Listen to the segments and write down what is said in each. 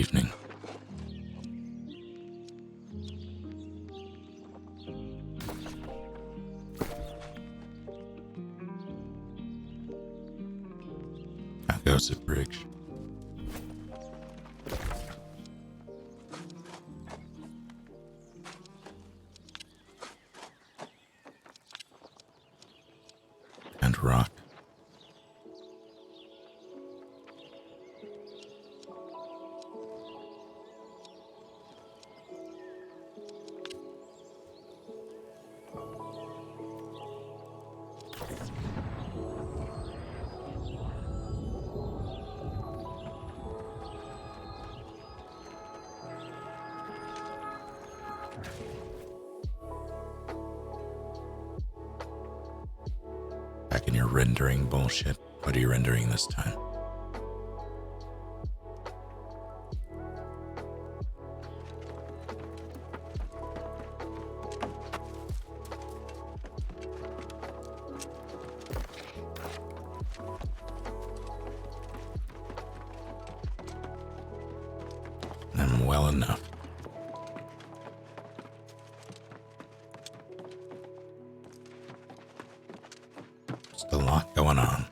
evening. How goes it, Bridge? And Rock. Back in your rendering bullshit. What are you rendering this time? I'm well enough. Just a lot going on.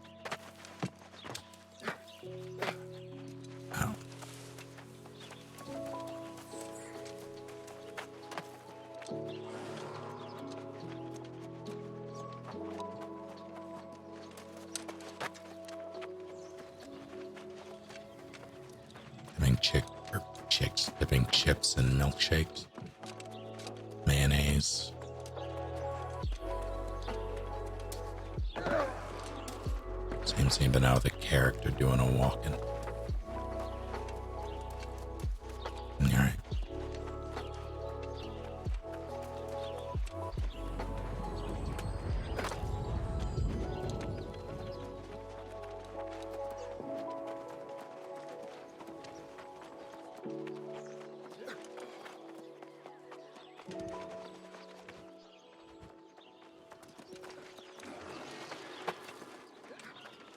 Ow. Dipping chips in milkshakes, mayonnaise. Same, but now with a character doing a walk-in. Alright.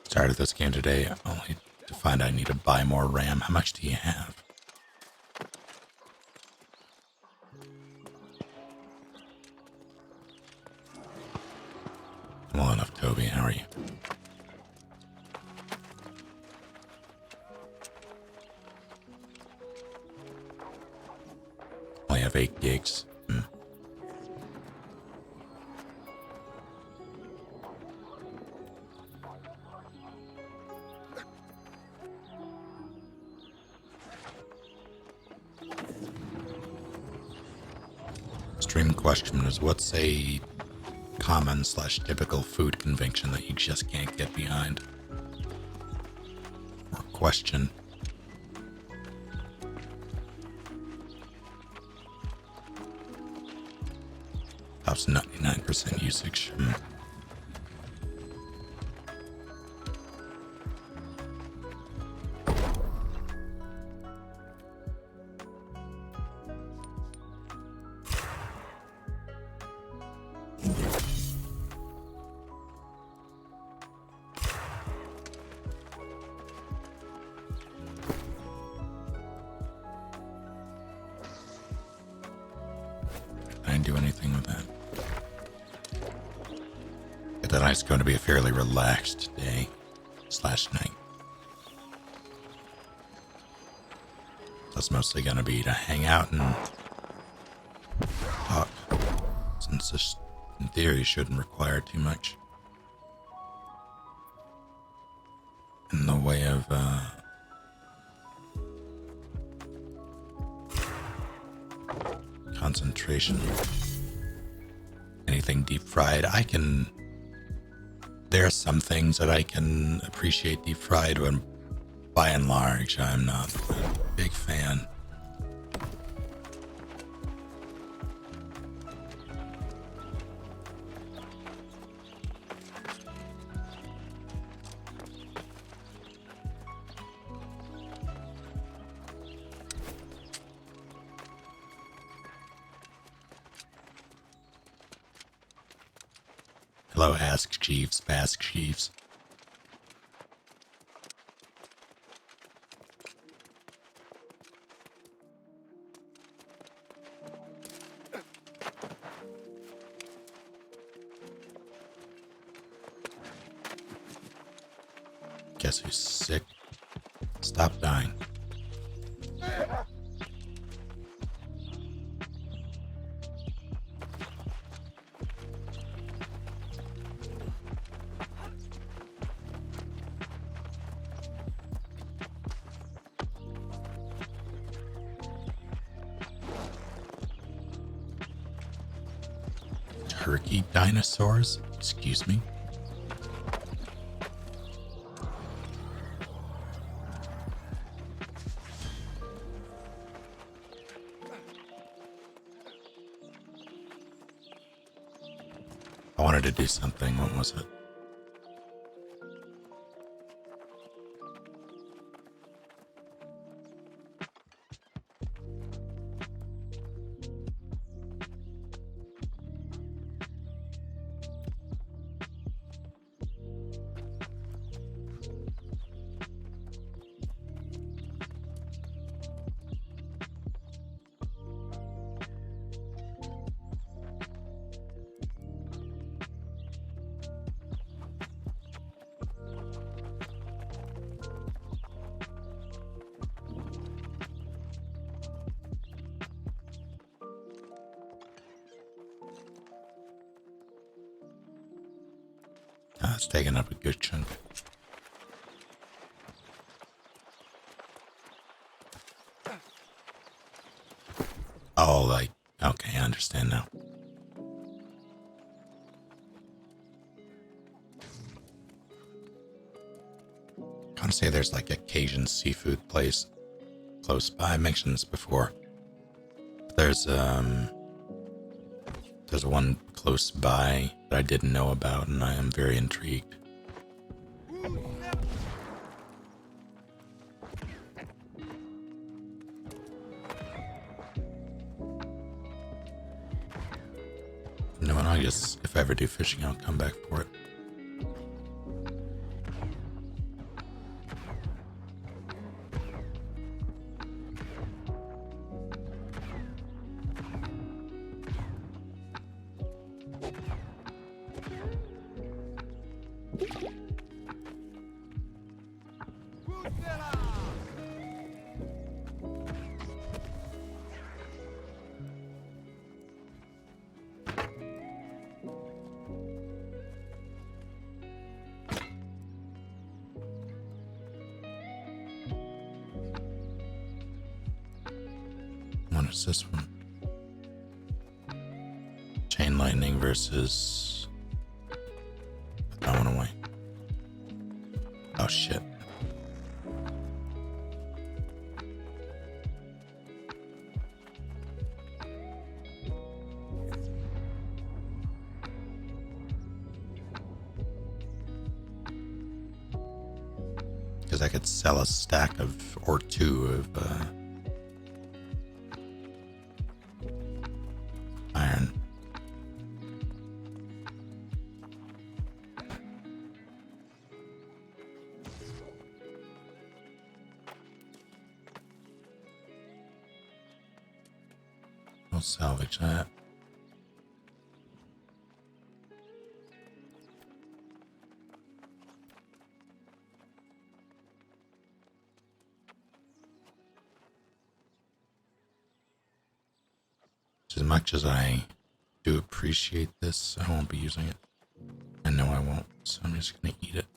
Started this game today only to find I need to buy more RAM. How much do you have? Well enough, Toby. How are you? Only have 8 gigs. Stream question is, what's a common/typical food convention that you just can't get behind? Or question. Tops 99% usage. I didn't do anything with that. But tonight's going to be a fairly relaxed day/night. So it's mostly going to be to hang out and talk, since this, in theory, shouldn't require too much in the way of concentration. Anything deep fried, there are some things that I can appreciate deep fried, but by and large, I'm not a big fan. Hello, Ask Jeeves, Bask Jeeves. Guess who's sick? Stop dying. Turkey dinosaurs? Excuse me? I wanted to do something. What was it? It's taking up a good chunk. Oh, like, okay, I understand now. I want to say there's like a Cajun seafood place close by. I mentioned this before. There's one close by that I didn't know about, and I am very intrigued. You know what? I guess if I ever do fishing, I'll come back for it. What is this one? Chain lightning versus... Put that one away. Oh shit. Because I could sell a stack of, or two of, iron. We'll salvage that. As much as I do appreciate this, I won't be using it. I know I won't, so I'm just gonna eat it.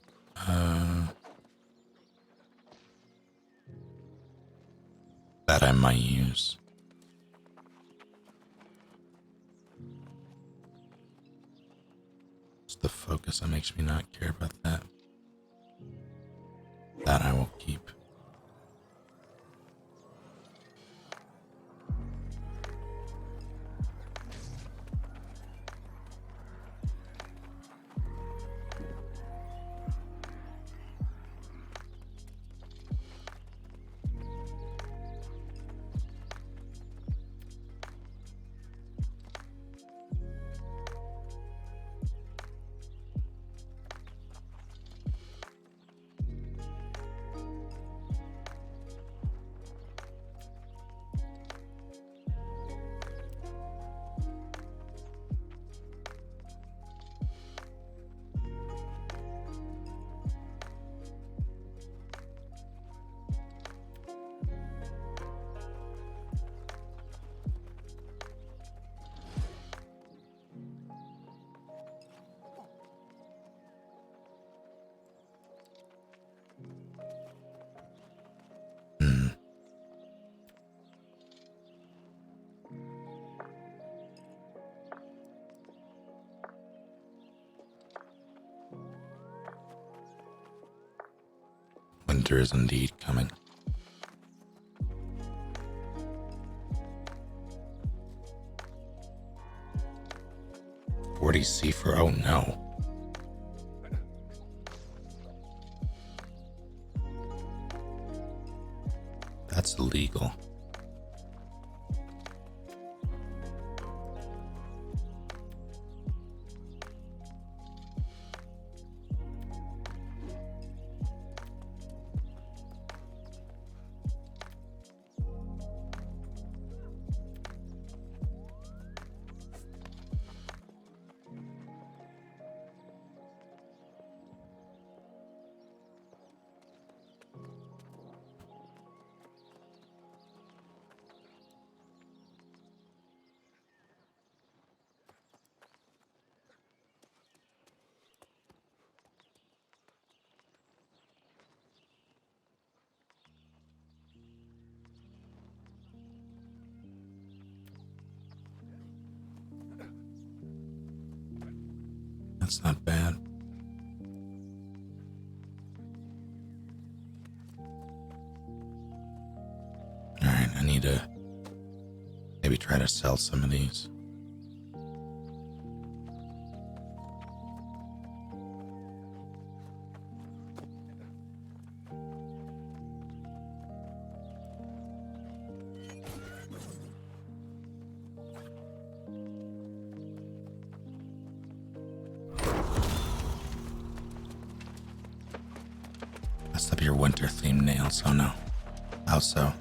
That I might use. It's the focus that makes me not care about that. That I will keep. winter is indeed coming. $40C for, oh no. That's illegal. That's not bad. Alright, I need to maybe try to sell some of these. Messed up your winter themed nails, oh no. How so?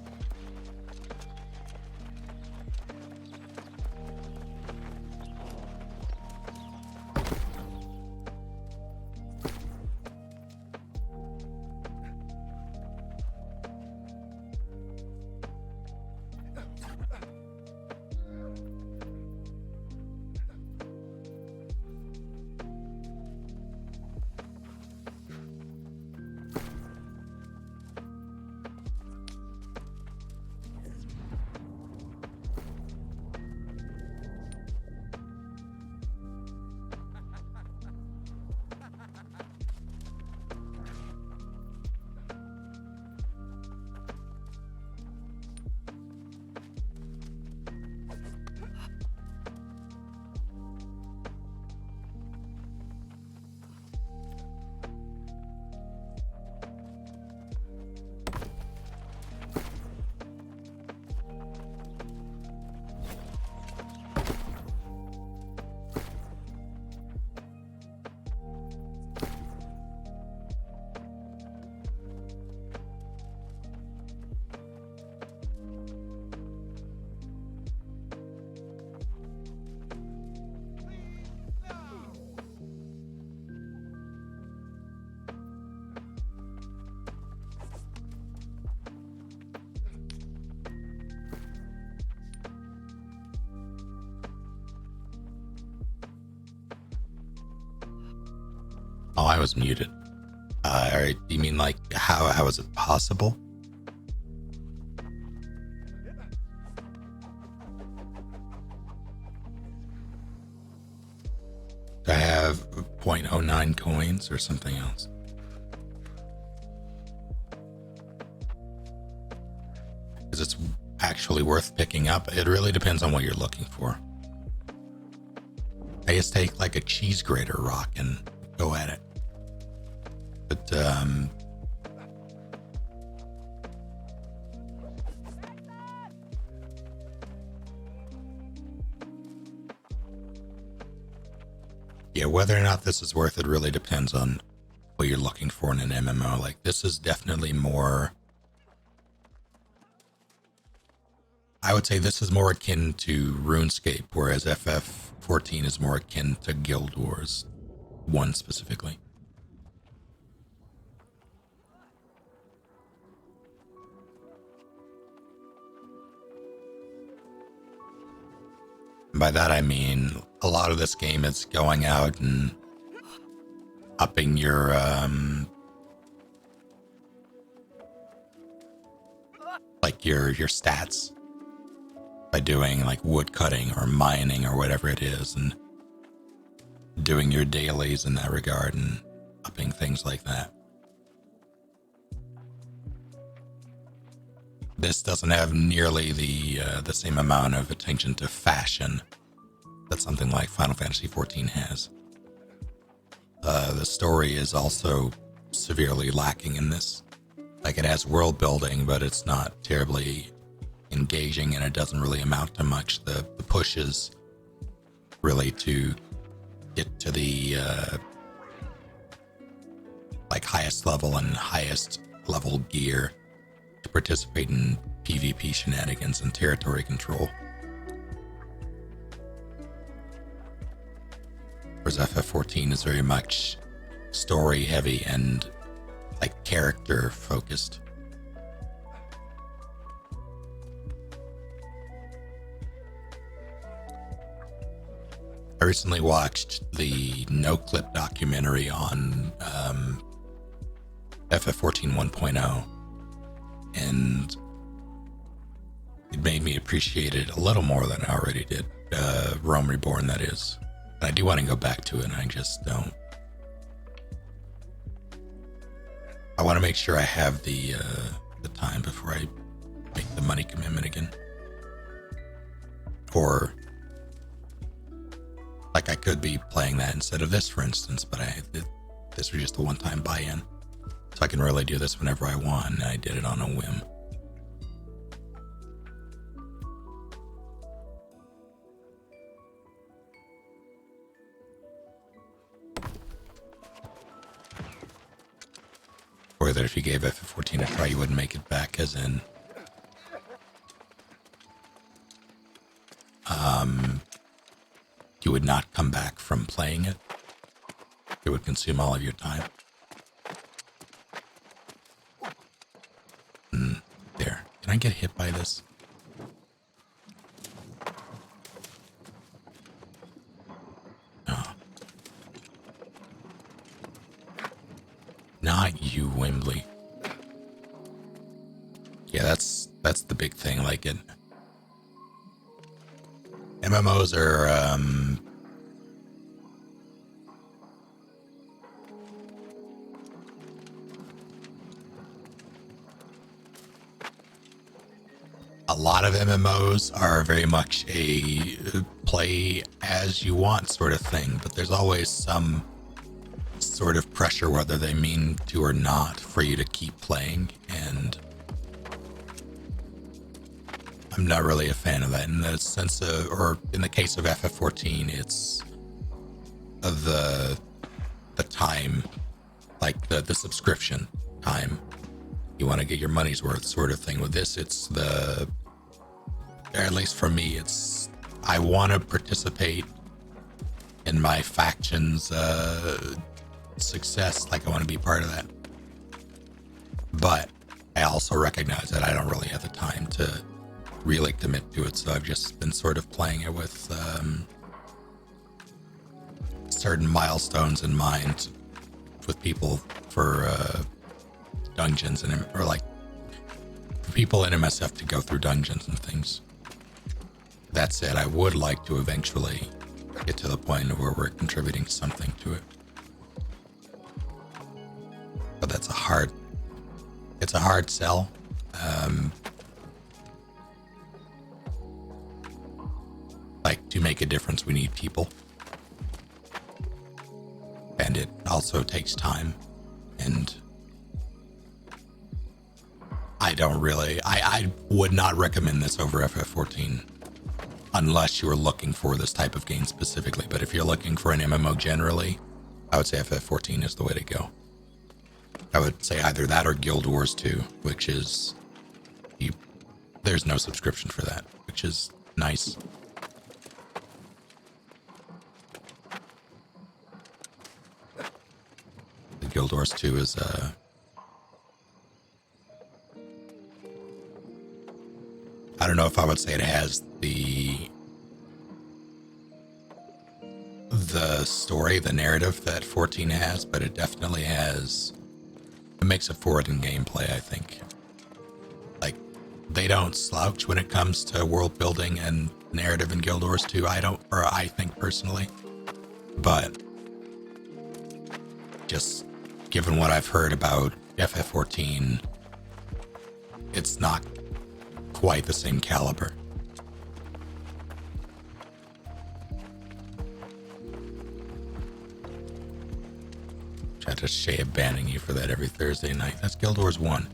Oh, I was muted. Alright, you mean like how is it possible? Do I have 0.09 coins or something else? Because it's actually worth picking up. It really depends on what you're looking for. I just take like a cheese grater rock and go at it. But yeah, whether or not this is worth it really depends on what you're looking for in an MMO. Like this is definitely more, I would say this is more akin to RuneScape, whereas FF14 is more akin to Guild Wars 1 specifically. By that I mean a lot of this game is going out and upping your like your stats by doing like wood cutting or mining or whatever it is, and doing your dailies in that regard and upping things like that. this doesn't have nearly the same amount of attention to fashion that something like Final Fantasy XIV has. The story is also severely lacking in this. Like, it has world building, but it's not terribly engaging, and it doesn't really amount to much. The push is really to get to the like highest level and highest level gear to participate in PvP shenanigans and territory control. Whereas FF14 is very much story heavy and like character focused. I recently watched the NoClip documentary on FF14 1.0, and it made me appreciate it a little more than I already did. Rome Reborn, that is. And I do want to go back to it, and I just don't. I want to make sure I have the time before I make the money commitment again. Or, like, I could be playing that instead of this, for instance, but this was just a one-time buy-in. So I can really do this whenever I want, and I did it on a whim. Or that if you gave FF14 a try, you wouldn't make it back, as in... you would not come back from playing it. It would consume all of your time. There. Can I get hit by this? Oh. Not you, Wembley. Yeah, that's the big thing. Like, MMOs are a lot of MMOs are very much a play as you want sort of thing, but there's always some sort of pressure, whether they mean to or not, for you to keep playing, and I'm not really a fan of that in the sense of, or in the case of FF14, it's the time, like the subscription time. You want to get your money's worth sort of thing. With this, it's or at least for me, it's, I want to participate in my faction's success. Like, I want to be part of that. But I also recognize that I don't really have the time to really commit to it, so I've just been sort of playing it with certain milestones in mind with people for dungeons, and or like for people in MSF to go through dungeons and things. That said, I would like to eventually get to the point where we're contributing something to it, but it's a hard sell. Like, to make a difference, we need people, and it also takes time, and I would not recommend this over FF14 unless you are looking for this type of game specifically. But if you're looking for an MMO generally, I would say FF14 is the way to go. I would say either that or Guild Wars 2, which is, there's no subscription for that, which is nice. The Guild Wars 2 is I don't know if I would say it has the story, the narrative that 14 has, but it definitely has, it makes it forward in gameplay, I think. Like, they don't slouch when it comes to world building and narrative in Guild Wars 2. I think personally, but just given what I've heard about FF14, it's not quite the same caliber. Try to shave banning you for that every Thursday night. That's Guild Wars 1.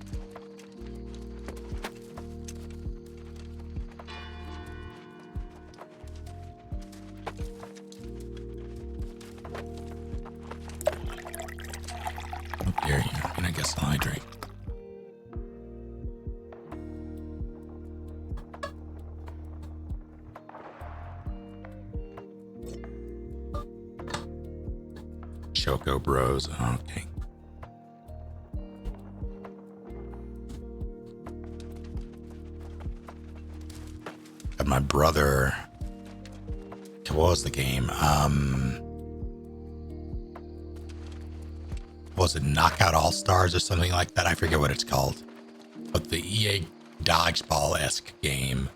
How dare you? And I guess I'll hydrate. Choco Bros. Okay. But my brother. What was the game? Was it Knockout All Stars or something like that? I forget what it's called. But the EA Dodgeball-esque game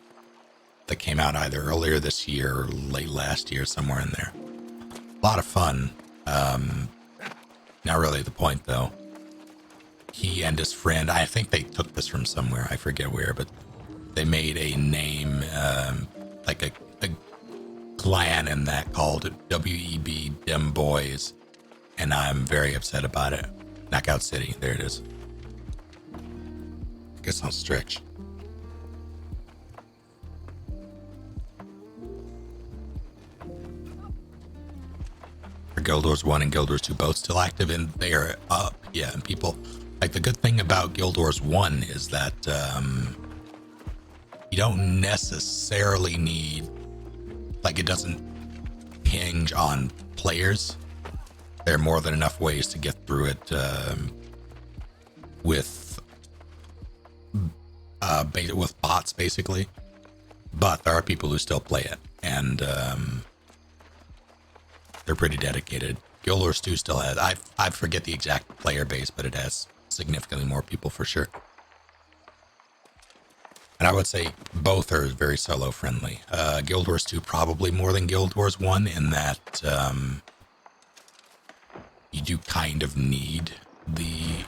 that came out either earlier this year or late last year, somewhere in there. A lot of fun. Not really the point, though. He and his friend, I think they took this from somewhere, I forget where, but they made a name, like a clan in that called WEB Dem Boys, and I'm very upset about it. Knockout City, there it is. I guess I'll stretch. Guild Wars 1 and Guild Wars 2 both still active, and they are up. Yeah, and people, like, the good thing about Guild Wars 1 is that you don't necessarily need, like, it doesn't hinge on players. There are more than enough ways to get through it with bots, basically. But there are people who still play it, and they're pretty dedicated. Guild Wars 2 still has, I forget the exact player base, but it has significantly more people for sure. And I would say both are very solo friendly. Guild Wars 2 probably more than Guild Wars 1 in that you do kind of need the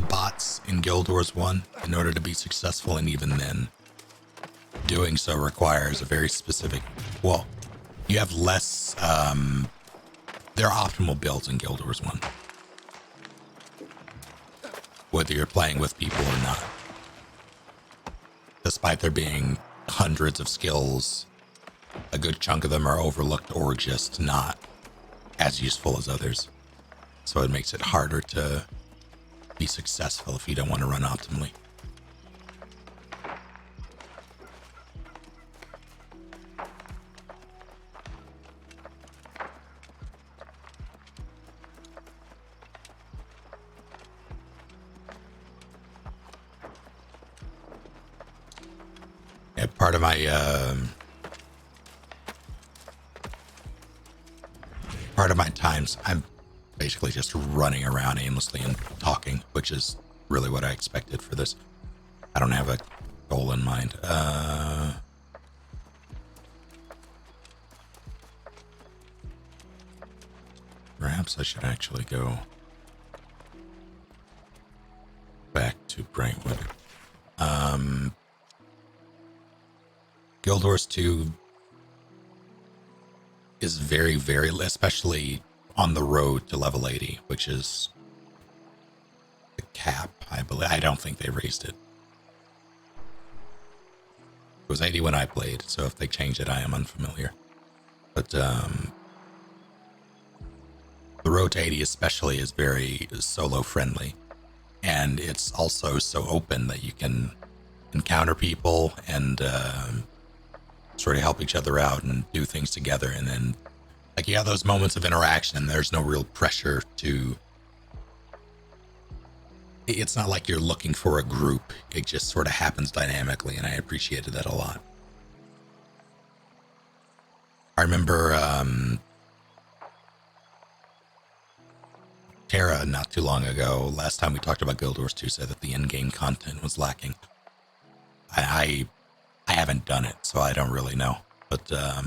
bots in Guild Wars 1 in order to be successful, and even then, doing so requires a very specific, well, you have less, there are optimal builds in Guild Wars 1. Whether you're playing with people or not. Despite there being hundreds of skills, a good chunk of them are overlooked or just not as useful as others. So it makes it harder to be successful if you don't want to run optimally. Yeah, part of my times, I'm basically just running around aimlessly and talking, which is really what I expected for this. I don't have a goal in mind. Perhaps I should actually go back to Brightwood. Guild Wars 2 is very, very, especially on the road to level 80, which is the cap, I believe. I don't think they raised it. It was 80 when I played, so if they change it, I am unfamiliar. But the road to 80 especially is very solo friendly, and it's also so open that you can encounter people and sort of help each other out and do things together. And then, like, you have those moments of interaction and there's no real pressure to, it's not like you're looking for a group. It just sort of happens dynamically, and I appreciated that a lot. I remember Tara, not too long ago, last time we talked about Guild Wars 2, said that the in-game content was lacking. I haven't done it, so I don't really know. But I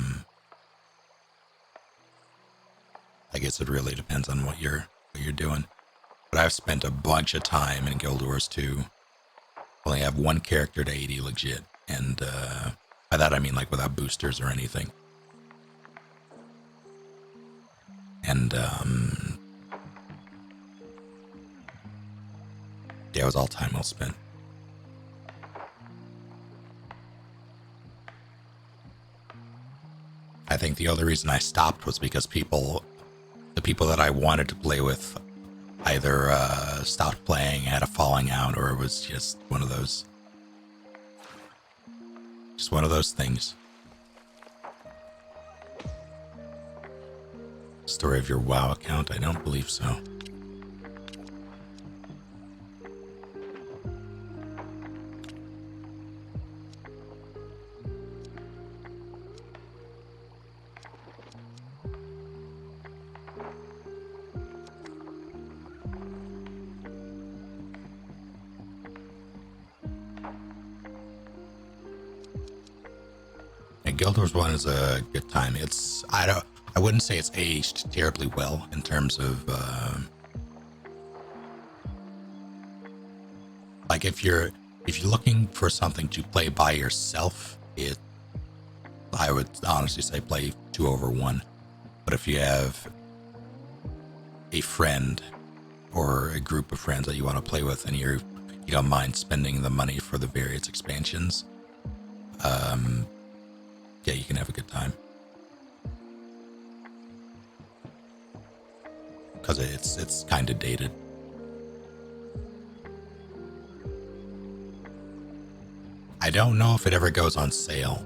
guess it really depends on what you're doing. But I've spent a bunch of time in Guild Wars 2 Only have one character to 80 legit, and by that I mean like without boosters or anything. And yeah, it was all time well spent. I think the only reason I stopped was because the people that I wanted to play with either stopped playing, had a falling out, or it was just one of those things. Story of your WoW account? I don't believe so. Guild Wars 1 is a good time. I wouldn't say it's aged terribly well in terms of like if you're looking for something to play by yourself, I would honestly say play 2 over 1. But if you have a friend or a group of friends that you want to play with and you don't mind spending the money for the various expansions, yeah, you can have a good time. Because it's kind of dated. I don't know if it ever goes on sale.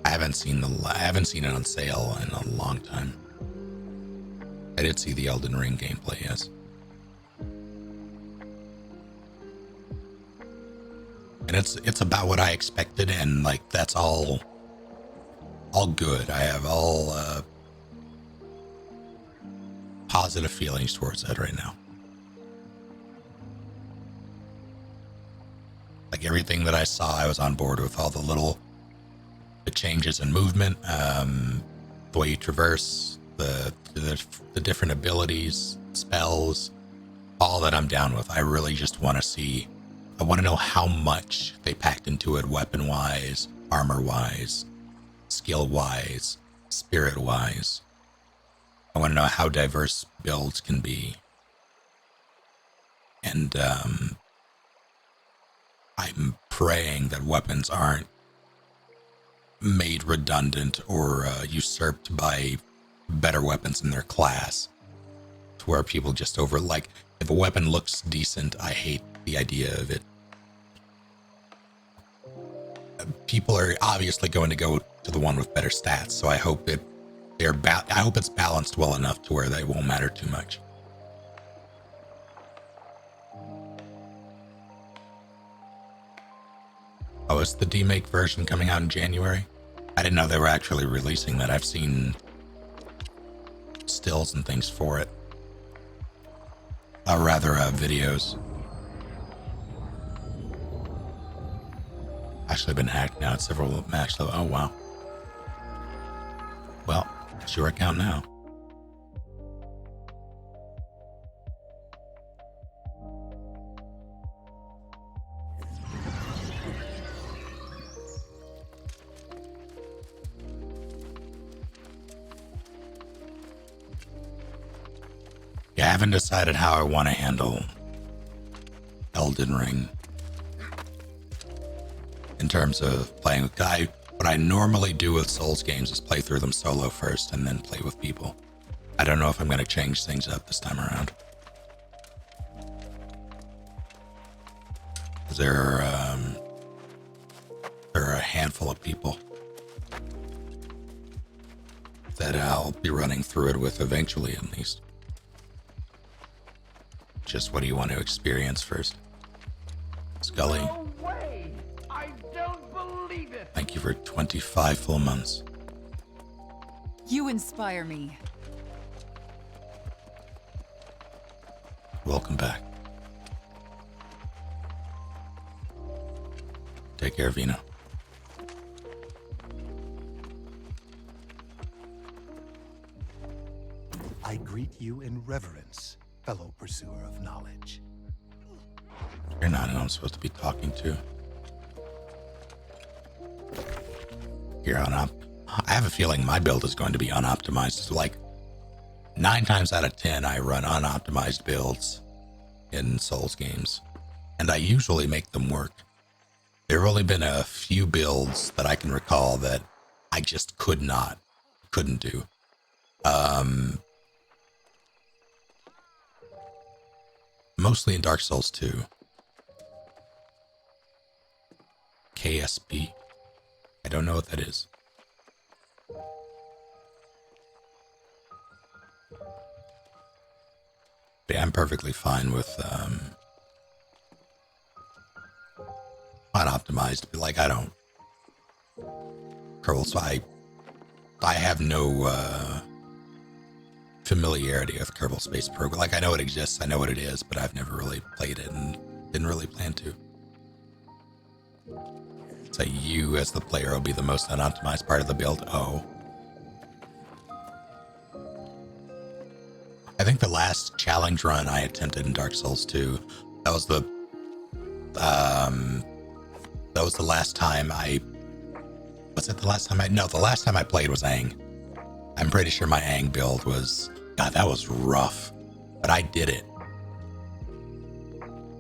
I haven't seen it on sale in a long time. I did see the Elden Ring gameplay, yes. And it's about what I expected, and like that's all good. I have all positive feelings towards that right now. Like everything that I saw, I was on board with. All the changes in movement, the way you traverse, the different abilities, spells, all that I'm down with. I really just want to see. I want to know how much they packed into it, weapon-wise, armor-wise, skill-wise, spirit-wise. I want to know how diverse builds can be. And I'm praying that weapons aren't made redundant or usurped by better weapons in their class. To where people just if a weapon looks decent, I hate the idea of it. People are obviously going to go to the one with better stats, so I hope it's balanced well enough to where they won't matter too much. Oh, is the demake version coming out in January? I didn't know they were actually releasing that. I've seen stills and things for it. Or rather, videos. Actually been hacked now at several match level. Oh, wow. Well, it's your account now. Yeah, I haven't decided how I want to handle Elden Ring. In terms of playing with what I normally do with Souls games is play through them solo first and then play with people. I don't know if I'm going to change things up this time around. There are a handful of people that I'll be running through it with eventually, at least. Just what do you want to experience first? Scully. No way! I don't believe it! Thank you for 25 full months. You inspire me. Welcome back. Take care, Vino. I greet you in reverence, fellow pursuer of knowledge. You're not who I'm supposed to be talking to. You're I have a feeling my build is going to be unoptimized. Like 9 times out of 10, I run unoptimized builds in Souls games, and I usually make them work. There have only been a few builds that I can recall that I just couldn't do. Mostly in Dark Souls 2. KSP. I don't know what that is. But yeah, I'm perfectly fine with unoptimized. Like, I don't Kerbal, so I have no familiarity with Kerbal Space Program. Like, I know it exists, I know what it is, but I've never really played it and didn't really plan to. So you, as the player, will be the most unoptimized part of the build. Oh. I think the last challenge run I attempted in Dark Souls 2, that was the last time I... Was it the last time I... No, the last time I played was Aang. I'm pretty sure my Aang build was... God, that was rough. But I did it.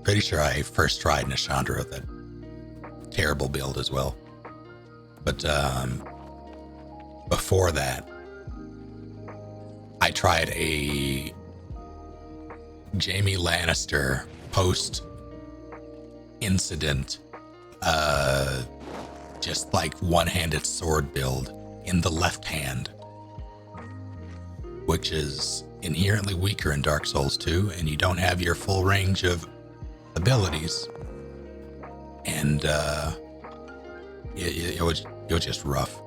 Pretty sure I first tried Nashandra, that terrible build as well. But before that, I tried a Jaime Lannister post-incident, just like one-handed sword build in the left hand, which is inherently weaker in Dark Souls 2, and you don't have your full range of abilities. And it was just rough.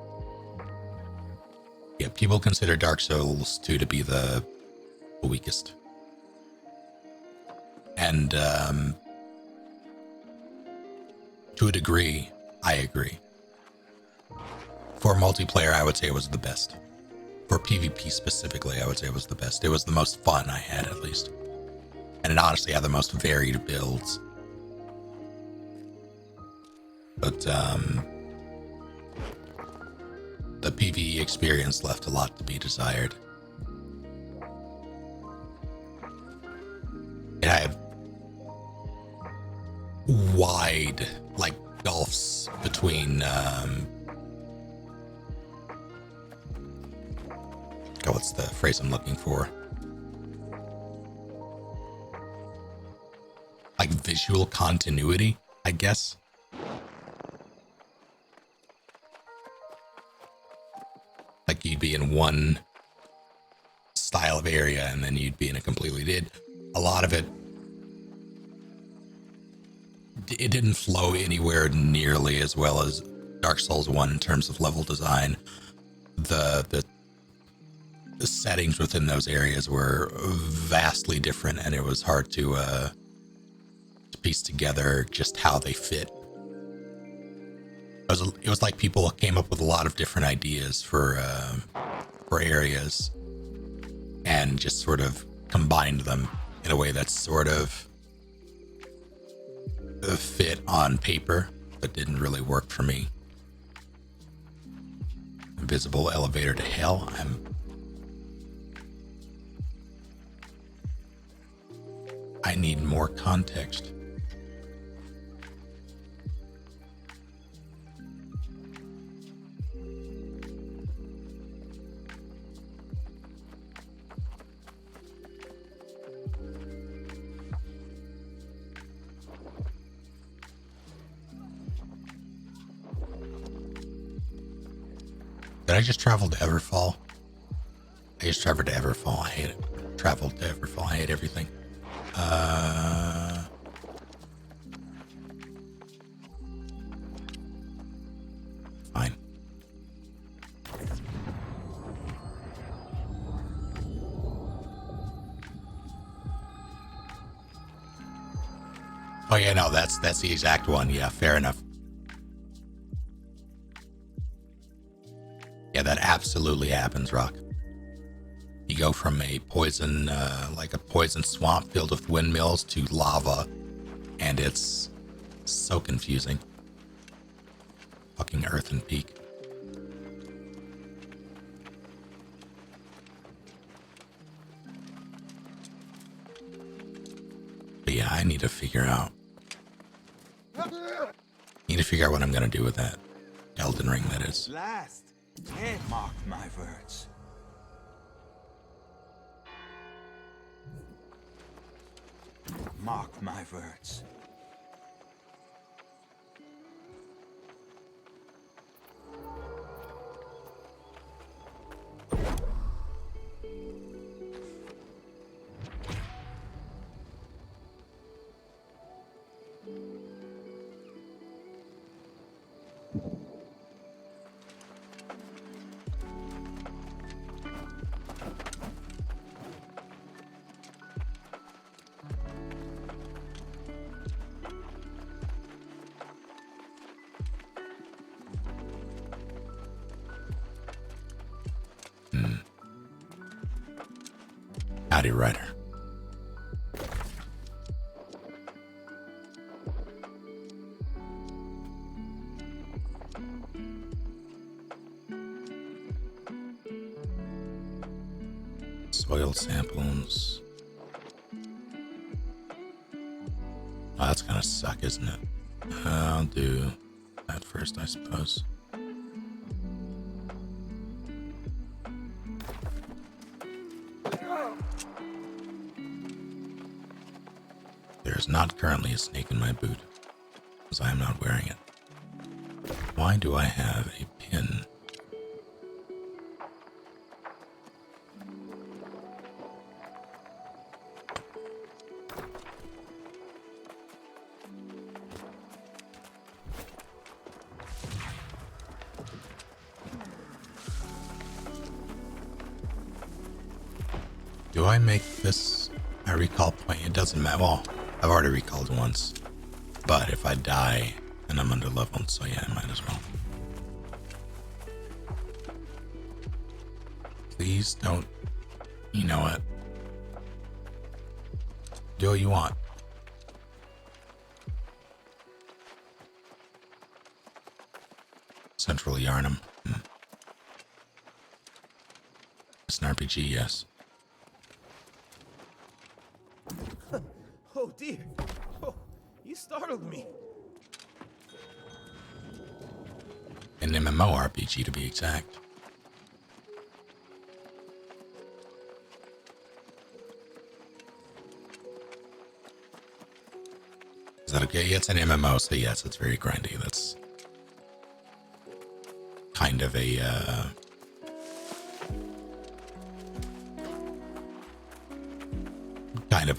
Yeah, people consider Dark Souls 2 to be the weakest. And to a degree, I agree. For multiplayer, I would say it was the best. For PvP specifically, I would say it was the best. It was the most fun I had, at least. And it honestly had the most varied builds. But the PvE experience left a lot to be desired. It had wide, like, gulfs between what's the phrase I'm looking for? Like visual continuity, I guess. Like you'd be in one style of area and then you'd be in a completely a lot of it didn't flow anywhere nearly as well as Dark Souls 1 in terms of level design. The settings within those areas were vastly different, and it was hard to piece together just how they fit. It was like people came up with a lot of different ideas for areas and just sort of combined them in a way that's sort of fit on paper, but didn't really work for me. Invisible elevator to hell. I need more context. Did I just travel to Everfall? I just traveled to Everfall. I hate it. Traveled to Everfall. I hate everything. Fine. Oh yeah, no, that's the exact one. Yeah, fair enough. Yeah, that absolutely happens, Rock. You go from a poison, like a poison swamp filled with windmills to lava, and it's so confusing. Fucking Earthen Peak. But yeah, I need to figure out. Need to figure out what I'm gonna do with that Elden Ring. That is. Last, mark my words. Mark my words. Howdy, Ryder. Soil samples. Oh, that's gonna suck, isn't it? I'll do that first, I suppose. There's not currently a snake in my boot, as I am not wearing it. Why do I have a pin? Do I make this a recall point? It doesn't matter. Well, I've already recalled once. But if I die, then I'm under leveled, so yeah, I might as well. Please don't. You know what? Do what you want. Central Yarnum. It's an RPG, yes. Oh dear. Oh, you startled me. An MMORPG to be exact. Is that okay? Yeah, it's an MMO, so yes, it's very grindy. That's kind of a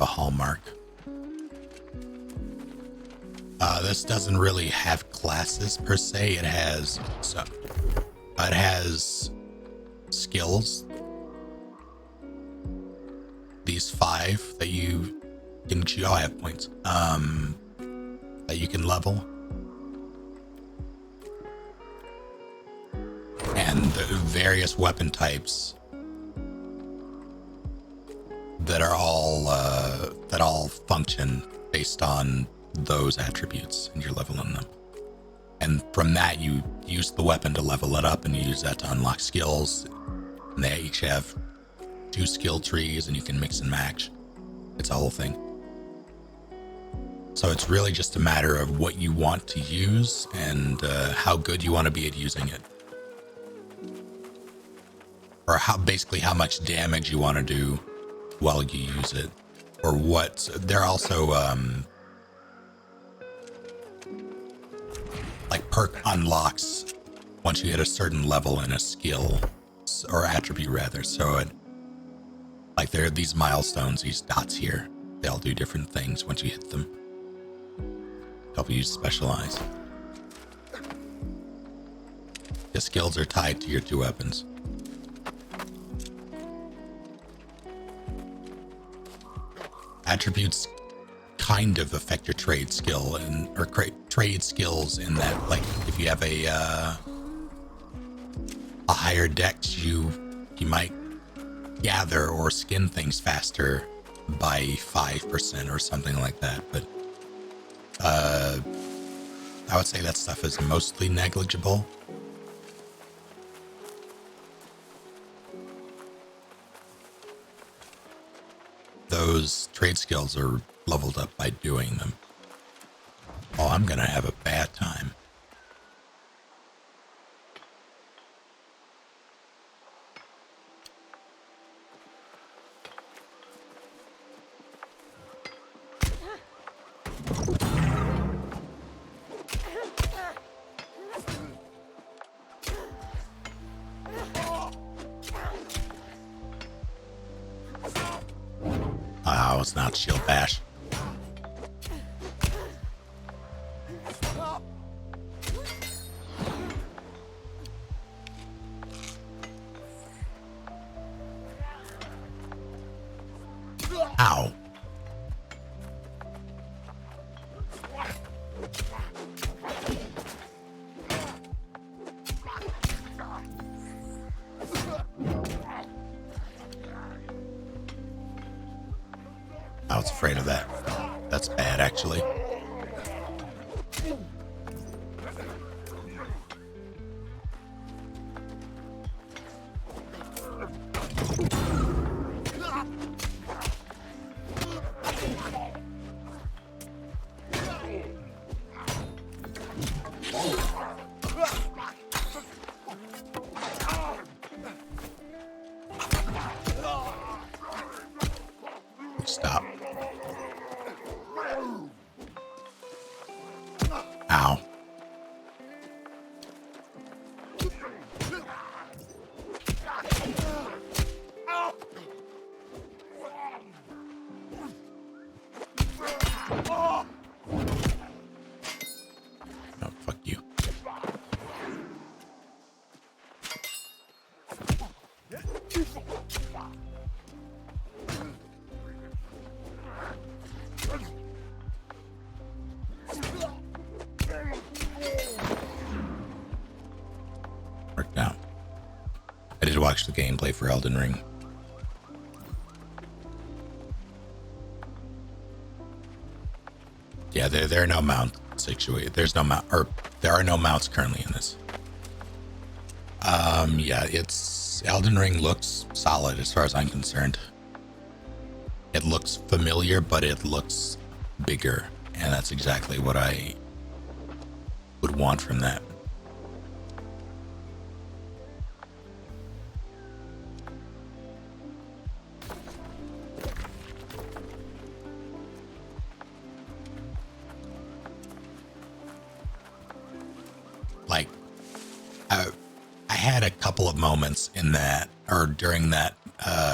hallmark. This doesn't really have classes per se. It has skills. These 5 that you can choose. Oh, I have points. That you can level. And the various weapon types that are all function based on those attributes, and you're leveling them. And from that, you use the weapon to level it up, and you use that to unlock skills. And they each have 2 skill trees, and you can mix and match. It's a whole thing. So it's really just a matter of what you want to use and how good you want to be at using it. Or basically how much damage you want to do while you use it. Or what. There are also like perk unlocks once you hit a certain level in a skill or attribute rather. So like there are these milestones, these dots here. They all do different things once you hit them. Help you specialize. The skills are tied to your 2 weapons. Attributes kind of affect your trade skill or trade skills in that, like, if you have a higher dex, you might gather or skin things faster by 5% or something like that. But I would say that stuff is mostly negligible. Those trade skills are leveled up by doing them. Oh, I'm gonna have a bad time. Oh, it's not shield bash. Ow. I was afraid of that. That's bad, actually. Stop. Ow. Oh, fuck you. Worked out. I did watch the gameplay for Elden Ring. Yeah, there are no mount situated. There's no mount, or there are no mounts currently in this. Yeah, it's Elden Ring looks solid as far as I'm concerned. It looks familiar, but it looks bigger, and that's exactly what I would want from that. Like, I had a couple of moments in that, or during that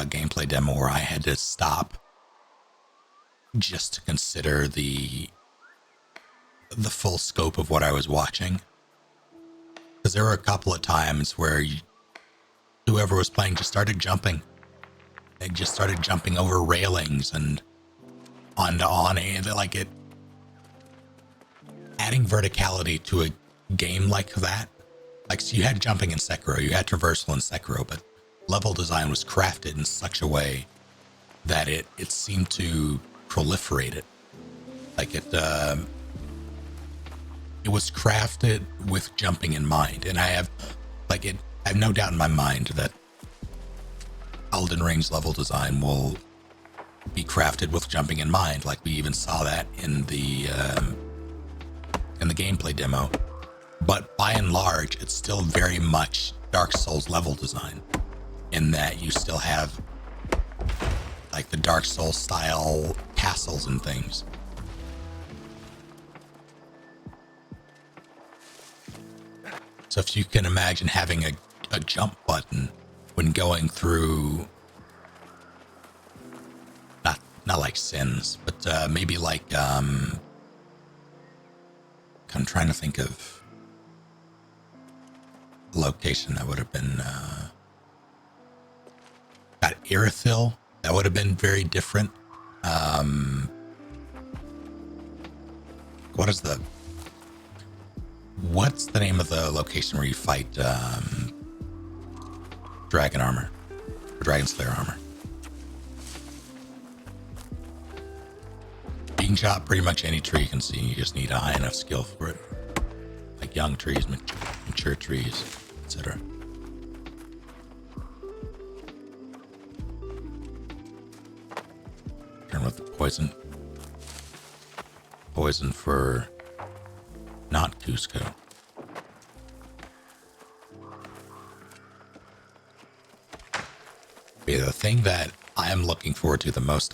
gameplay demo, where I had to stop just to consider the full scope of what I was watching. Because there were a couple of times where whoever was playing just started jumping. They just started jumping over railings and on, and like it, adding verticality to a game like that. Like, so you had jumping in Sekiro, you had traversal in Sekiro, but level design was crafted in such a way that it seemed to proliferate it. Like it was crafted with jumping in mind, and I have no doubt in my mind that Elden Ring's level design will be crafted with jumping in mind. Like, we even saw that in the gameplay demo. But by and large, it's still very much Dark Souls level design, in that you still have like the Dark Souls style castles and things. So if you can imagine having a jump button when going through, not like Sins, but maybe like I'm trying to think of a location that would have been got Irithyll. That would have been very different. What's the name of the location where you fight Dragon Armor? for Dragon Slayer armor. You can chop pretty much any tree you can see. You just need a high enough skill for it. Like young trees, mature trees, etc. Turn with the poison. Poison for not Cusco. Okay, the thing that I am looking forward to the most,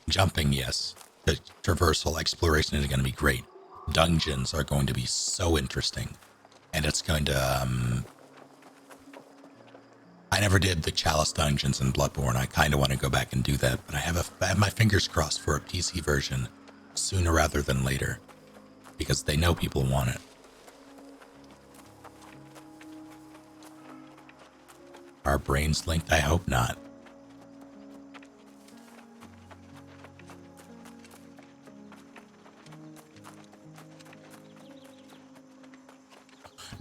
jumping, yes. The traversal exploration is going to be great. Dungeons are going to be so interesting. And it's going to, I never did the Chalice dungeons in Bloodborne. I kind of want to go back and do that, but I have my fingers crossed for a PC version sooner rather than later, because they know people want it. Are brains linked? I hope not.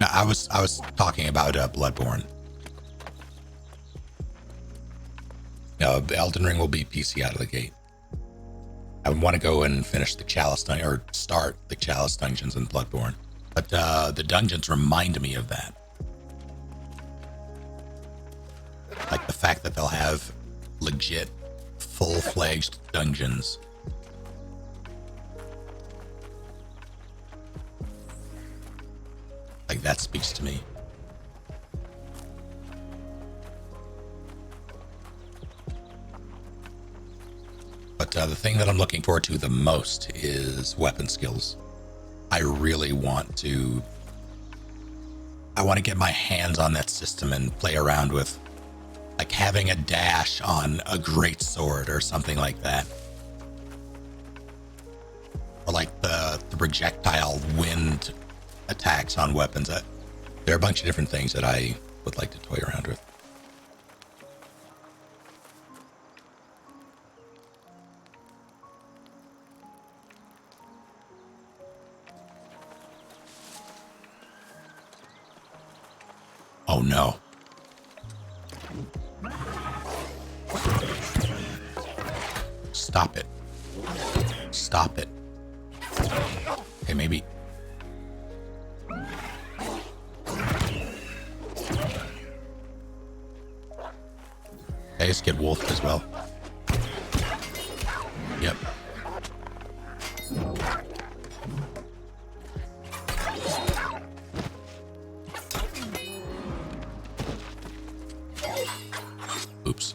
No, I was talking about Bloodborne. No, Elden Ring will be PC out of the gate. I want to go and finish the Chalice dungeon, or start the Chalice dungeons in Bloodborne. But the dungeons remind me of that. Like the fact that they'll have legit, full-fledged dungeons. Like that speaks to me. But the thing that I'm looking forward to the most is weapon skills. I really want to... I want to get my hands on that system and play around with, like, having a dash on a great sword or something like that. Or like the projectile wind attacks on weapons. There are a bunch of different things that I would like to toy around with. Oh no. Stop it. Stop it. Okay, maybe. Okay, let's get wolfed as well. Yep. Oops.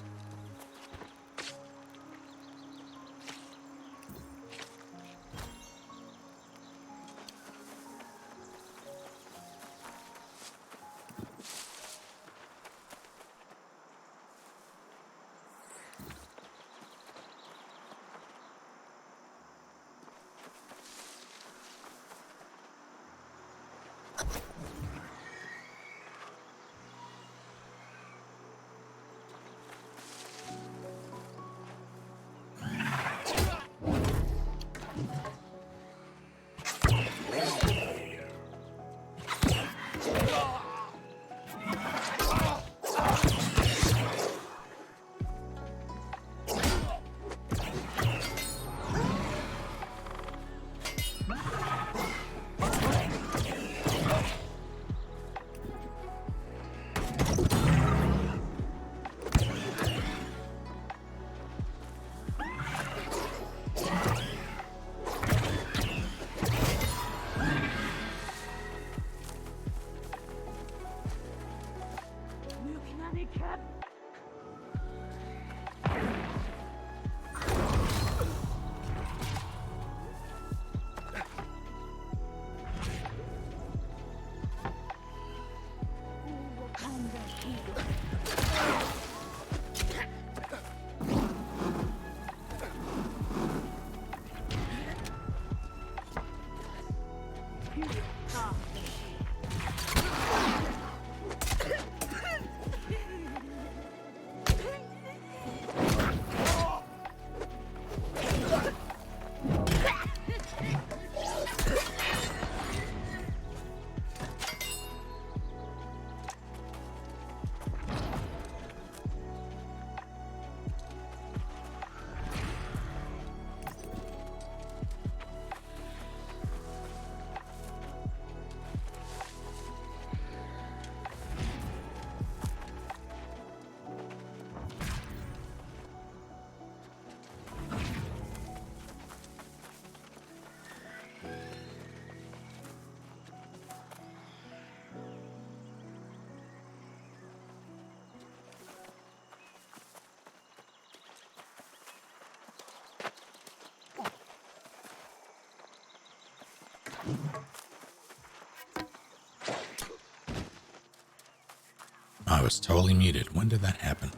I was totally muted. When did that happen?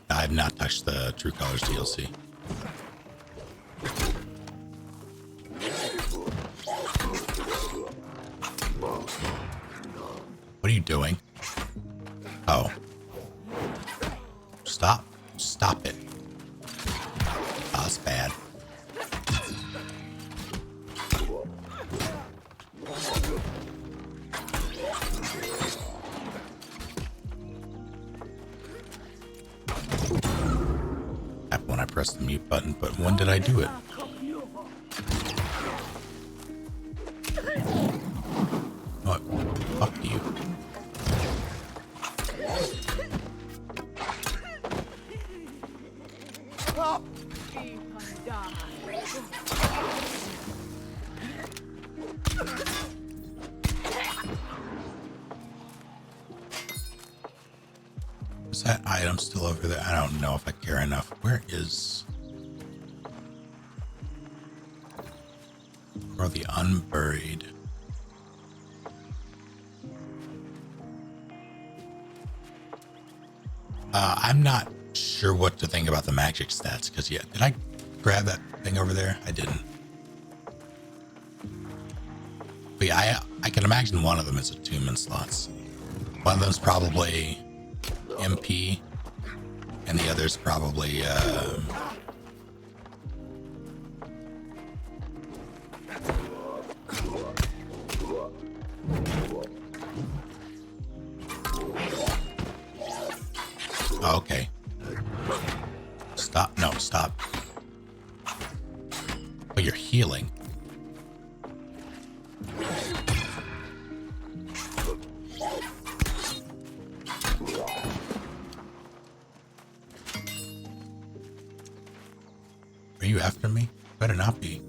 I have not touched the True Colors DLC. What are you doing? Oh. Stop. Stop it. Oh, that's bad. Happened when I pressed the mute button, but when did I do it? What? Fuck you. Is that item still over there? I don't know if I care enough. Where is... Or the unburied? I'm not sure what to think about the magic stats, because yeah, did I grab that thing over there? I didn't. But yeah, I can imagine one of them is attunement slots. One of them's probably MP, and the other's probably oh, okay. Stop. No, stop. Oh, you're healing. Are you after me? Better not be.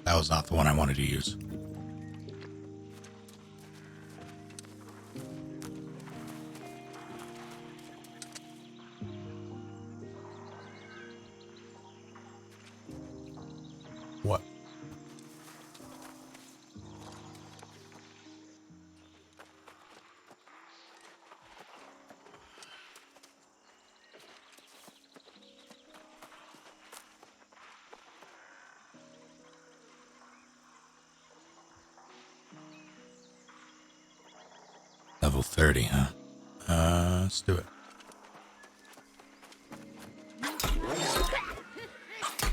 That was not the one I wanted to use. What? Level 30, huh? Let's do it.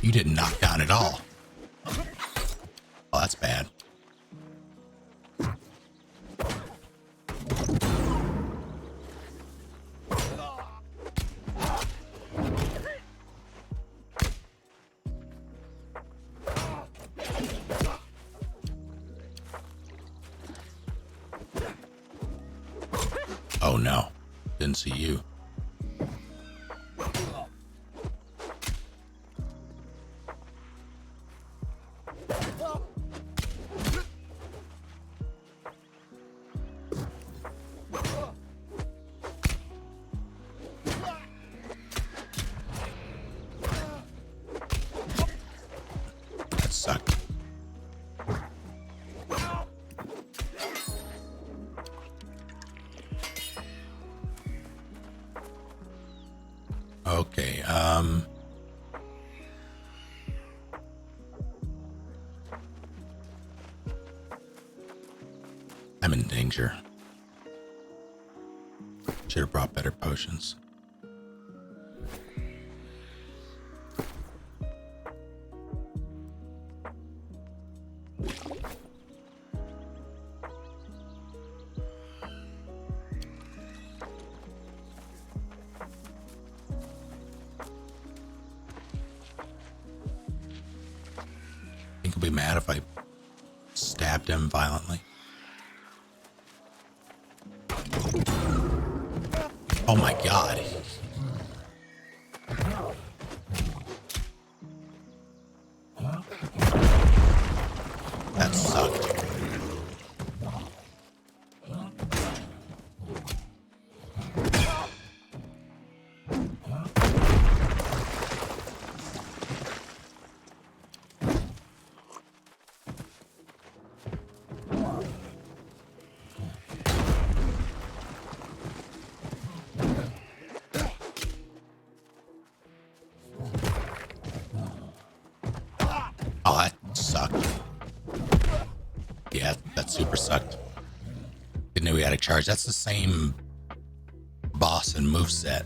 You didn't knock down at all. Oh, that's bad. Oh no, didn't see you. That sucked. Okay, I'm in danger. Should have brought better potions. I think he'll be mad if I stabbed him violently. Oh my god. That sucked. super sucked. Didn't know he had a charge. That's the same boss and moveset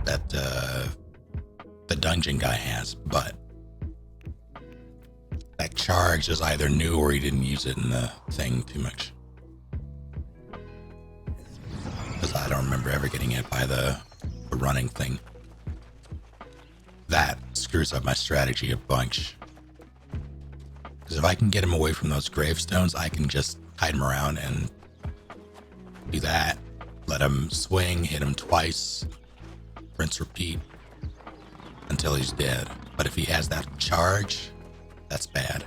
that the dungeon guy has, but that charge is either new or he didn't use it in the thing too much. Because I don't remember ever getting hit by the running thing. That screws up my strategy a bunch. Because if I can get him away from those gravestones, I can just hide him around and do that. Let him swing, hit him twice, rinse, repeat until he's dead. But if he has that charge, that's bad.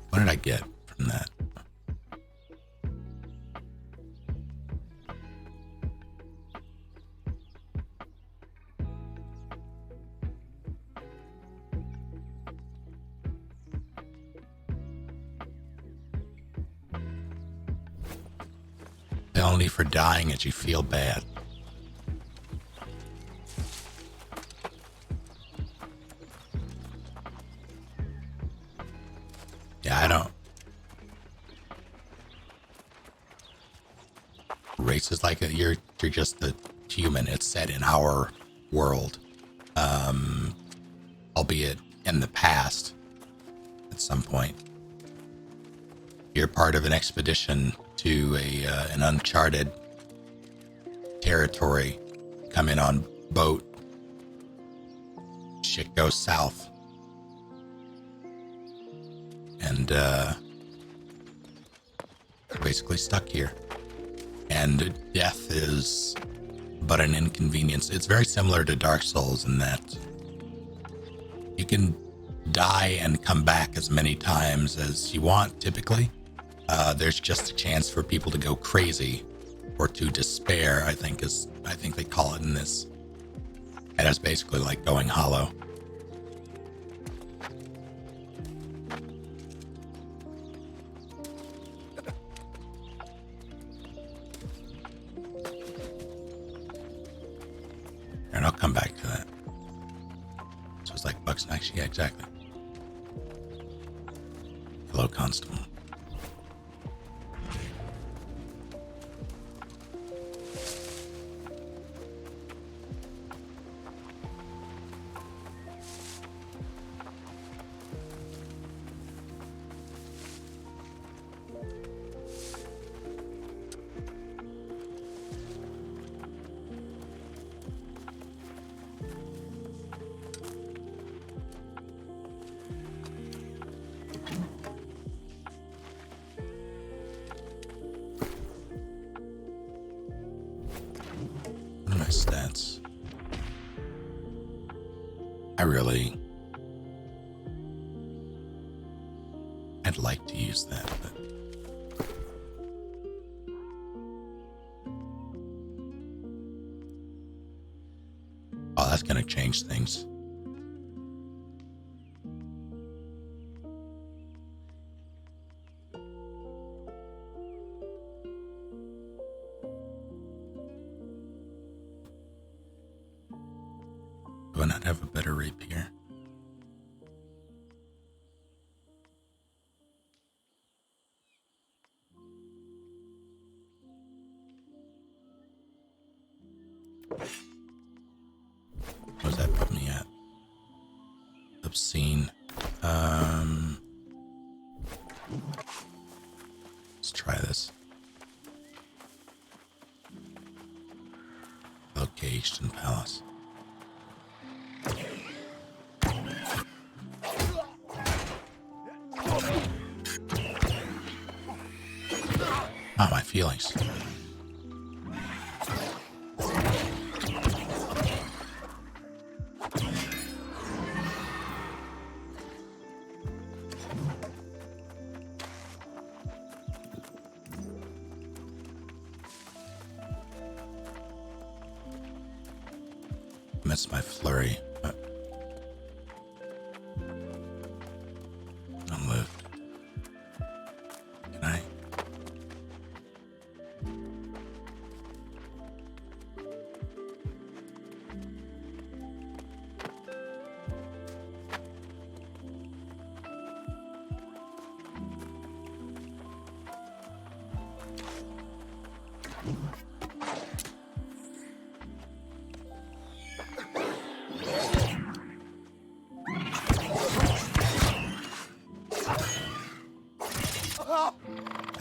What did I get from that? Penalty for dying as you feel bad. Yeah, I don't. Race is like you're just a human. It's set in our world, albeit in the past. At some point, you're part of an expedition to an uncharted territory. Come in on boat. Shit goes south. And basically stuck here. And death is but an inconvenience. It's very similar to Dark Souls in that you can die and come back as many times as you want, typically. There's just a chance for people to go crazy or to despair, I think they call it in this. And it's basically like going hollow. And I'll come back to that. So it's like Bugsnax. Yeah, exactly. Hello, Constable. Stats. I'd like to use that, but oh, that's gonna change things. Do I not have a better rapier? What does that put me at? Obscene. Let's try this. Okay, Eastern Palace. Ah, my feelings. Missed my flurry, but I'll live.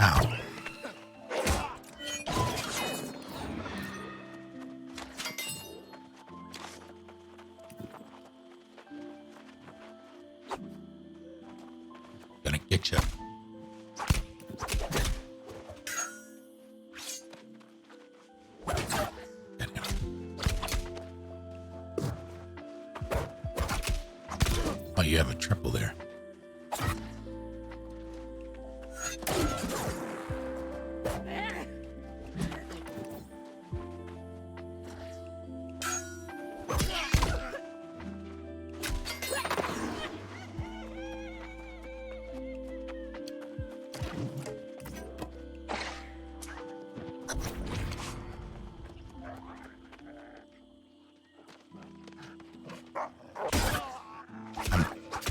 Ow. Gonna get you. Get him. Oh, you have a triple there.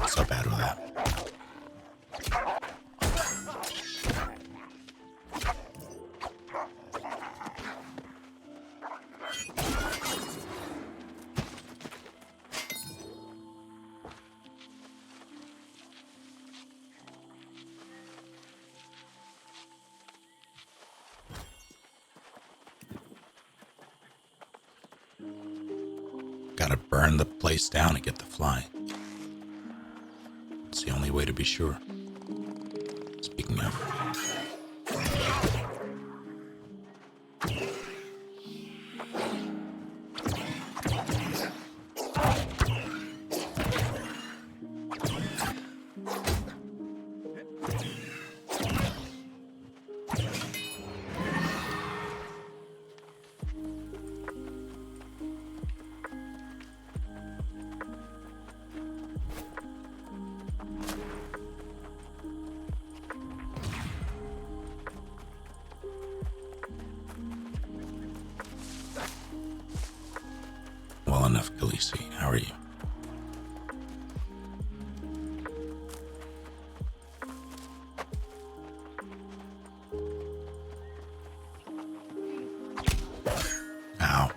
I'm so bad with that. Gotta burn the place down to get the fly. It's the only way to be sure. Speaking of. Well enough, Khaleesi. How are you? Ow.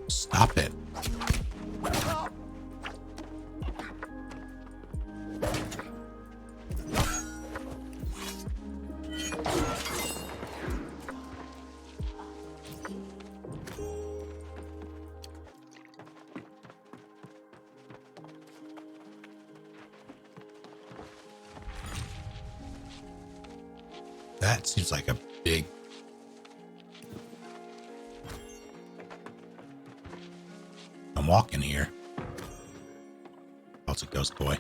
Stop it. That seems like a big... I'm walking here. Oh, it's a ghost boy.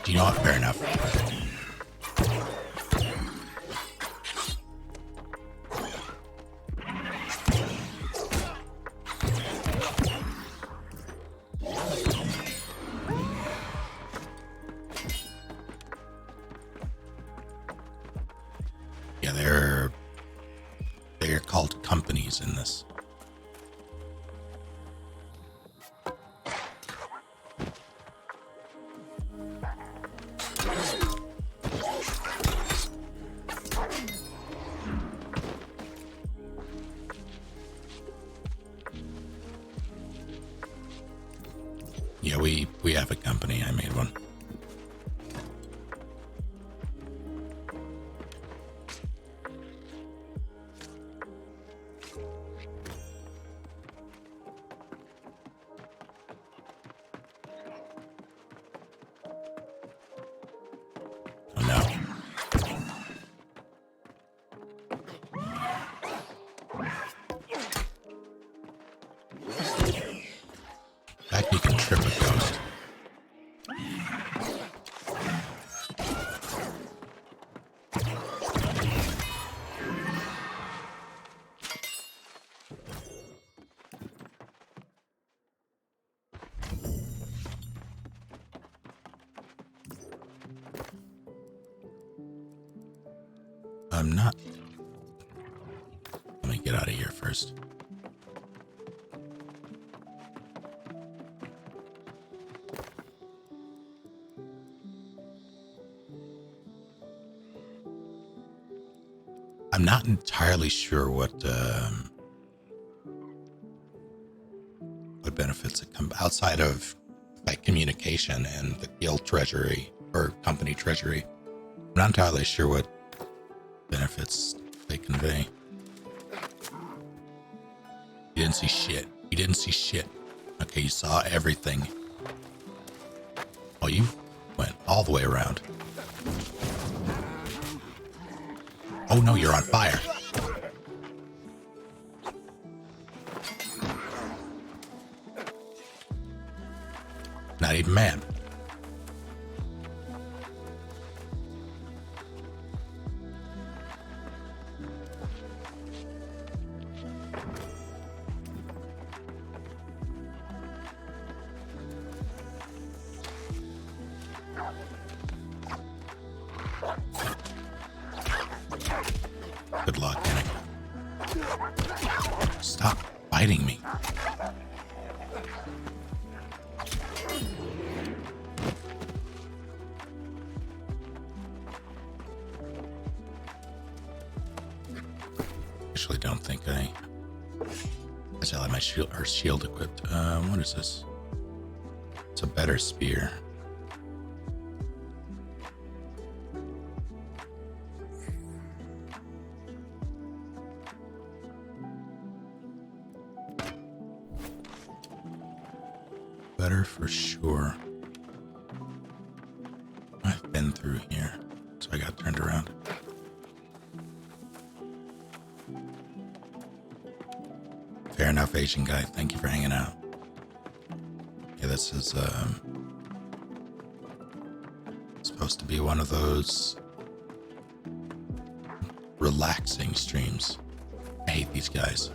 You know what? Fair enough. Yeah, they're called companies in this. Yeah, we have a company. I made one. Oh no. That you can trip a ghost. I'm not. Let me get out of here first. I'm not entirely sure what benefits that come outside of like communication and the guild treasury or company treasury. I'm not entirely sure what benefits they convey. You didn't see shit. You didn't see shit. Okay, you saw everything. Oh, you went all the way around. Oh no, you're on fire. Not even mad. Good luck, Anakin. Stop biting me. Actually, don't think I still have my shield equipped. What is this? It's a better spear. Better for sure. I've been through here, so I got turned around. Fair enough, Asian guy. Thank you for hanging out. Yeah, this is supposed to be one of those relaxing streams. I hate these guys.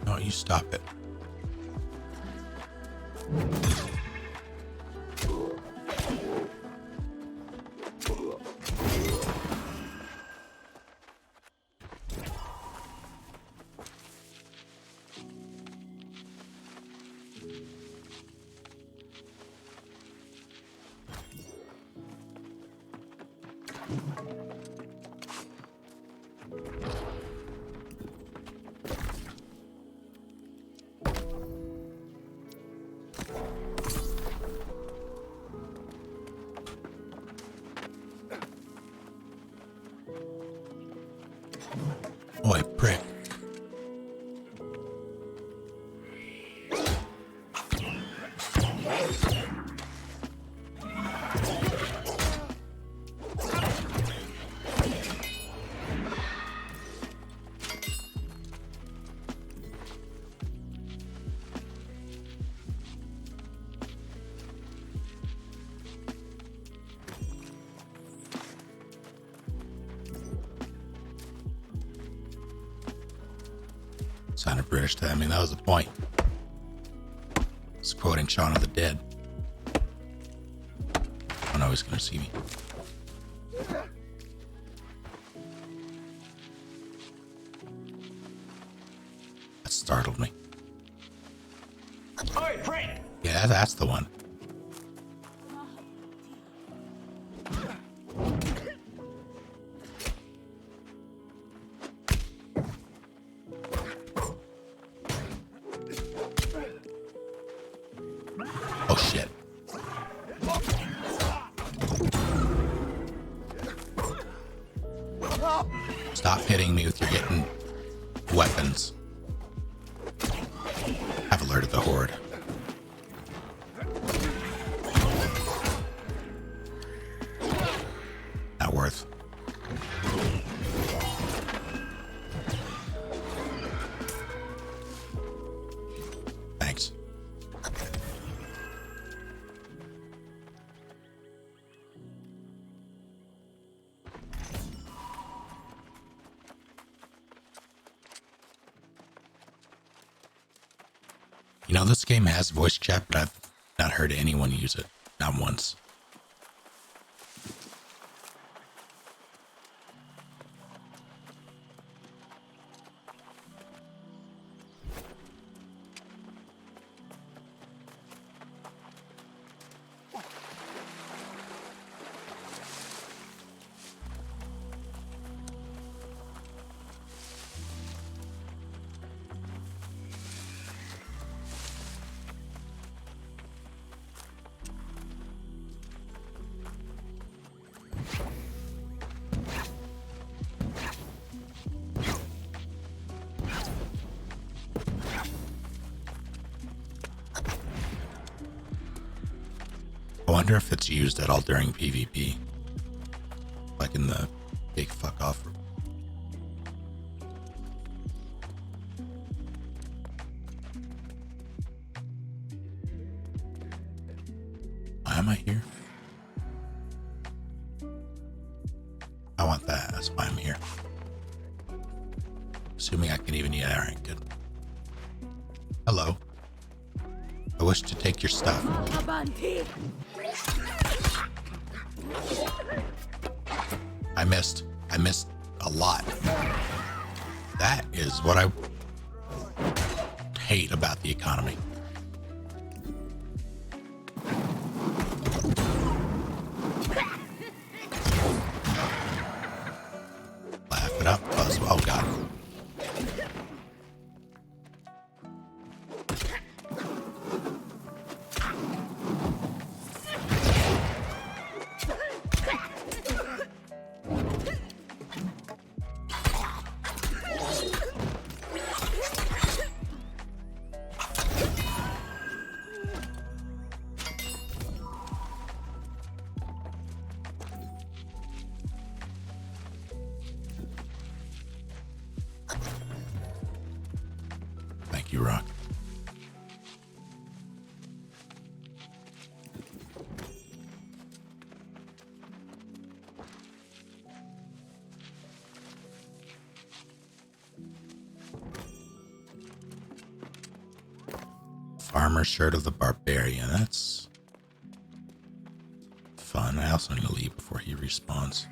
No, you stop it. Boy, prick. Sounded British to me. That was the point. It's quoting Shaun of the Dead. Oh no, he's gonna see me. That startled me. Oi, prick! Yeah, that's the one. Oh shit. Stop hitting me with your hitting weapons. I've alerted the horde. Not worth. Thanks. You know, this game has voice chat, but I've not heard anyone use it. Not once. I wonder if it's used at all during PvP. Like in the big fuck off. Why am I here? I want that. That's why I'm here. Assuming I can even, yeah, alright, good. Hello. I wish to take your stuff. I missed a lot. That is what I hate about the economy. Laugh it up, Buzz. Oh God. Thank you, Rock. Farmer shirt of the barbarian. That's fun. I also need to leave before he respawns.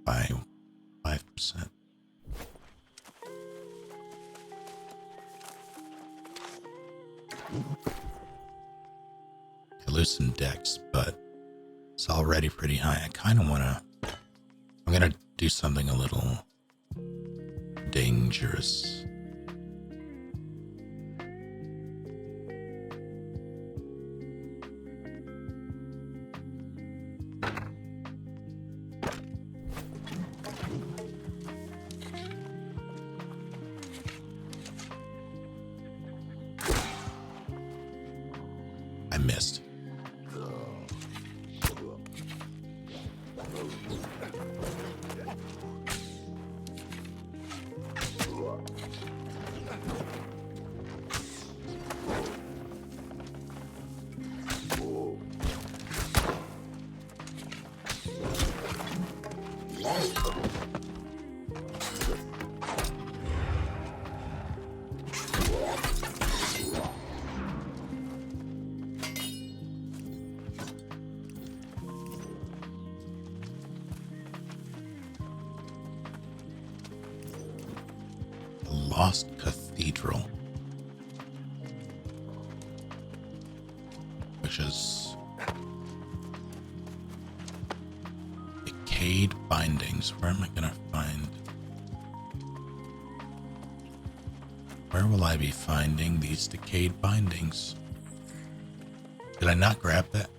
By 5%. I loosened Dex, but it's already pretty high. I kind of want to. I'm gonna do something a little dangerous. I missed. Lost Cathedral, which is decayed bindings. Where am I gonna find? Where will I be finding these decayed bindings? Did I not grab that?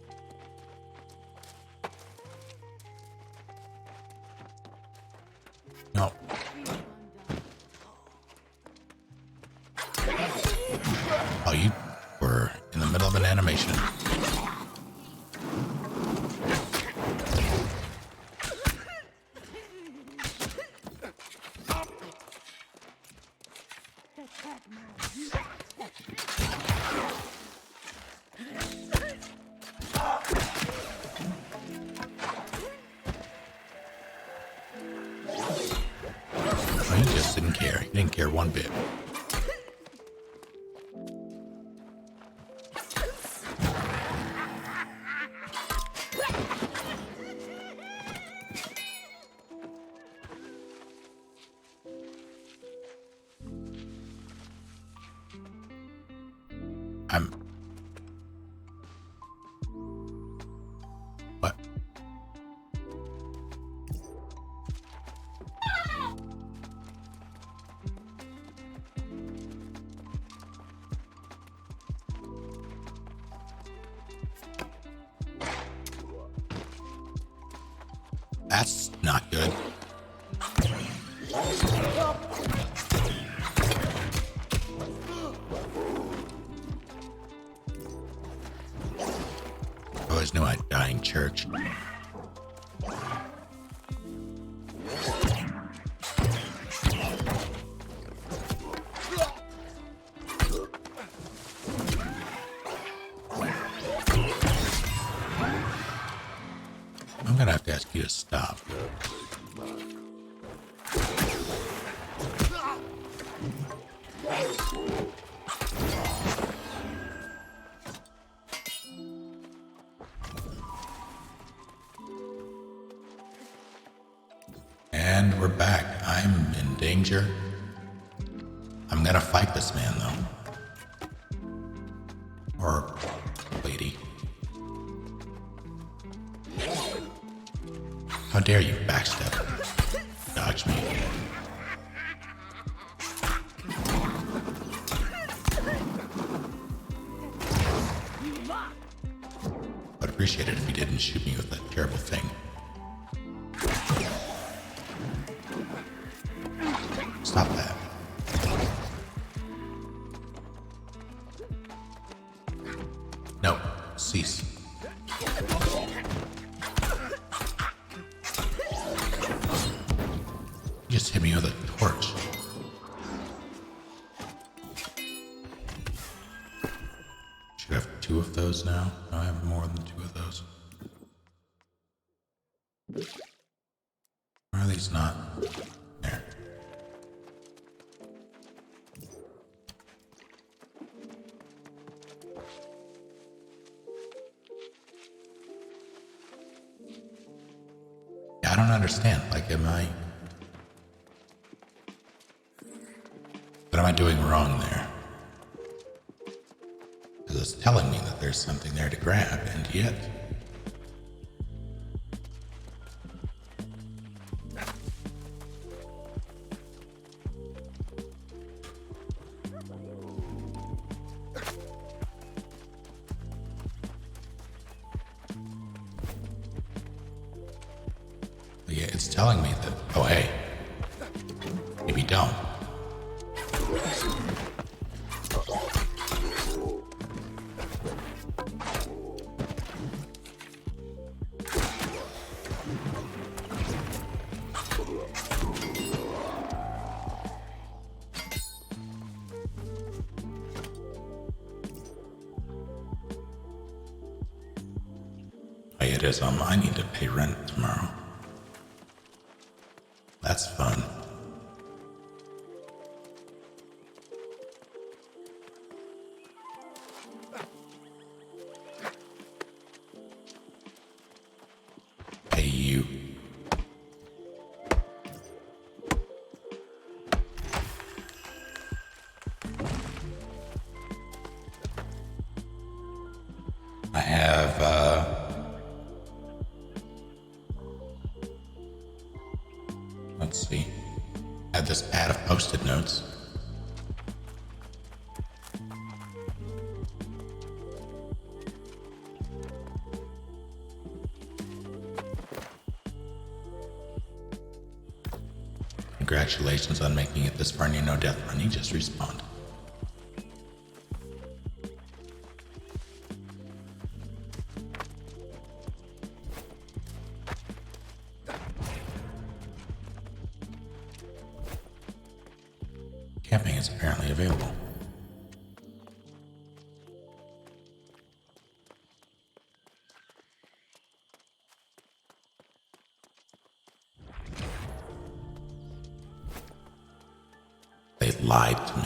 No. He just didn't care. He didn't care one bit. What? That's not good. I always knew I'd die in church. I'm gonna have to ask you to stop. And we're back. I'm in danger. I'm gonna fight this man, though. Or lady. How dare you backstep? Dodge me. I'd appreciate it if you didn't shoot me with that terrible thing. Stop that. No, cease. You just hit me with a torch. Should I have 2 of those now? No, I have more than 2 of those. Why are these not? There. Yeah, I don't understand. Like, what am I doing wrong there? Because it's telling me that there's something there to grab, and yet... But yeah, it's telling me that, oh hey, maybe don't. It is, I need to pay rent tomorrow. That's fun. Hey, you. I have, let's see. I have this pad of post-it notes. Congratulations on making it this far in your no-death run. You just respawned. camping is apparently available. They lied to me.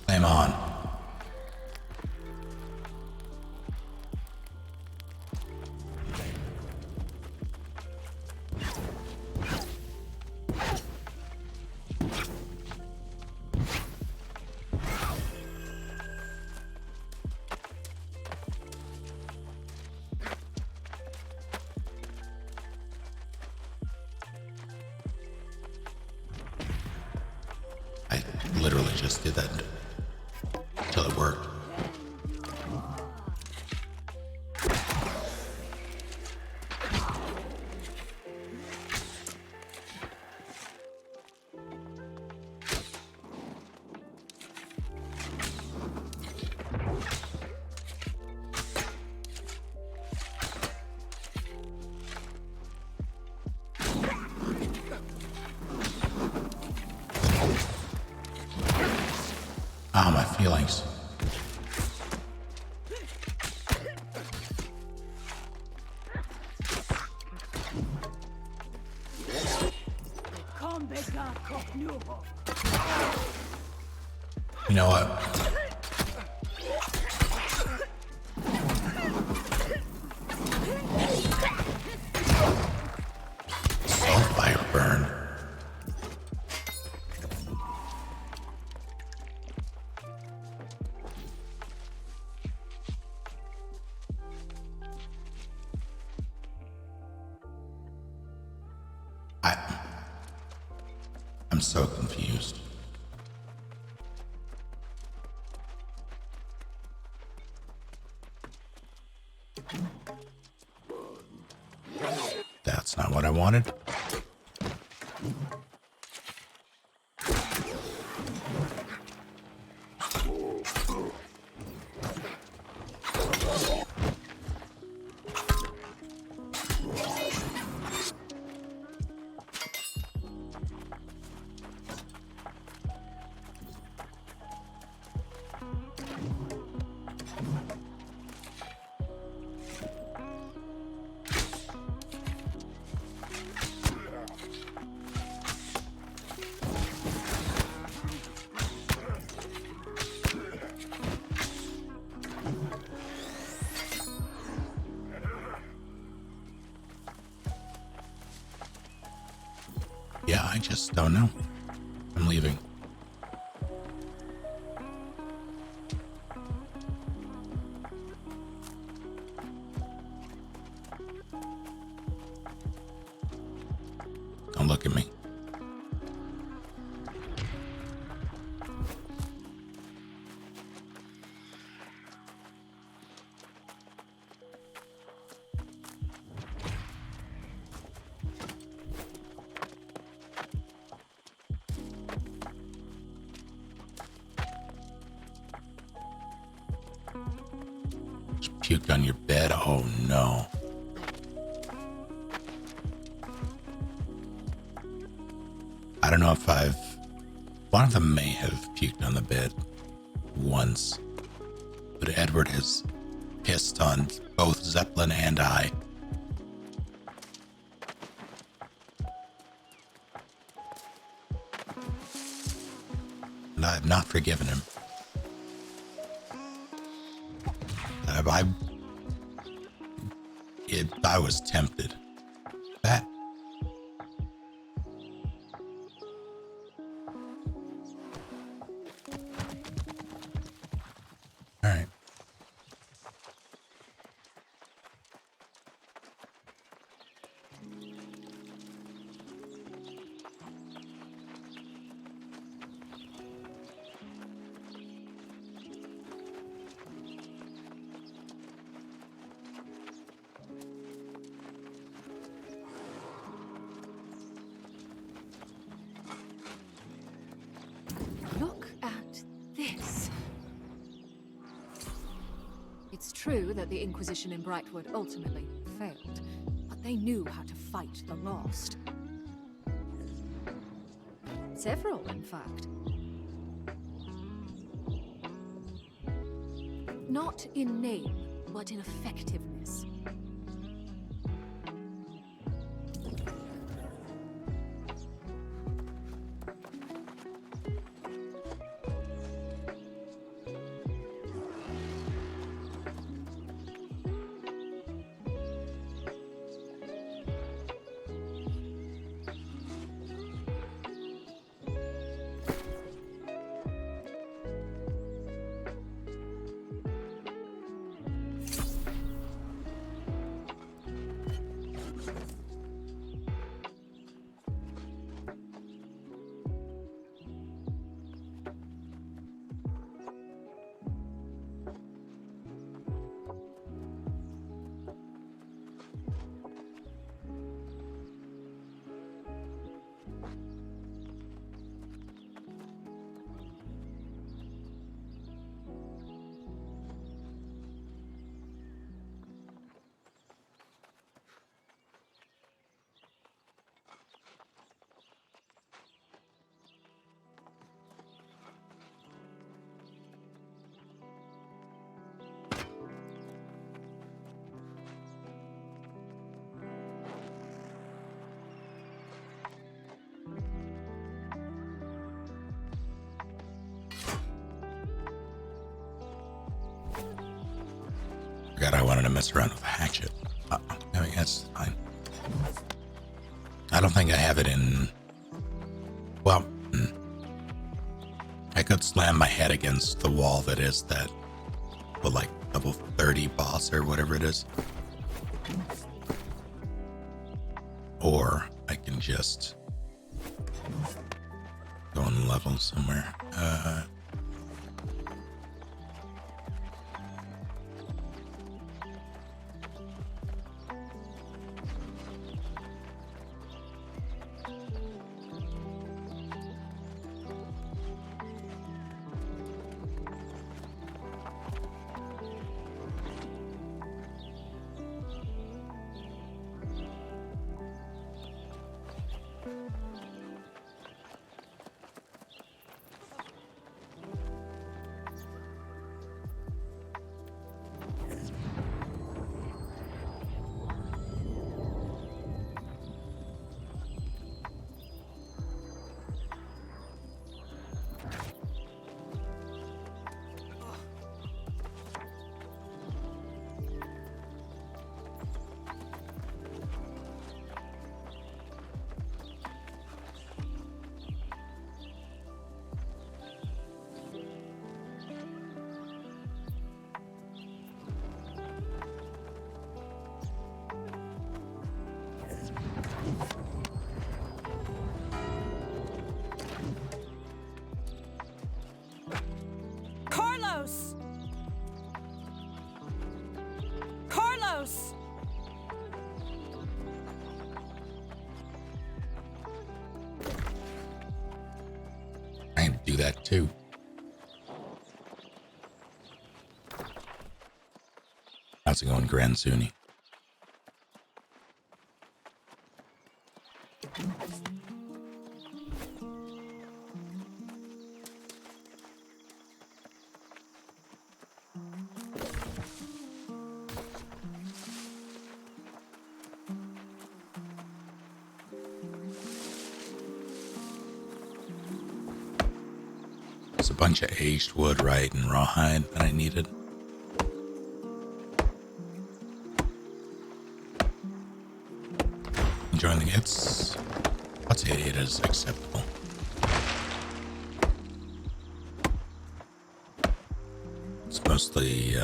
Flame on. I literally just did that until it worked. Ah, my feelings. You know what? Soulfire burn. I'm so confused. That's not what I wanted. Yeah, I just don't know. I'm leaving. Don't look at me. Just puked on your bed. Oh no. I don't know if one of them may have puked on the bed once, but Edward has pissed on both Zeppelin and I. And I have not forgiven him. I was tempted. That. All right. It's true that the Inquisition in Brightwood ultimately failed, but they knew how to fight the Lost. Several, in fact. Not in name, but in effectiveness. Forgot I wanted to mess around with a hatchet. I mean, that's fine. I don't think I have it in... Well, I could slam my head against the wall that is that, well, like, level 30 boss or whatever it is. Or I can just go and level somewhere. Carlos! Carlos! I can do that too. How's it going, Grand Zuni? There's a bunch of aged wood, right, and rawhide that I needed. Enjoying the hits? I'd say it is acceptable. It's mostly,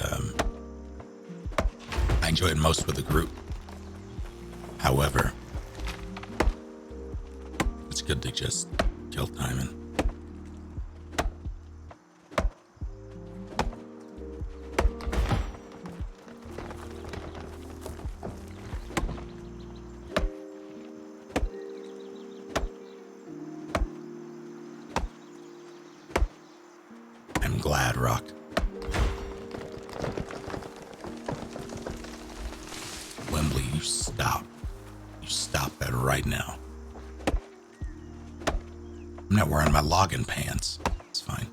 I enjoy it most with the group. However, it's good to just kill timing. I'm glad, Rock. you stop. You stop that right now. I'm not wearing my login pants. It's fine.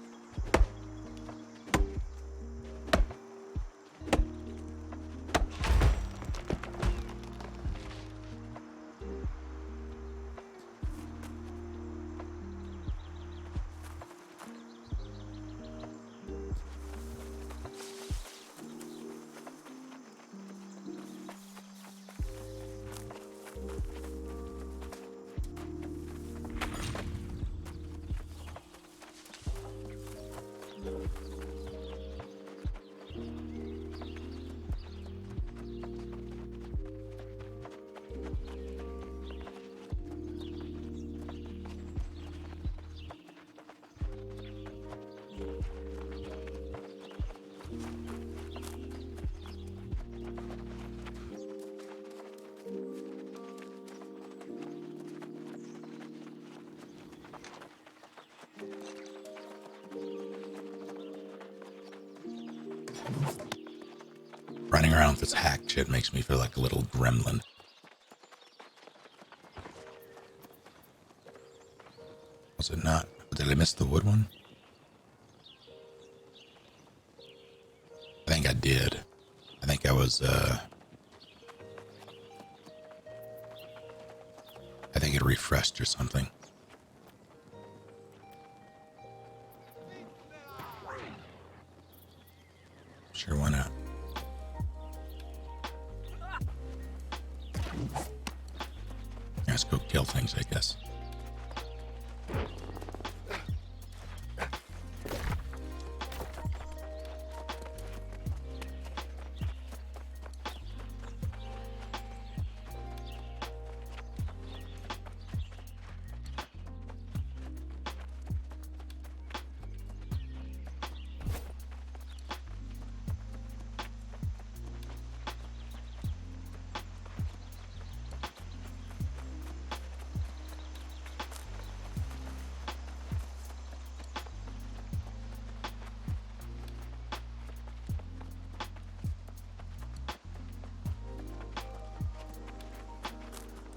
Running around with this hack shit makes me feel like a little gremlin. Was it not? Did I miss the wood one? I think I did. I think I was, I think it refreshed or something. Sure, why not? Let's go kill things, I guess.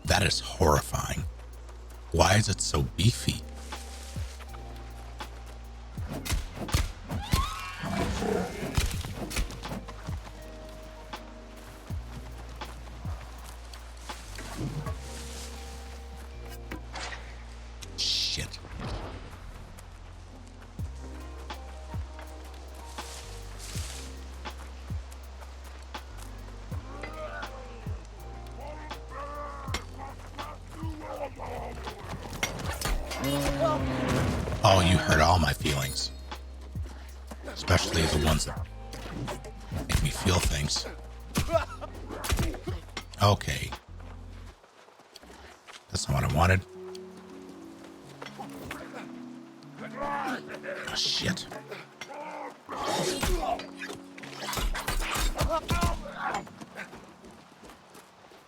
That is horrifying. Why is it so beefy? Shit. Oh, you hurt all my feelings. Especially the ones that make me feel things. Okay. That's not what I wanted. Oh, shit.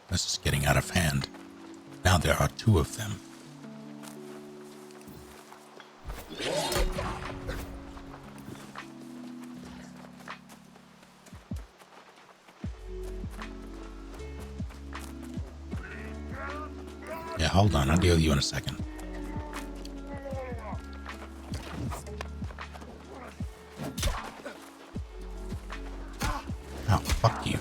This is getting out of hand. Now there are two of them. Yeah, hold on. I'll deal with you in a second. Oh, fuck you.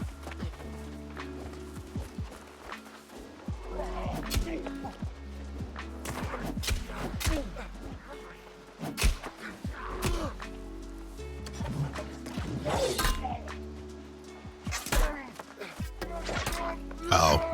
Oh.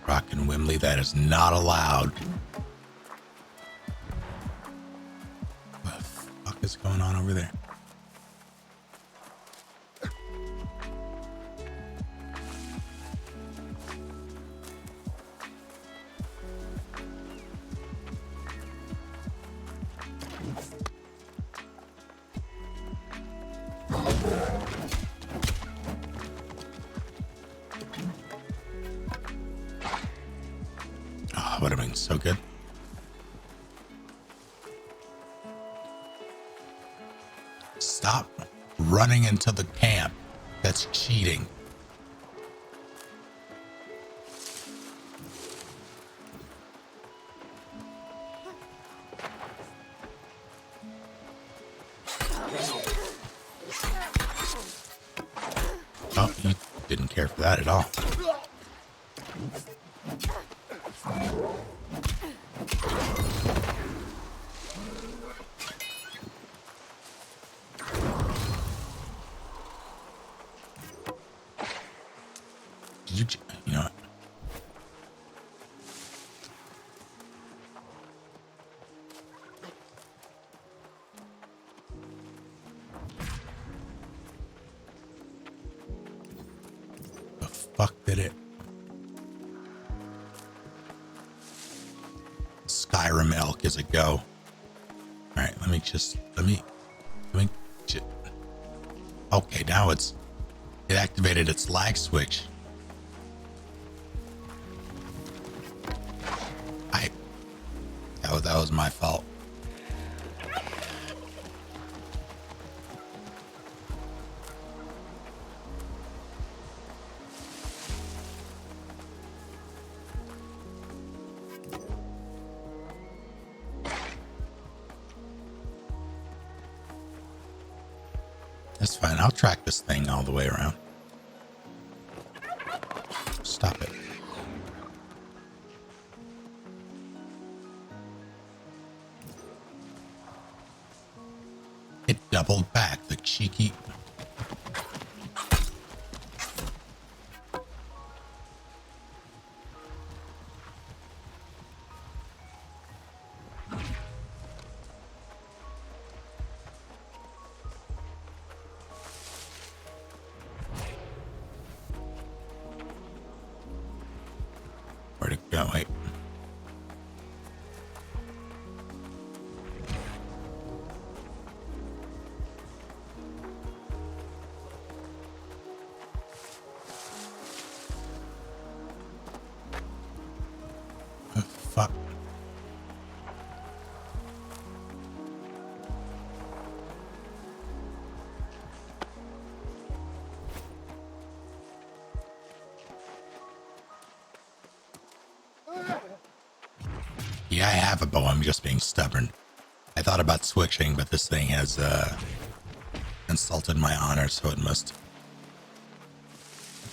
Rock and Wimley, that is not allowed. What the fuck is going on over there? would have been so good. Stop running into the camp. That's cheating. Oh, you didn't care for that at all. You know what? The fuck did it? Skyrim elk is a go. All right, let me. Okay, now it activated its lag switch. That was my fault. That's fine. I'll track this thing all the way around. Stop it. It doubled back, the cheeky. Where'd it go? Wait. Fuck. Yeah, I have a bow. I'm just being stubborn. I thought about switching, but this thing has insulted my honor, so it must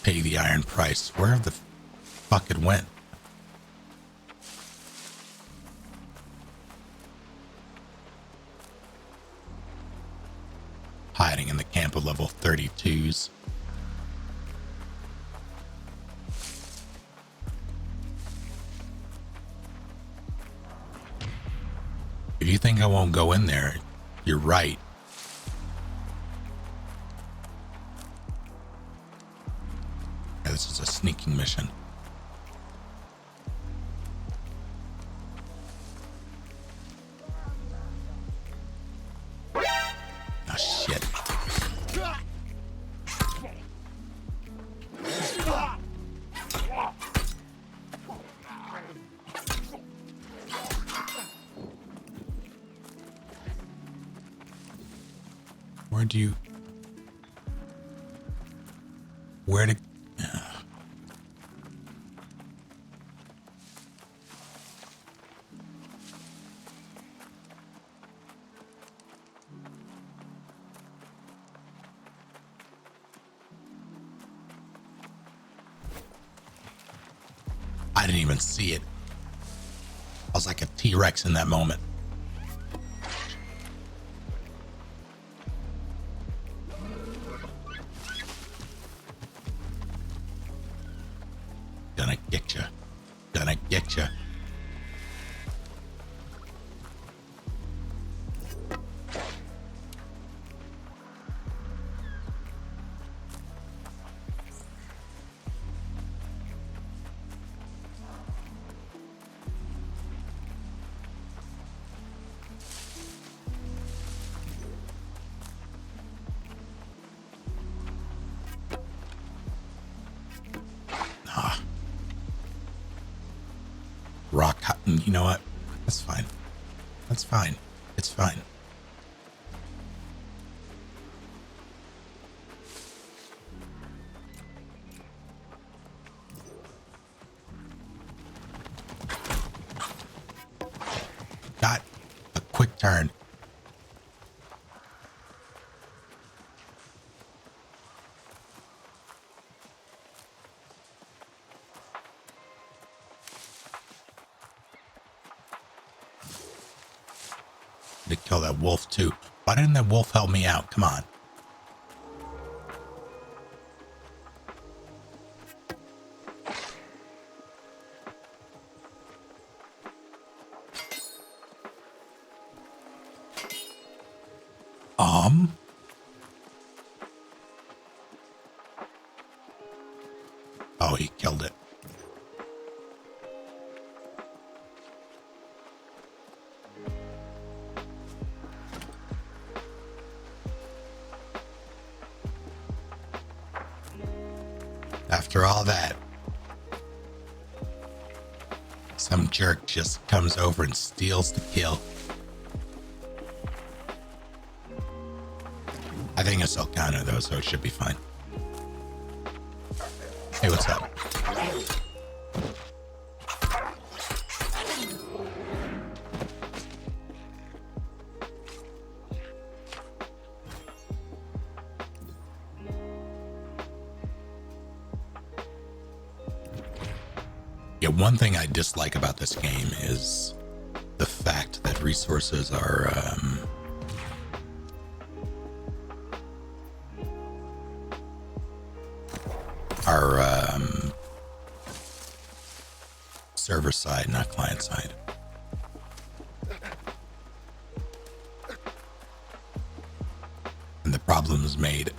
pay the iron price. Where the fuck it went? Hiding in the camp of level 32s. If you think I won't go in there, you're right. Yeah, this is a sneaking mission. Oh, shit. Where to... I didn't even see it. I was like a T-Rex in that moment. Gonna get you. Gonna get you. rock. You know what? That's fine. That's fine. It's fine. Got a quick turn. To kill that wolf too. Why didn't that wolf help me out? Come on. Oh, he killed it. After all that, some jerk just comes over and steals the kill. I think it's Elcano though, so it should be fine. Hey, what's up? Yeah, one thing I dislike about this game is the fact that resources are server side, not client side. And the problem is made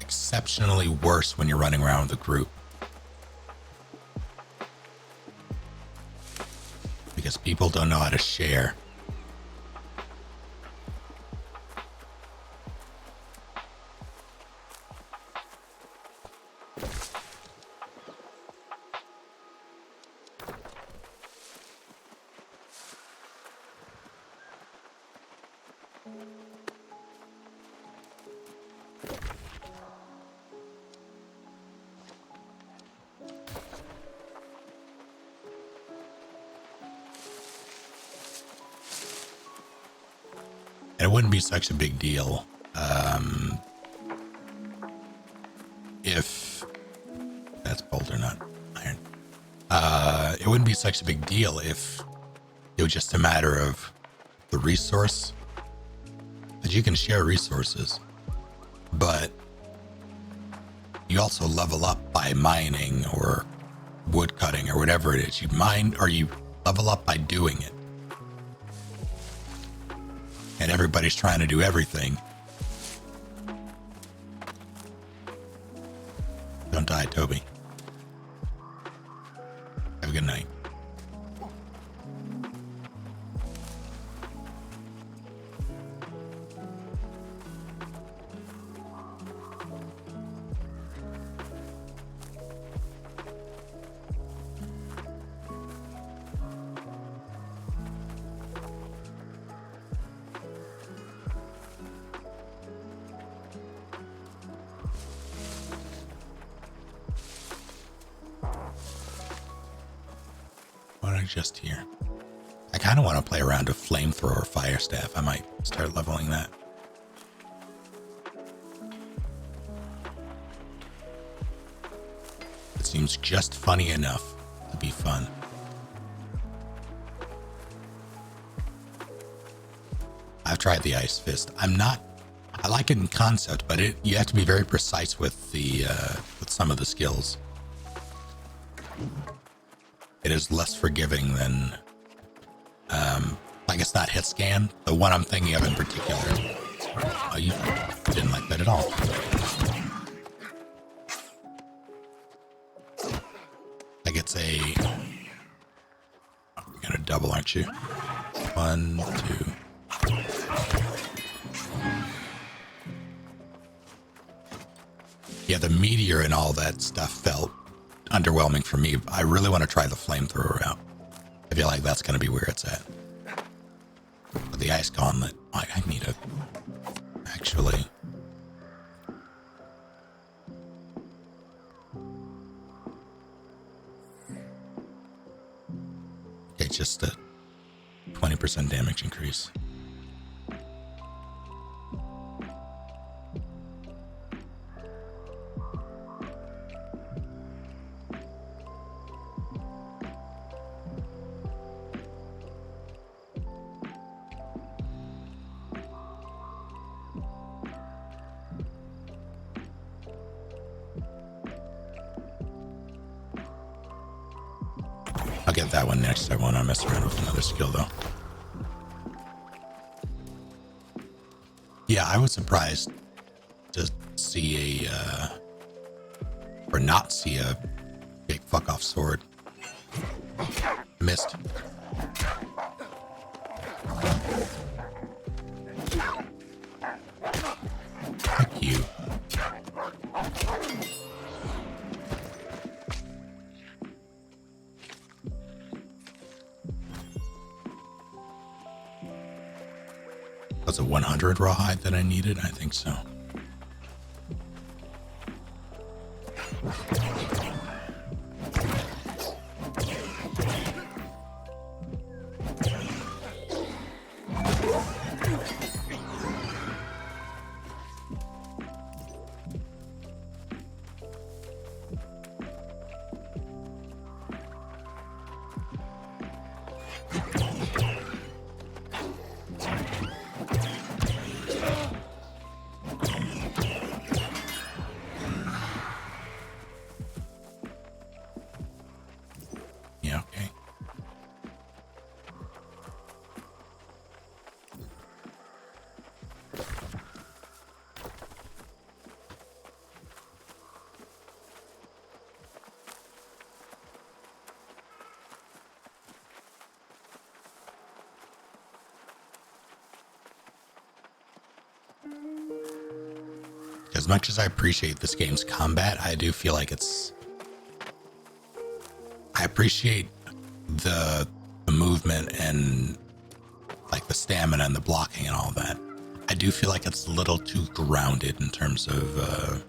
exceptionally worse when you're running around with a group. Because people don't know how to share. And it wouldn't be such a big deal if that's boulder, not iron. It wouldn't be such a big deal if it was just a matter of the resource, that you can share resources, but you also level up by mining or wood cutting or whatever it is. You mine or you level up by doing it. And everybody's trying to do everything. Don't die, Toby. Have a good night. Just here. I kind of want to play around with flamethrower fire staff. I might start leveling that. It seems just funny enough to be fun. I've tried the Ice Fist. I like it in concept, but you have to be very precise with with some of the skills. It is less forgiving than, like it's not hit scan. The one I'm thinking of in particular. Oh, you didn't like that at all. Like it's you're gonna double, aren't you? 1, 2. Yeah, the meteor and all that stuff felt underwhelming for me. I really want to try the flamethrower out. I feel like that's going to be where it's at. But the ice gauntlet, I need to actually. Okay, just a 20% damage increase. I'll get that one next. I want to mess around with another skill though. Yeah, I was surprised to see or not see a big fuck off sword. Missed. Thank you. Was it 100 rawhide that I needed? I think so. Yeah, okay. As much as I appreciate this game's combat, I do feel like I appreciate the movement and like the stamina and the blocking and all that. I do feel like it's a little too grounded in terms of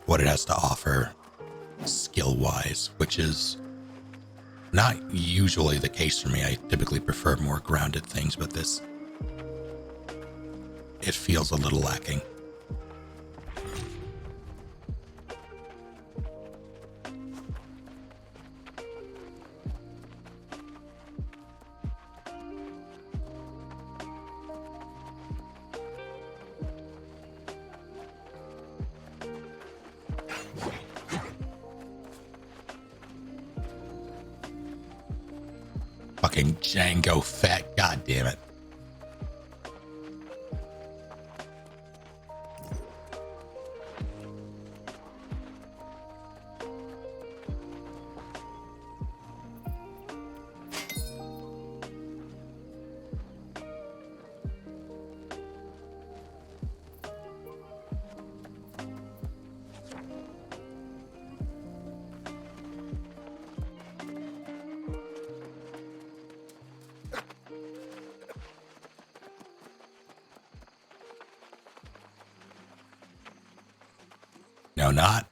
what it has to offer skill-wise, which is not usually the case for me. I typically prefer more grounded things, but it feels a little lacking. Fucking Django Fett, god damn it. No, not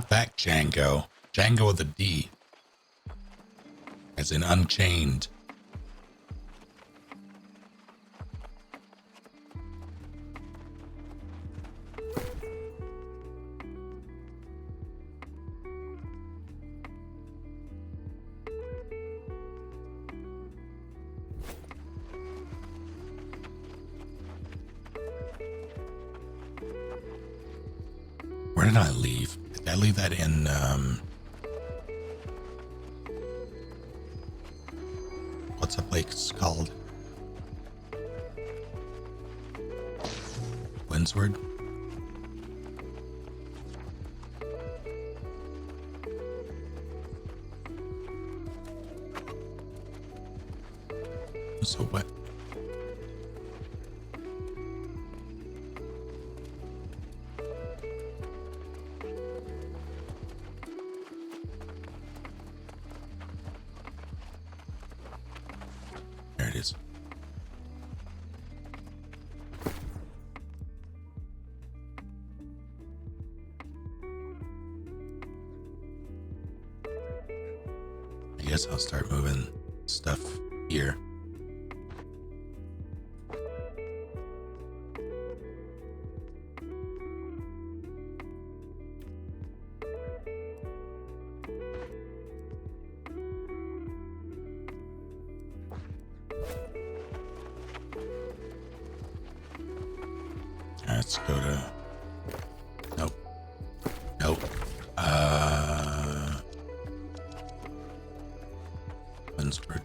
that Django. Django with a D. As in Unchained. Where did I leave? Did I leave that in, what's that place called? Windsward? So what? it is. I guess I'll start moving stuff here. Let's go to... Nope. Nope. Winsford.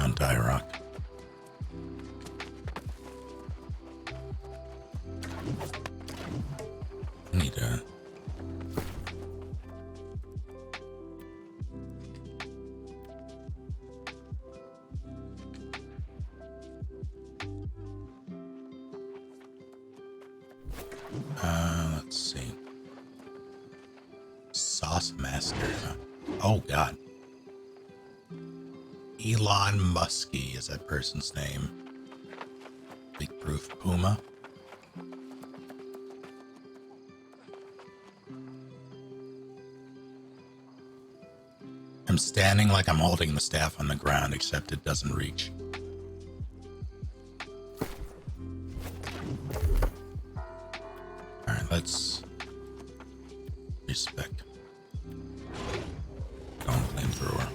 On Die Rock. I need to... let's see. Sauce Master. Oh, God. Elon Muskie is that person's name. Big Proof Puma. I'm standing like I'm holding the staff on the ground, except it doesn't reach. Alright, let's respec. Don't flamethrower.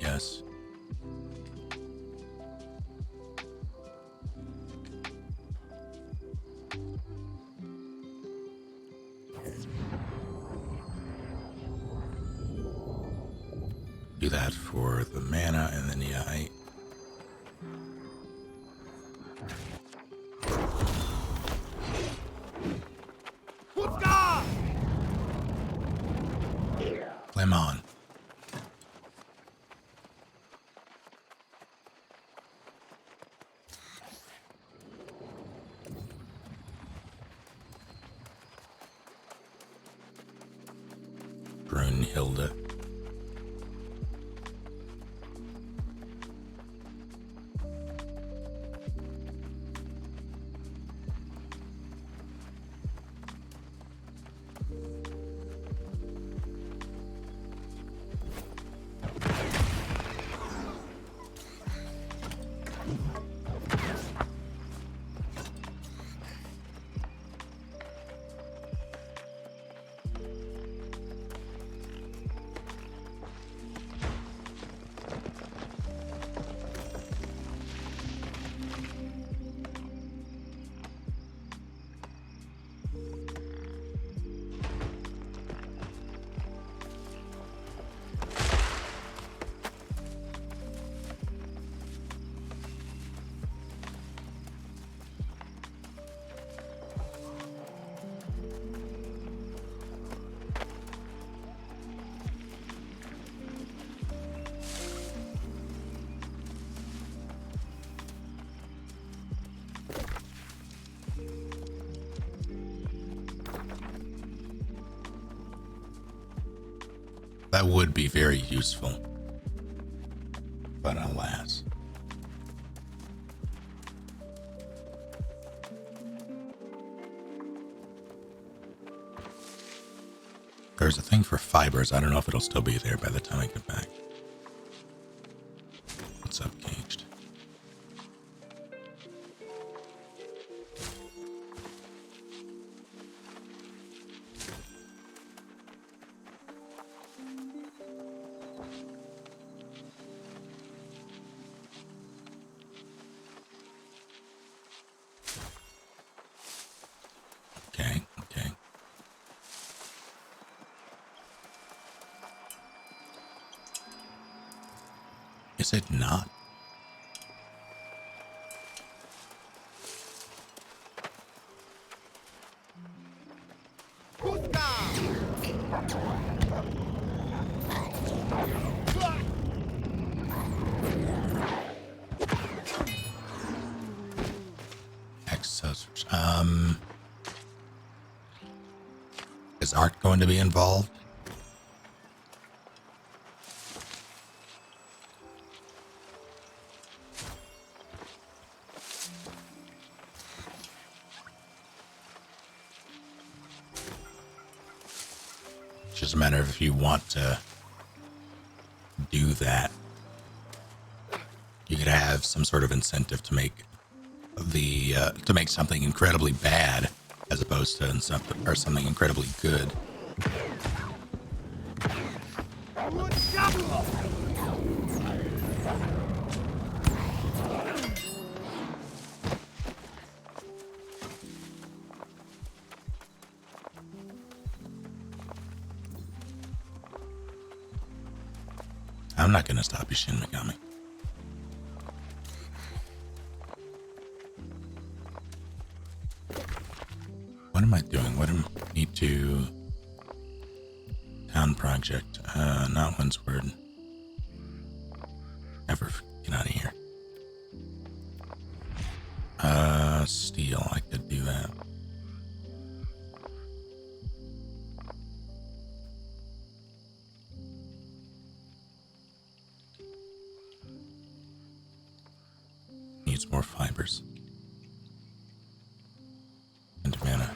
Yes. Do that for the mana, and then yeah, Flame on. Brunhilde. That would be very useful. But alas. There's a thing for fibers. I don't know if it'll still be there by the time I get back. What's up, Caged? Okay, okay. Is it not? Is art going to be involved? It's just a matter of if you want to do that. You could have some sort of incentive to make to make something incredibly bad as opposed to something incredibly good. I'm not going to stop you, Shin Megami. What am I doing? What am I need to... Town project. Not one's word. Never get out of here. Steel. I could do that. Needs more fibers. And mana.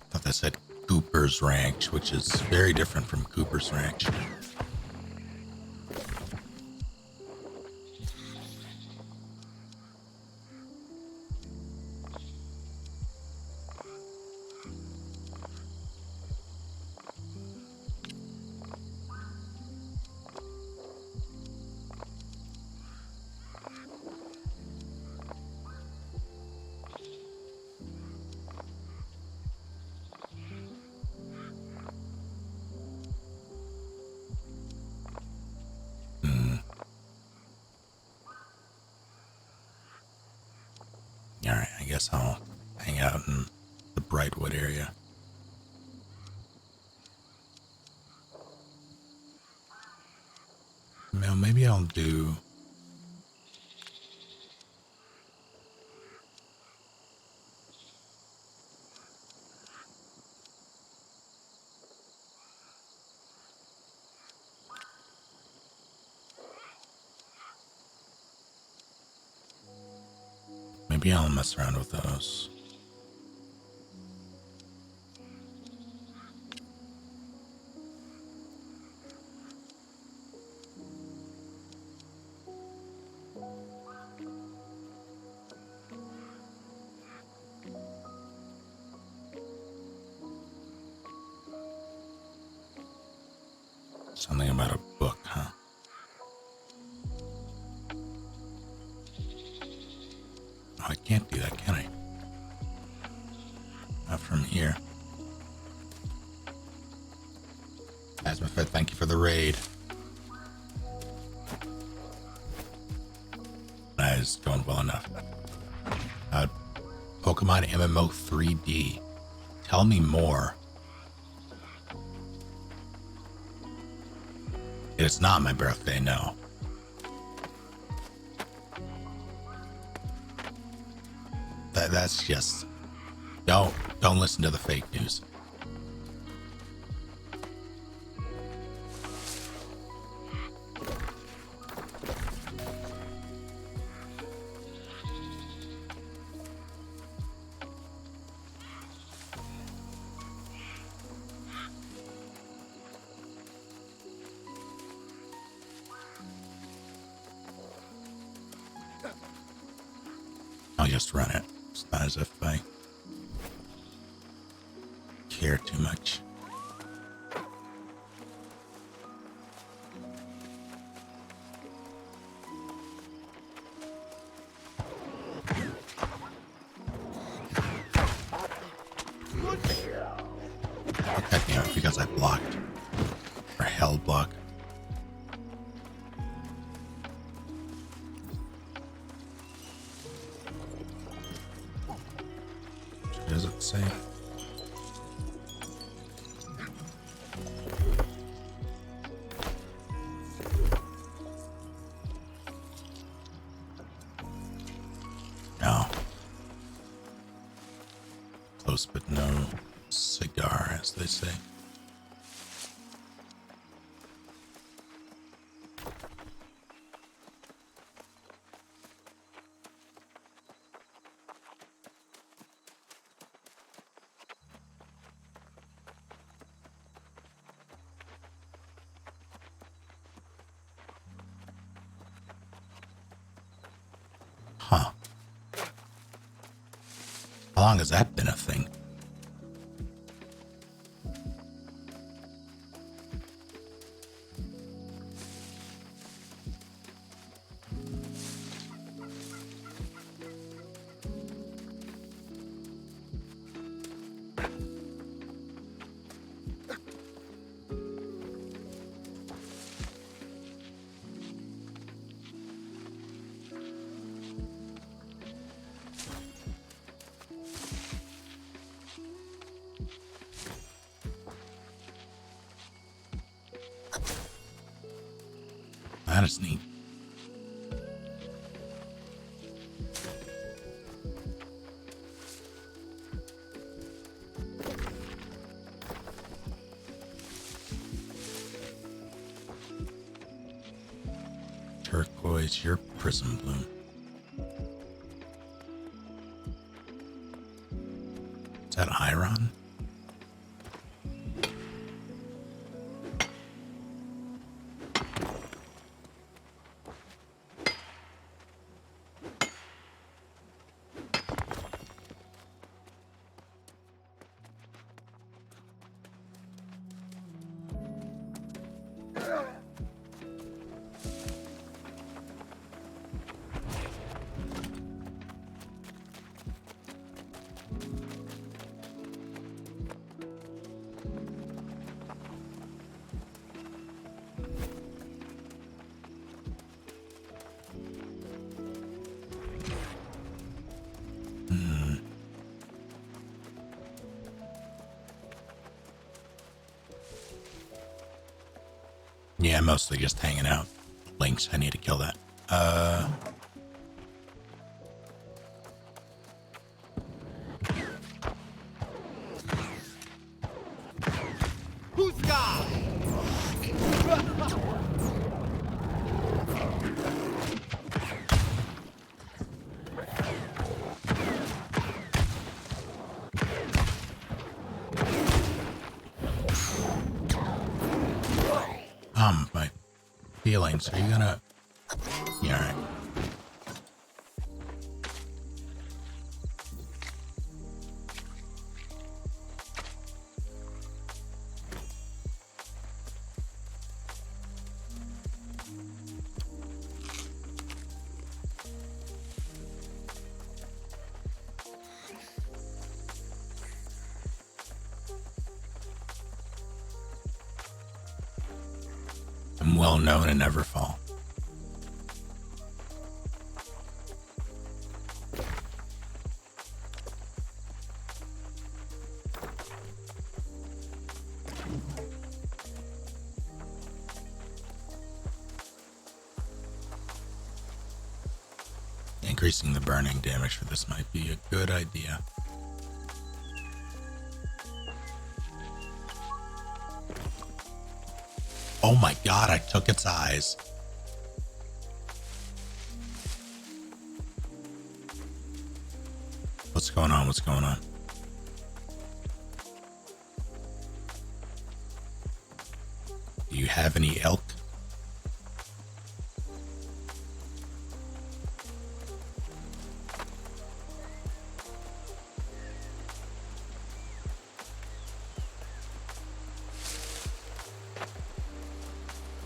Thought that said Cooper's Ranch, which is very different from Cooper's Ranch. Alright, I guess I'll hang out in the Brightwood area. Well, maybe I'll do... Maybe I'll mess around with those. Something about a book, huh? Oh, I can't do that, can I? Not from here. Asmafed, thank you for the raid. That is going well enough. Pokemon MMO 3D. Tell me more. It's not my birthday, no. That's just don't listen to the fake news. I'll just run it. It's not as if I care too much. God damn it, because I blocked. Or held block. What does it say? No. Close but no cigar, as they say. Huh. How long has that been a thing? That is neat. Turquoise, your prism bloom. Is that Iron? Yeah, mostly just hanging out. Lynx, I need to kill that. My feelings. Are you gonna? Yeah, all right. I'm well known in Everfall. increasing the burning damage for this might be a good idea. Oh my god, I took its eyes. What's going on? What's going on? Do you have any elk?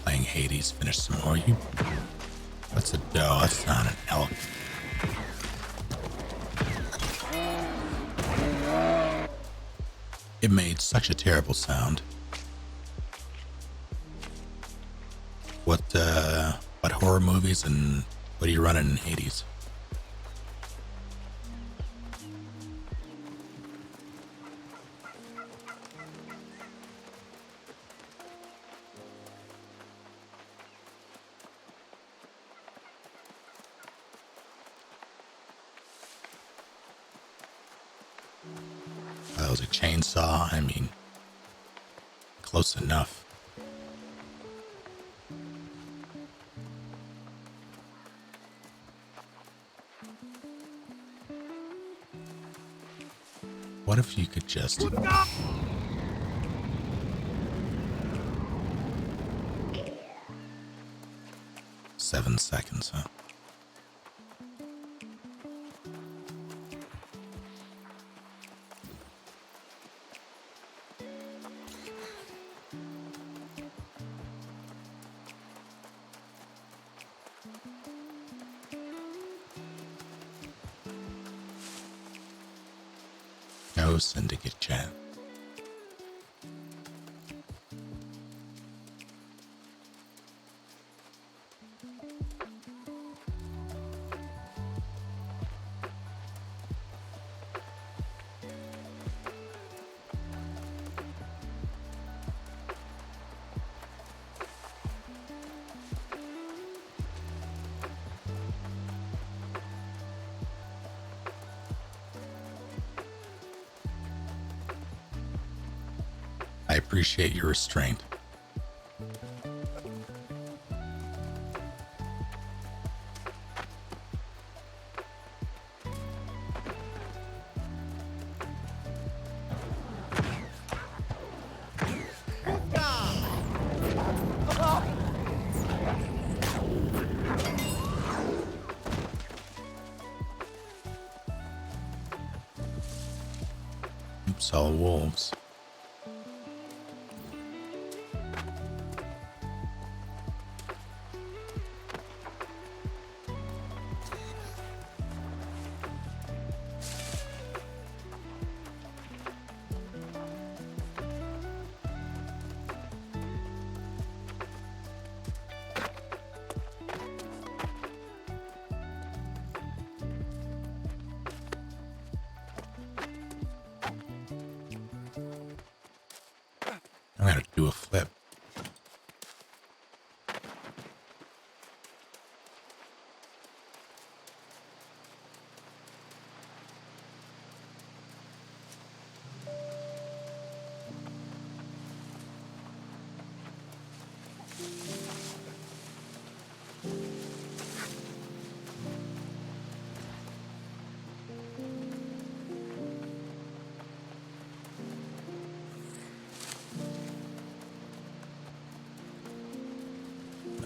Playing Hades, finish some more. You. That's a doe. That's not an elk. It made such a terrible sound. What horror movies and what are you running in Hades? That was a chainsaw. I mean, close enough. What if you could just... Seven seconds, huh? No syndicate chat. I appreciate your restraint. Oops, all wolves. I'm gonna do a flip.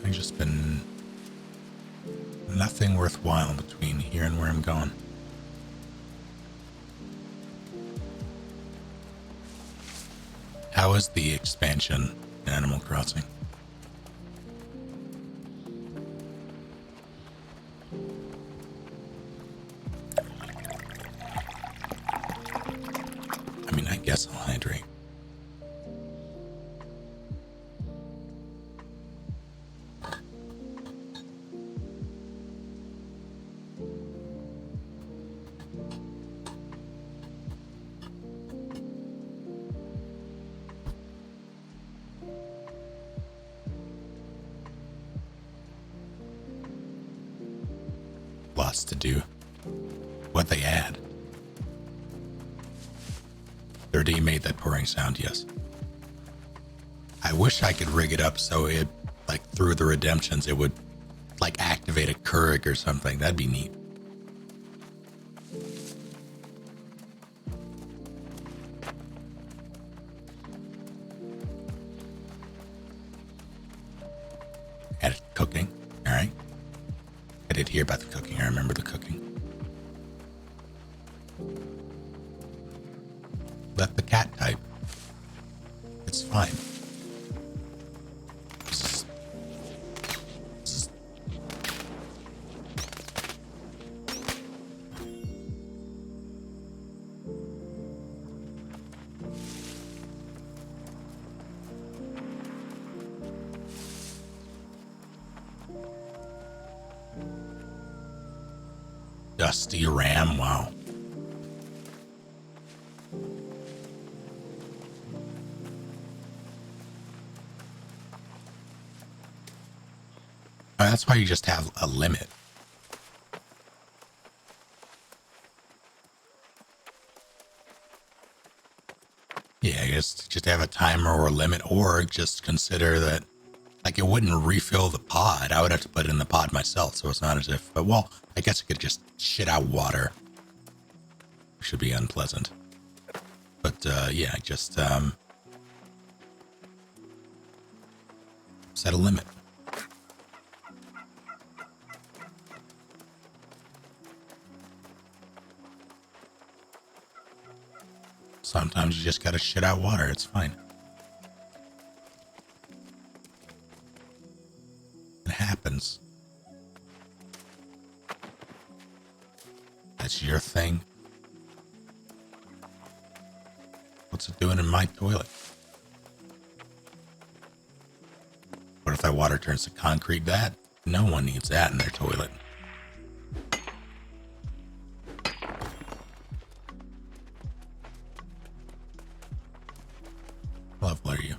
I've just been nothing worthwhile between here and where I'm going. How is the expansion in Animal Crossing? I mean, I guess I'll hydrate. nice to do. What they add. 30 made that pouring sound, yes. I wish I could rig it up so it, like, through the redemptions, it would, like, activate a Keurig or something. That'd be neat. Added cooking. All right. I did hear about the cooking. I remember the cooking. Let the cat type. It's fine. This is- Dusty Ram, wow. That's why you just have a limit. Yeah, I guess just have a timer or a limit, or just consider that, like, it wouldn't refill the pod. I would have to put it in the pod myself, so it's not as if, but, well, I guess it could just shit out water. Should be unpleasant. But, yeah, just, set a limit. Sometimes you just gotta shit out water. It's fine. It happens. That's your thing. What's it doing in my toilet? What if that water turns to concrete? That no one needs that in their toilet. Level are you?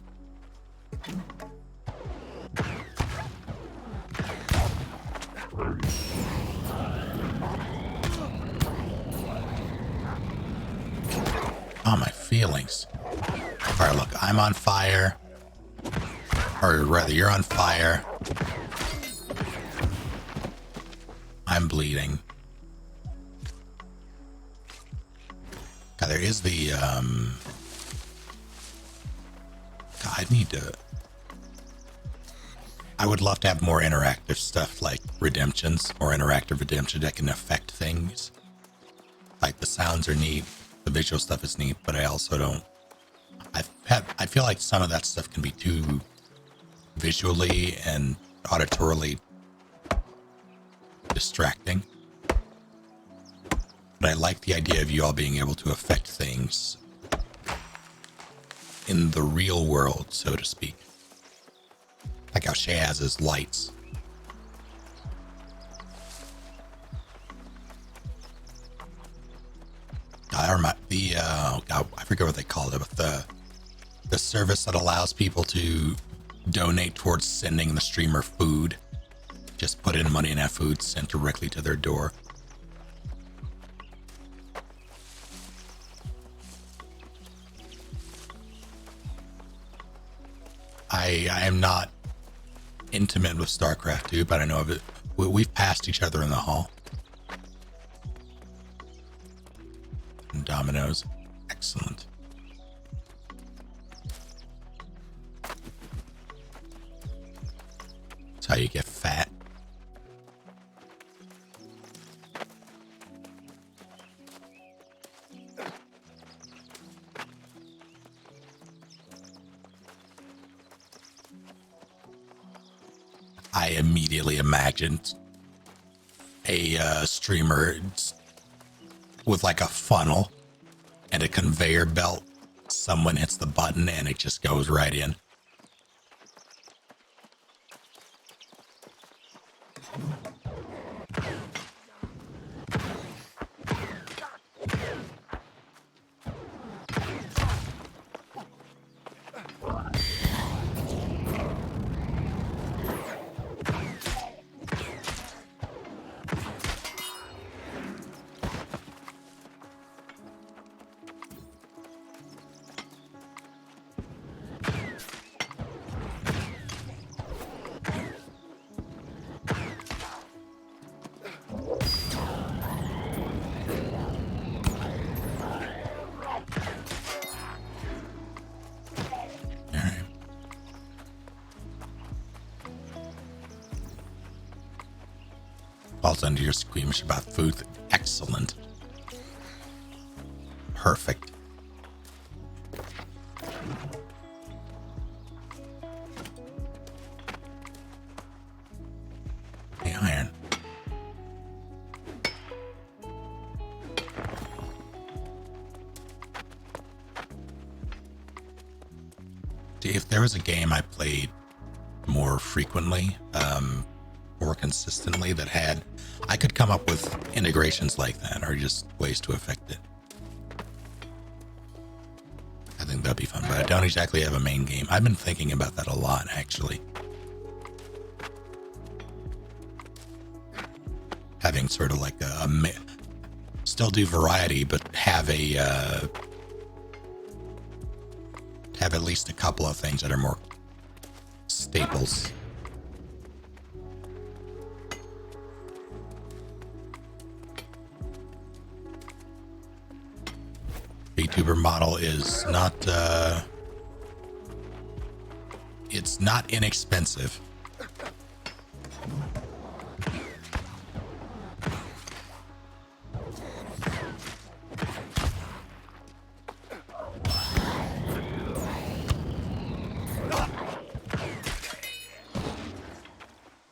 Oh, my feelings. Alright, look, I'm on fire. Or rather, you're on fire. I'm bleeding. God, there is the, God, I need to... I would love to have more interactive stuff like redemptions or interactive redemption that can affect things. Like the sounds are neat, the visual stuff is neat, but I also don't... I feel like some of that stuff can be too visually and auditorily distracting. But I like the idea of you all being able to affect things in the real world, so to speak. Like how Shay has his lights. I remember the God, I forget what they called it, but the service that allows people to donate towards sending the streamer food. Just put in money and have food sent directly to their door. I am not intimate with StarCraft 2, but I know of it. We've passed each other in the hall. And Dominoes. Excellent. That's how you get fat. I immediately imagined a streamer with like a funnel and a conveyor belt. Someone hits the button and it just goes right in. falls under your squeamish about food. Excellent. Perfect. Hey, iron. If there was a game I played more frequently, more consistently, that had, I could come up with integrations like that, or just ways to affect it. I think that'd be fun, but I don't exactly have a main game. I've been thinking about that a lot, actually. Having sort of like still do variety, but have have at least a couple of things that are more staples. VTuber model is not it's not inexpensive.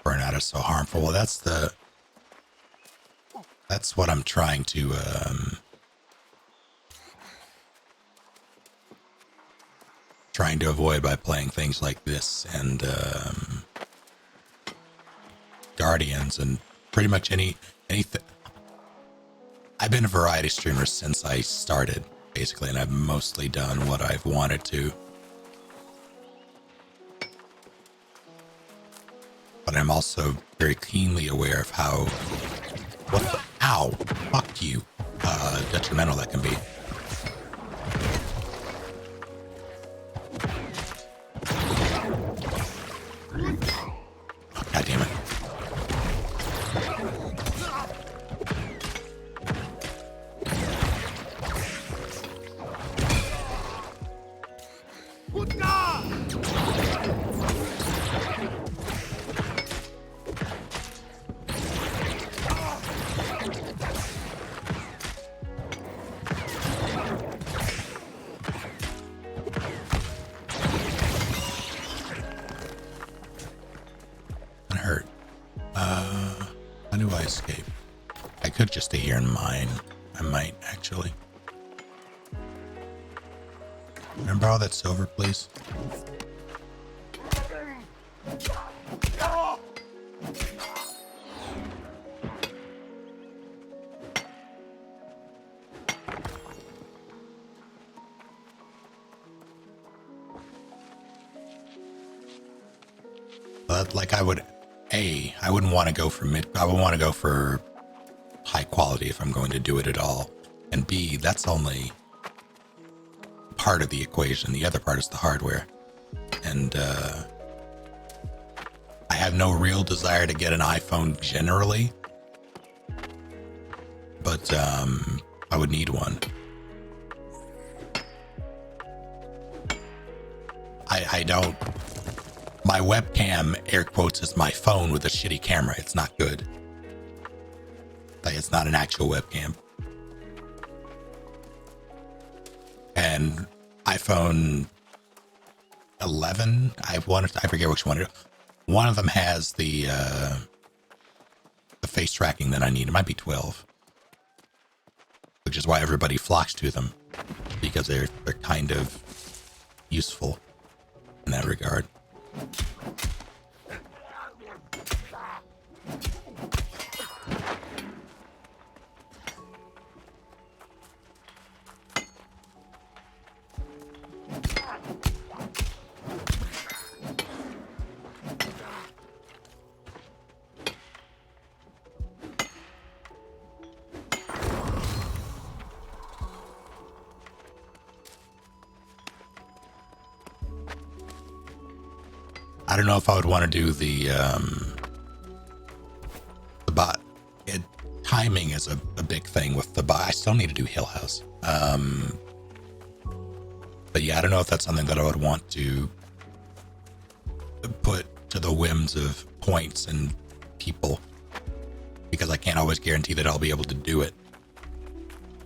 Burnout is so harmful. Well, that's what I'm trying to avoid by playing things like this and Guardians and pretty much anything. I've been a variety streamer since I started, basically, and I've mostly done what I've wanted to. But I'm also very keenly aware of how, ow, fuck you, detrimental that can be. Oh, God damn it. How do I escape? I could just stay here and mine. I might, actually. Can I borrow that silver, please? But, like, I wouldn't want to go for I would want to go for high quality if I'm going to do it at all. And B, that's only part of the equation. The other part is the hardware. And I have no real desire to get an iPhone generally, but I would need one. I don't. My webcam, air quotes, is my phone with a shitty camera. It's not good. Like, it's not an actual webcam. And iPhone 11, I forget which one. One of them has the face tracking that I need. It might be 12, which is why everybody flocks to them, because they're kind of useful in that regard. I don't know if I would want to do the bot. Timing is a big thing with the bot. I still need to do Hill House. But yeah, I don't know if that's something that I would want to put to the whims of points and people. because I can't always guarantee that I'll be able to do it.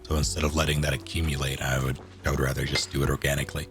So instead of letting that accumulate, I would rather just do it organically.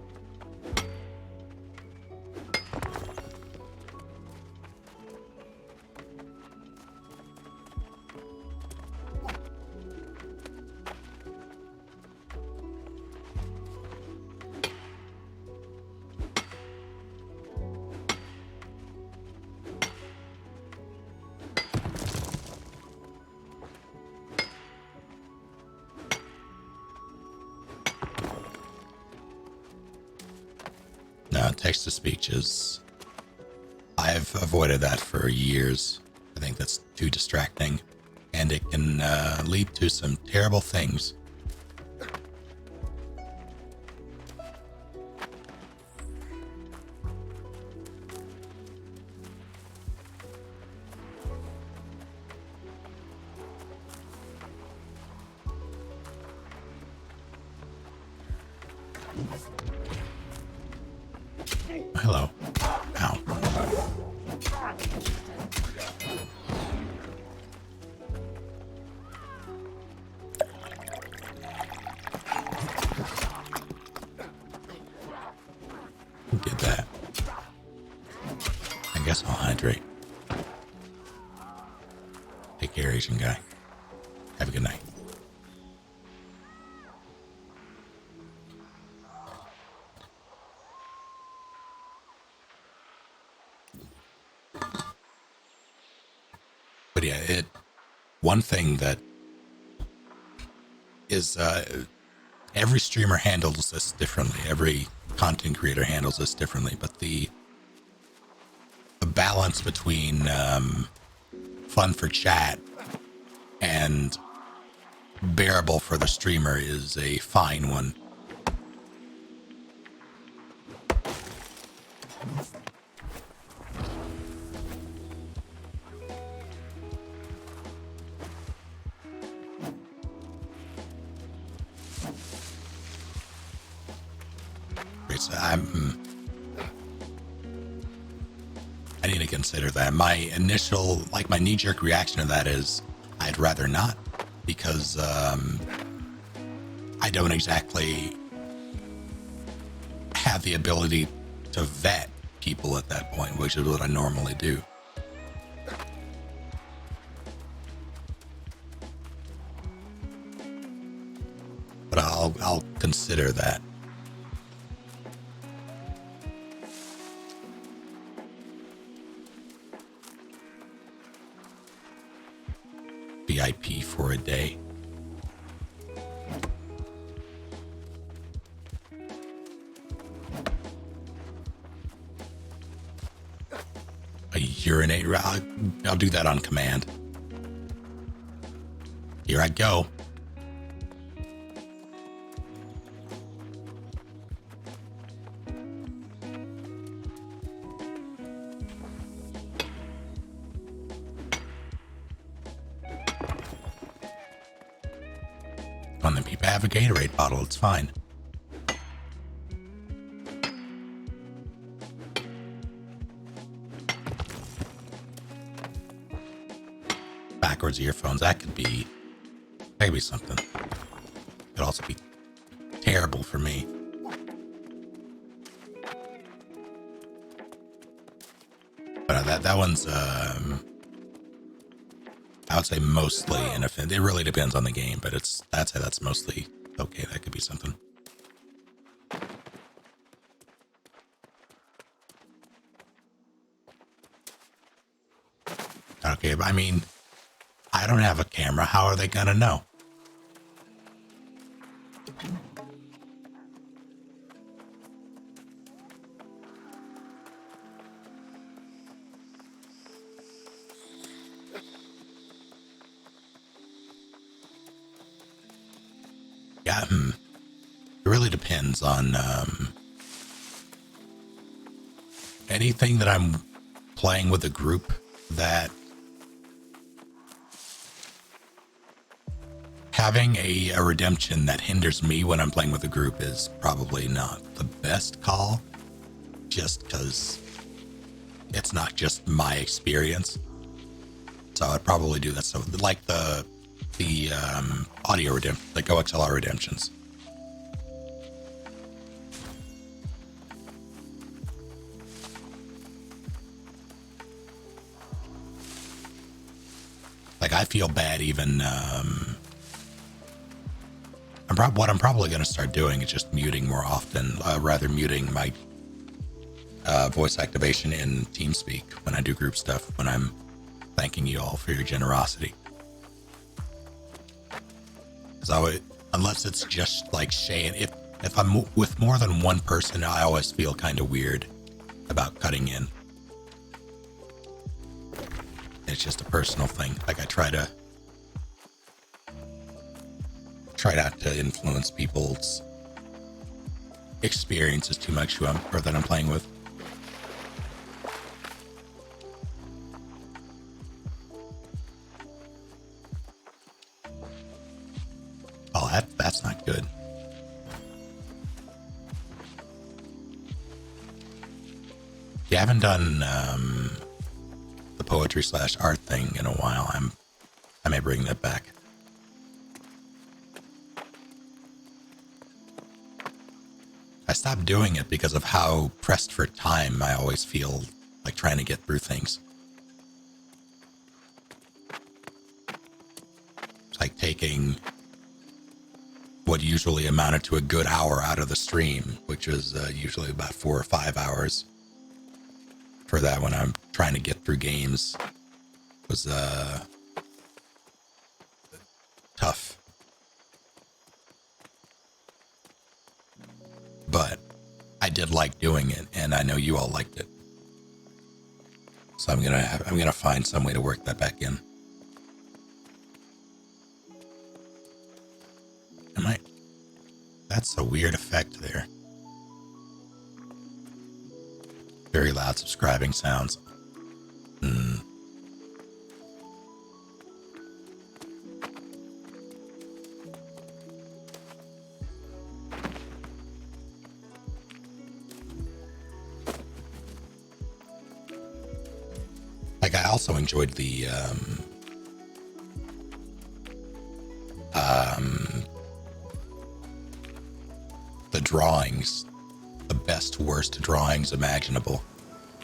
Text to speech is... I've avoided that for years. I think that's too distracting, and it can lead to some terrible things. Hello. Ow. Who did that? I guess I'll hydrate. Take care, Asian guy. Have a good night. But yeah, one thing that is every streamer handles this differently. Every content creator handles this differently. But the balance between fun for chat and bearable for the streamer is a fine one. I need to consider that. My initial, my knee-jerk reaction to that is I'd rather not, because I don't exactly have the ability to vet people at that point, which is what I normally do. But I'll consider that. VIP for a day. A urinate route? I'll do that on command. Here I go. On the people have a Gatorade bottle, it's fine. Backwards earphones, that could be something. Could also be terrible for me. But that one's I would say mostly inoffensive. It really depends on the game, but I'd say that's mostly okay. That could be something. Okay, but I mean, I don't have a camera. How are they gonna know? Yeah, it really depends on anything that I'm playing with a group that having a redemption that hinders me when I'm playing with a group is probably not the best call, just because it's not just my experience. So I'd probably do that. So like the audio redemption, like OXLR redemptions. Like I feel bad even. What I'm probably going to start doing is just muting more often, rather muting my voice activation in TeamSpeak when I do group stuff, when I'm thanking you all for your generosity. Unless it's just like Shane, if I'm with more than one person, I always feel kind of weird about cutting in. It's just a personal thing. Like I try not to influence people's experiences too much or that I'm playing with. Oh, that's not good. You haven't done the poetry/art thing in a while. I may bring that back. I stopped doing it because of how pressed for time I always feel, like trying to get through things. It's like taking what usually amounted to a good hour out of the stream, which was usually about 4 or 5 hours. For that, when I'm trying to get through games, was tough. But I did like doing it, and I know you all liked it. So I'm gonna find some way to work that back in. That's a weird effect there. Very loud subscribing sounds. Like I also enjoyed the drawings, the best worst drawings imaginable.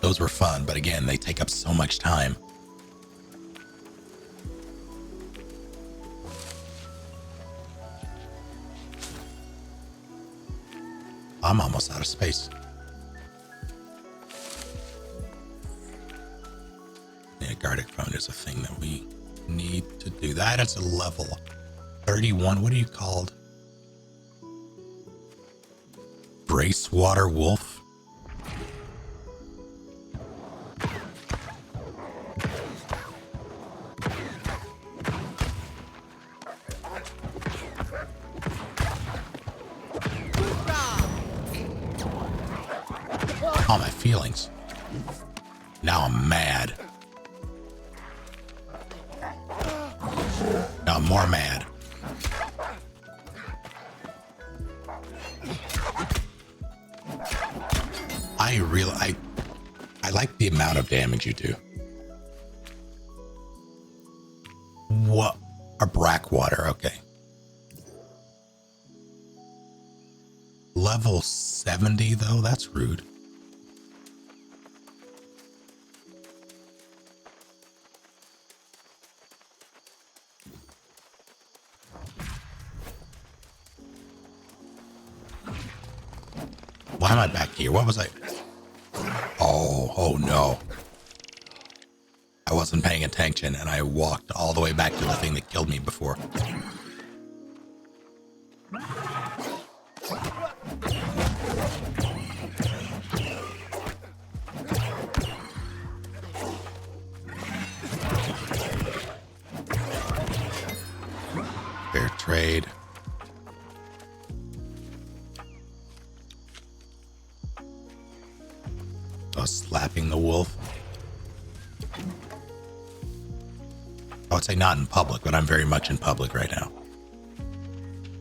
Those were fun, but again, they take up so much time. I'm almost out of space. Yeah, Gardic phone is a thing that we need to do. That is a level 31. What are you called? Bracewater Wolf? All my feelings. Now I'm mad. Now I'm more mad. I like the amount of damage you do. What? A Brackwater, okay. Level 70 though, that's rude. Why am I back here? What was I? Oh no. I wasn't paying attention and I walked all the way back to the thing that killed me before. Fair trade. Slapping the wolf. I would say not in public, but I'm very much in public right now.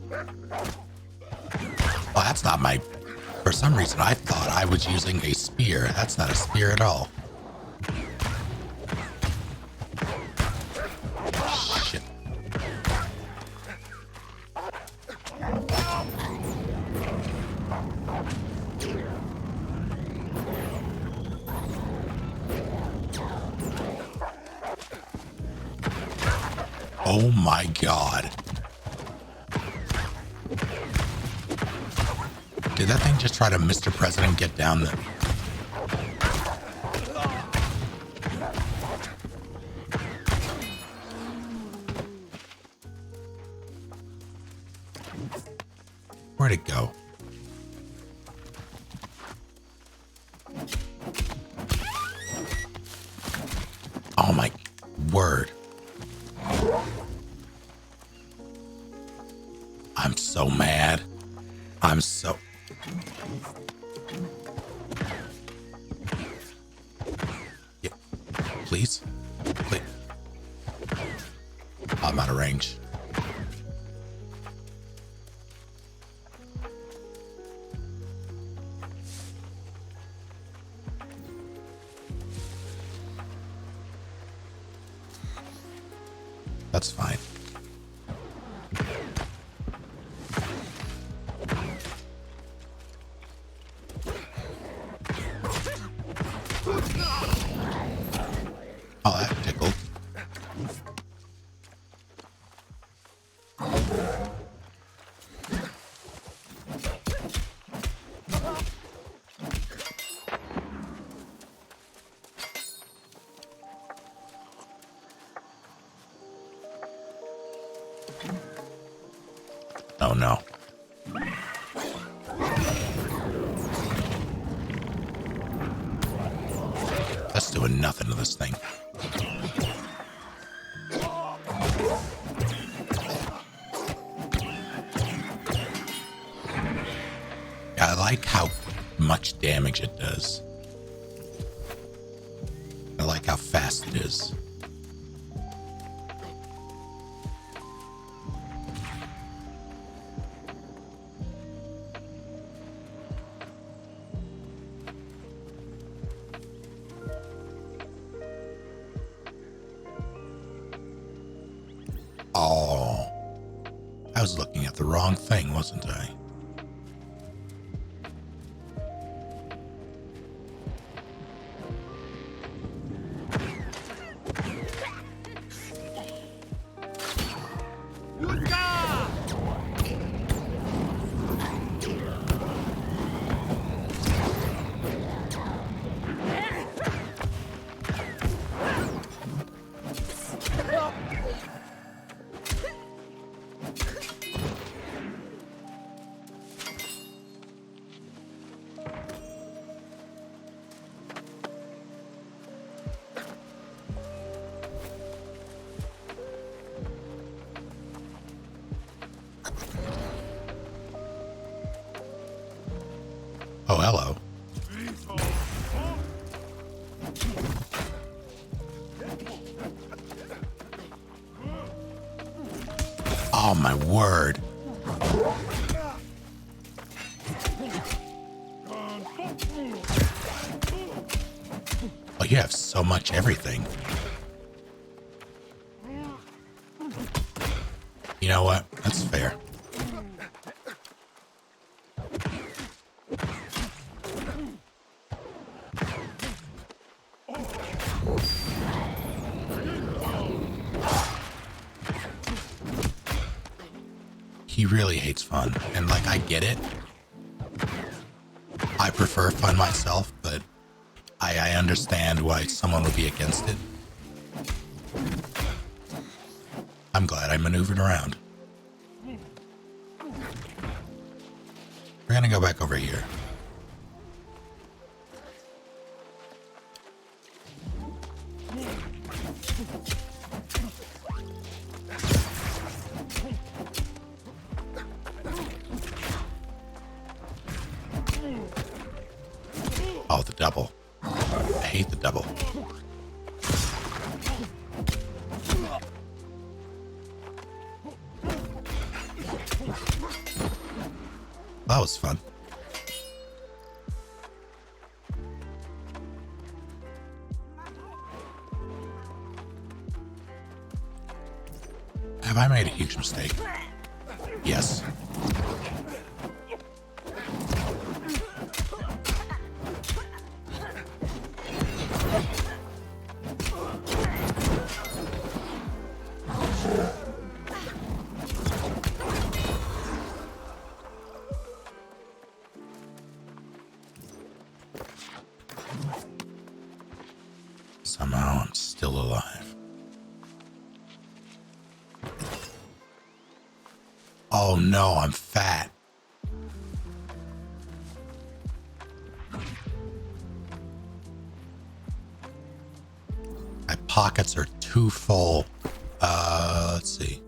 Well, that's not my... For some reason, I thought I was using a spear. That's not a spear at all. Oh my god. Did that thing just try to Mr. President get down the... Where'd it go? Oh my word. I'm so mad. I'm so... Yeah. Please? Please. I'm out of range. That's fine. Oh, that tickled. Oh no. That's doing nothing to this thing. I like how much damage it does. I like how fast it is. Oh, I was looking at the wrong thing, wasn't I? Oh, hello. Oh, my word. Oh, you have so much everything. You know what? That's fair. He really hates fun, and like, I get it. I prefer fun myself, but I understand why someone would be against it. I'm glad I maneuvered around. We're gonna go back over here. Oh, the double. I hate the double. That was fun. Have I made a huge mistake? Yes. Oh, I'm still alive. Oh no, I'm fat. My pockets are too full. Let's see.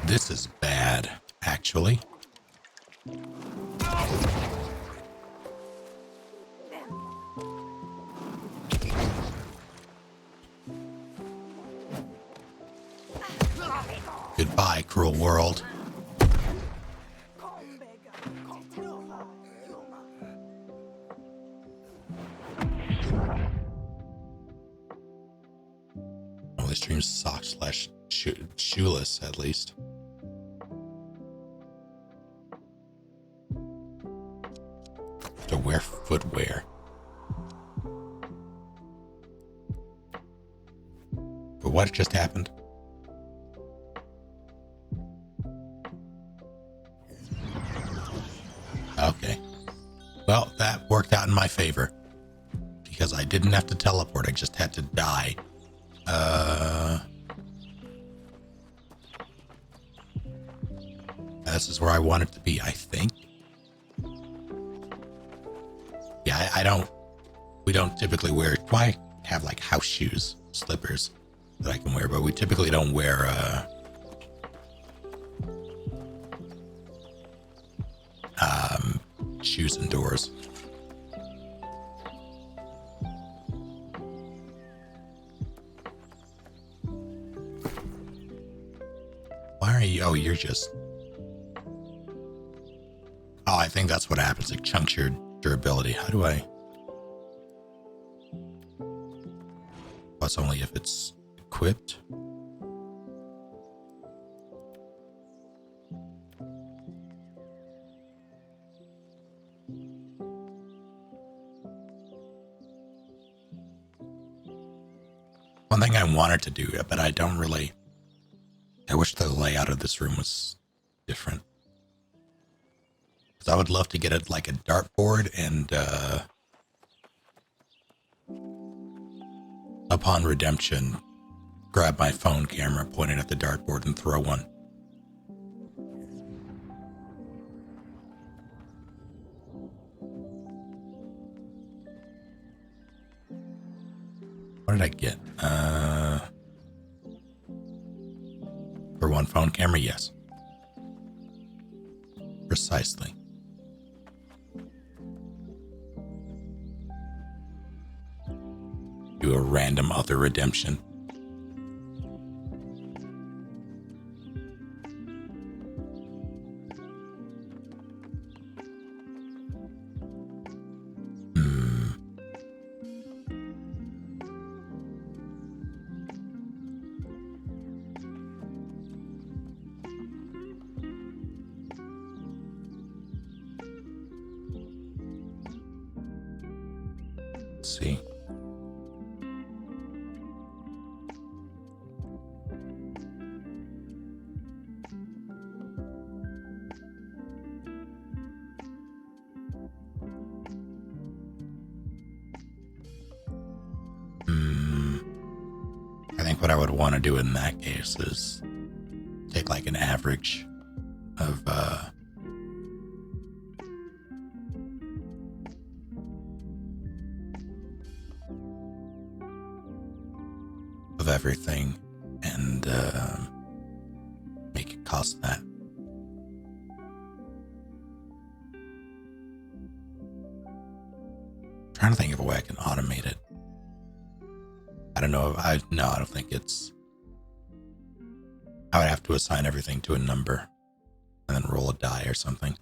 This is bad, actually. Goodbye, cruel world. Well, this stream's socks slash shoeless, at least. To wear footwear. But what just happened? Okay. Well, that worked out in my favor. Because I didn't have to teleport, I just had to die. This is where I want it to be, I think. Yeah, we don't typically wear, I have like house shoes, slippers that I can wear, but we typically don't wear, shoes indoors. Why are you, oh, you're just, oh, I think that's what happens, it chunks your durability. How do I? That's only if it's equipped. One thing I wanted to do, but I don't really. I wish the layout of this room was different. I would love to get it like a dartboard and upon redemption, grab my phone camera, point it at the dartboard and throw one. What did I get? For one phone camera, yes. Precisely. Do a random other redemption. Let's see. I think what I would want to do in that case is take like an average of everything and make it cost that. I'm trying to think of a way I can automate it. I don't know if I don't think it's, I would have to assign everything to a number and then roll a die or something.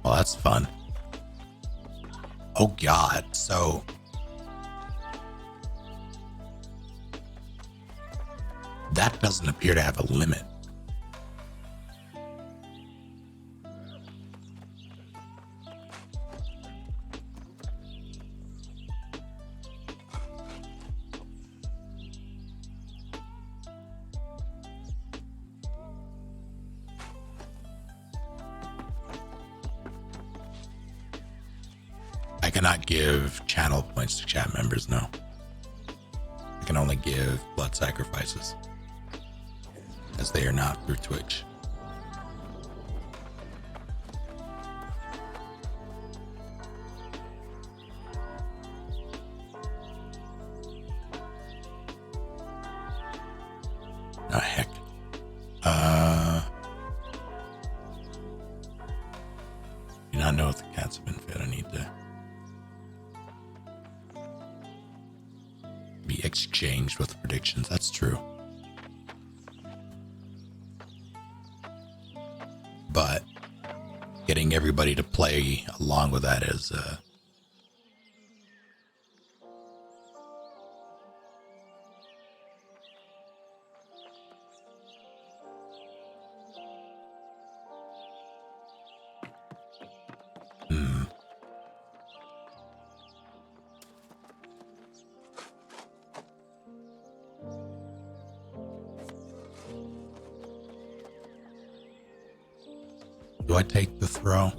Well, that's fun. Oh God, so that doesn't appear to have a limit. I cannot give channel points to chat members, no. I can only give blood sacrifices, as they are not through Twitch. Oh, heck. Do not know if the cats have been fed. I need to be exchanged with predictions. That's true. But getting everybody to play along with that is do I take the throw?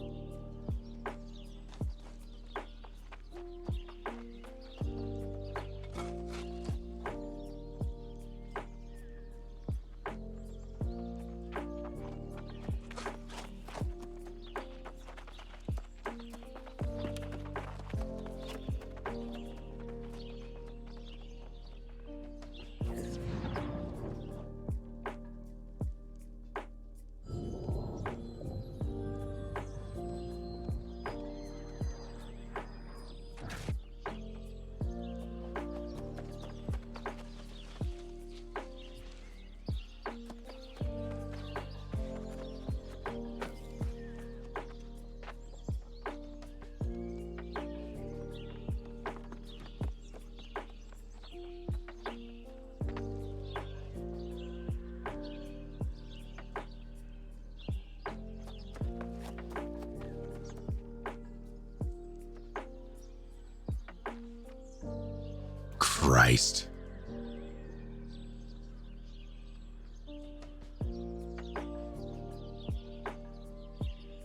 Christ.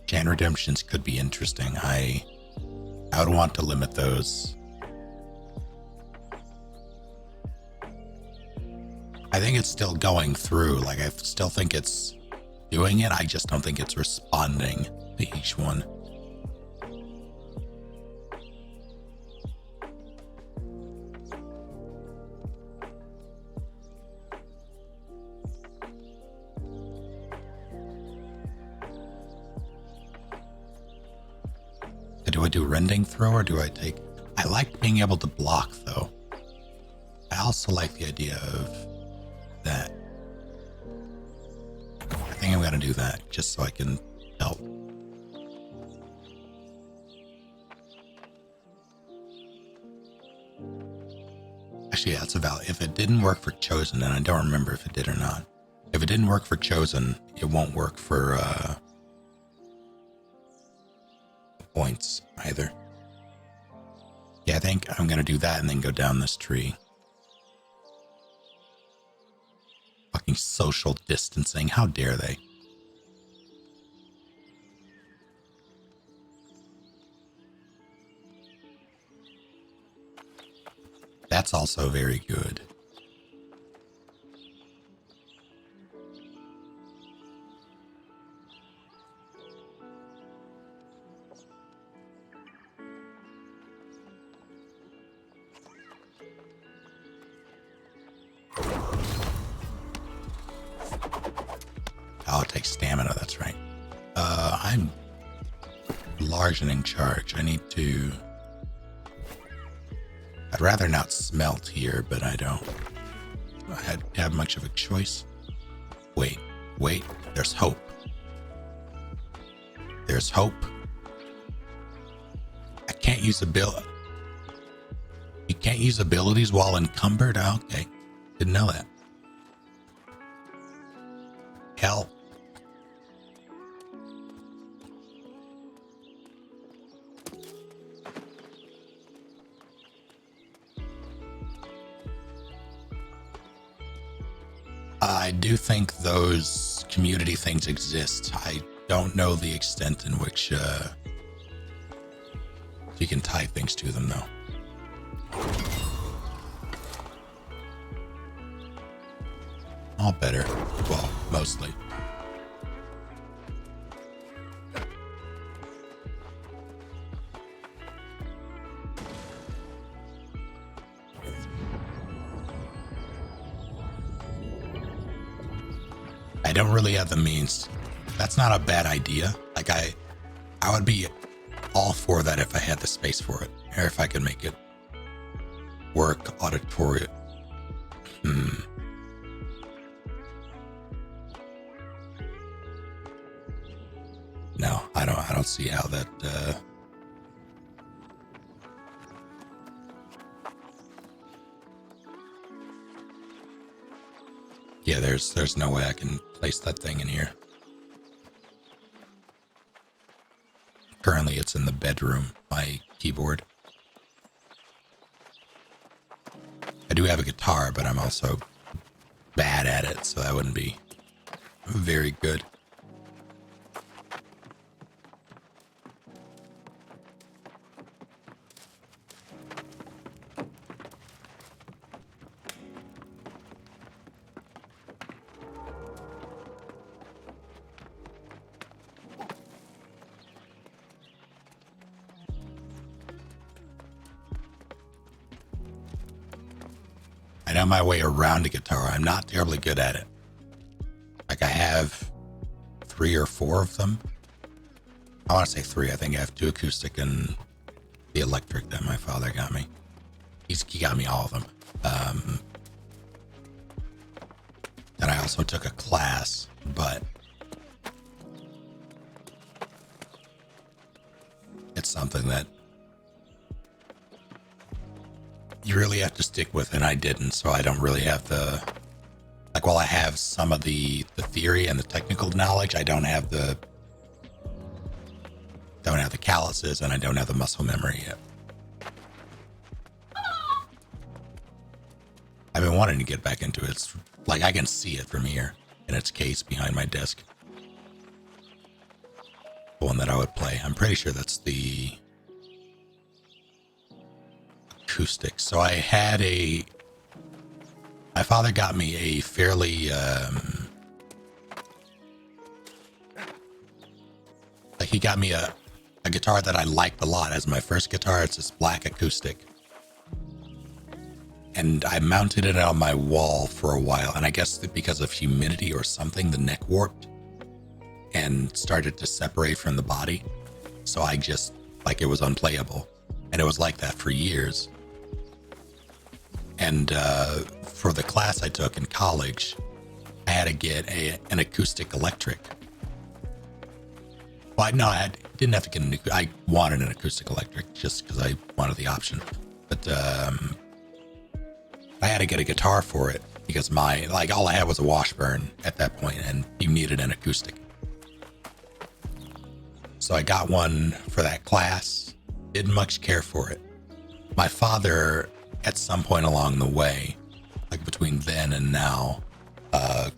Chain redemptions could be interesting. I would want to limit those. I think it's still going through. Like, I still think it's doing it. I just don't think it's responding to each one. Do I do rending throw or do I take... I like being able to block though. I also like the idea of that. I think I'm gonna do that just so I can help. Actually, yeah, that's a valid. If it didn't work for Chosen, and I don't remember if it did or not. If it didn't work for Chosen, it won't work for points either. Yeah, I think I'm gonna do that and then go down this tree. Fucking social distancing, how dare they? That's also very good. Oh, it takes stamina, that's right. I'm large and in charge. I need to... I'd rather not smelt here, but I don't have much of a choice. Wait, there's hope. There's hope. can't use You can't use abilities while encumbered? Oh, okay. Didn't know that. Hell. I do think those community things exist. I don't know the extent in which you can tie things to them, though. All better. Well, mostly. I don't really have the means. That's not a bad idea. Like I would be all for that if I had the space for it, or if I could make it work auditorium. No, I don't see how that. Yeah, there's no way I can place that thing in here. Currently, it's in the bedroom, my keyboard. I do have a guitar, but I'm also bad at it, so that wouldn't be very good. I know my way around a guitar. I'm not terribly good at it. Like I have 3 or 4 of them. I want to say 3. I think I have 2 acoustic and the electric that my father got me. He got me all of them. And I also took a class, but it's something that you really have to stick with, and I didn't, so I don't really have the, like, while I have some of the theory and the technical knowledge, I don't have the calluses, and I don't have the muscle memory yet. I've been wanting to get back into it. It's like I can see it from here in its case behind my desk. The one that I would play. I'm pretty sure that's the acoustic. So I had my father got me a fairly like he got me a guitar that I liked a lot as my first guitar. It's this black acoustic, and I mounted it on my wall for a while, and I guess that because of humidity or something, the neck warped and started to separate from the body, so I just, like, it was unplayable, and it was like that for years. And for the class I took in college, I had to get an acoustic electric. Well, no, I didn't have to get I wanted an acoustic electric just because I wanted the option. But I had to get a guitar for it because all I had was a Washburn at that point, and you needed an acoustic. So I got one for that class. Didn't much care for it. My father, at some point along the way, like between then and now,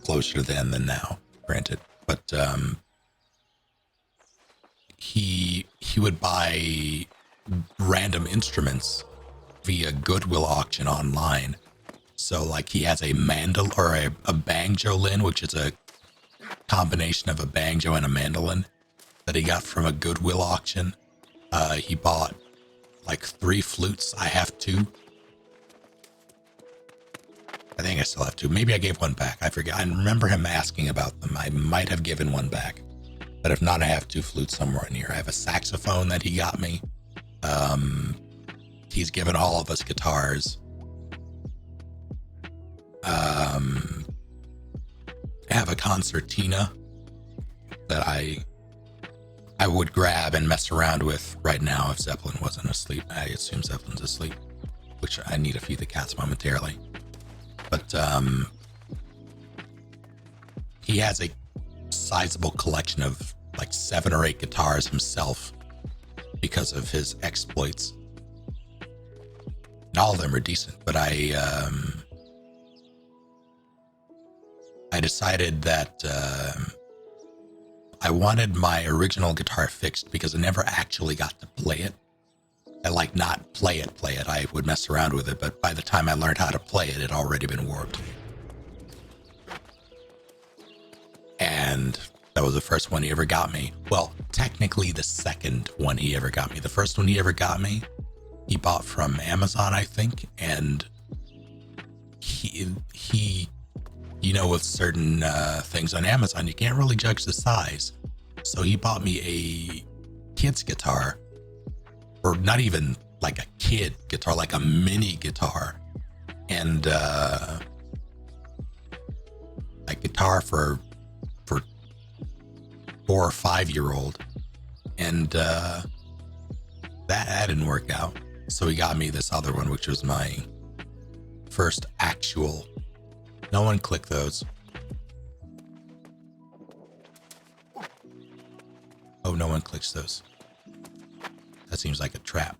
closer then than now, granted, but he would buy random instruments via Goodwill auction online. So like he has a mandolin or a banjolin, which is a combination of a banjo and a mandolin that he got from a Goodwill auction. He bought like 3 flutes. I have 2. I think I still have 2. Maybe I gave one back. I forget. I remember him asking about them. I might have given one back. But if not, I have 2 flutes somewhere in here. I have a saxophone that he got me. He's given all of us guitars. I have a concertina that I I would grab and mess around with right now if Zeppelin wasn't asleep. I assume Zeppelin's asleep, which I need to feed the cats momentarily. But he has a sizable collection of like 7 or 8 guitars himself because of his exploits. And all of them are decent, but I decided that I wanted my original guitar fixed because I never actually got to play it. I like not play it. I would mess around with it, but by the time I learned how to play it, it had already been warped. And that was the first one he ever got me. Well, technically the second one he ever got me. The first one he ever got me, he bought from Amazon, I think. And he you know, with certain things on Amazon, you can't really judge the size. So he bought me a kid's guitar, or not even like a kid guitar, like a mini guitar. And a guitar for 4 or 5-year-old. And that didn't work out. So he got me this other one, which was my first actual. No one click those. Oh, no one clicks those. That seems like a trap.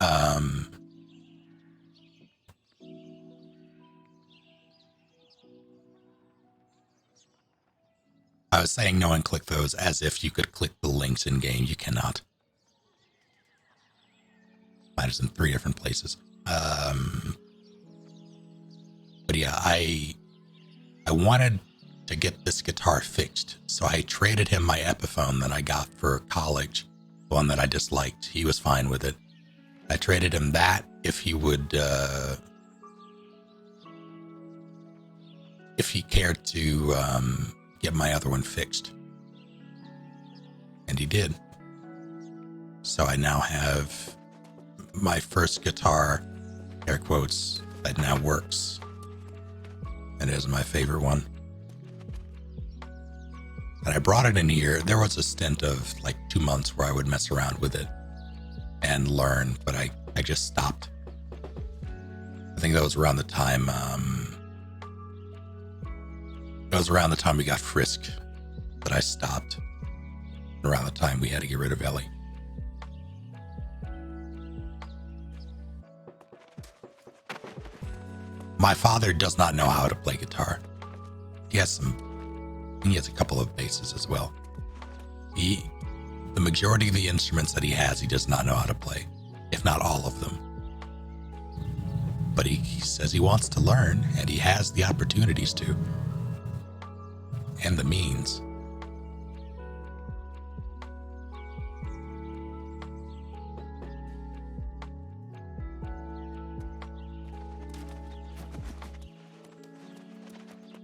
I was saying no one click those as if you could click the links in game. You cannot. Mine is in 3 different places. But yeah, I wanted to get this guitar fixed, so I traded him my Epiphone that I got for college, the one that I disliked. He was fine with it. I traded him that if he would, if he cared to get my other one fixed. And he did. So I now have my first guitar, air quotes, that now works. And it is my favorite one. And I brought it in here. There was a stint of like 2 months where I would mess around with it and learn, but I just stopped. I think that was around the time, we got Frisk that I stopped. Around the time we had to get rid of Ellie. My father does not know how to play guitar. He has a couple of basses as well. The majority of the instruments that he has, he does not know how to play, if not all of them. But he says he wants to learn, and he has the opportunities to, and the means.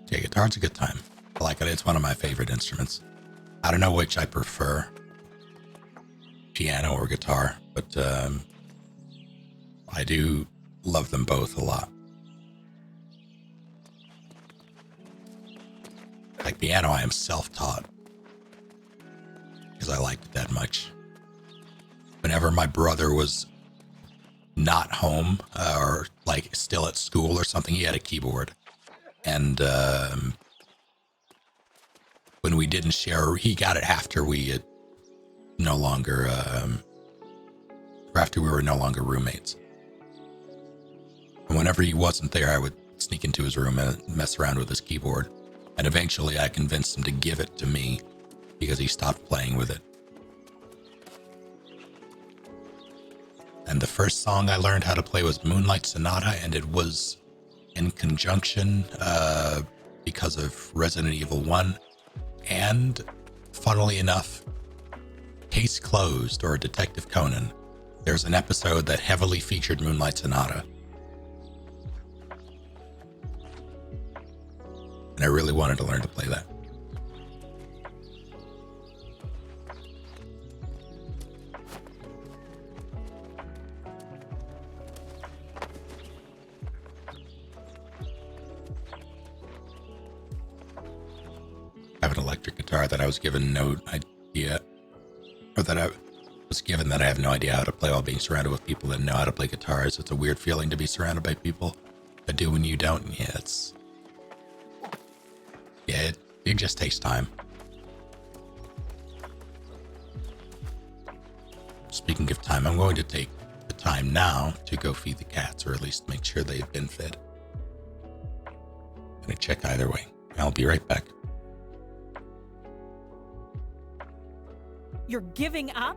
Yeah, guitar's a good time. I like it. It's one of my favorite instruments. I don't know which I prefer, piano or guitar, but I do love them both a lot. Like piano, I am self-taught because I liked it that much. Whenever my brother was not home or like still at school or something, he had a keyboard. And when we didn't share, he got it after we had no longer, or after we were no longer roommates. And whenever he wasn't there, I would sneak into his room and mess around with his keyboard. And eventually I convinced him to give it to me because he stopped playing with it. And the first song I learned how to play was Moonlight Sonata, and it was in conjunction because of Resident Evil 1. And funnily enough, Case Closed or Detective Conan, there's an episode that heavily featured Moonlight Sonata. And I really wanted to learn to play that. I have an electric guitar that I was given no idea or that I was given that I have no idea how to play while being surrounded with people that know how to play guitars. It's a weird feeling to be surrounded by people that do when you don't. It just takes time. Speaking of time, I'm going to take the time now to go feed the cats, or at least make sure they've been fed. I'm going to check either way. I'll be right back. You're giving up?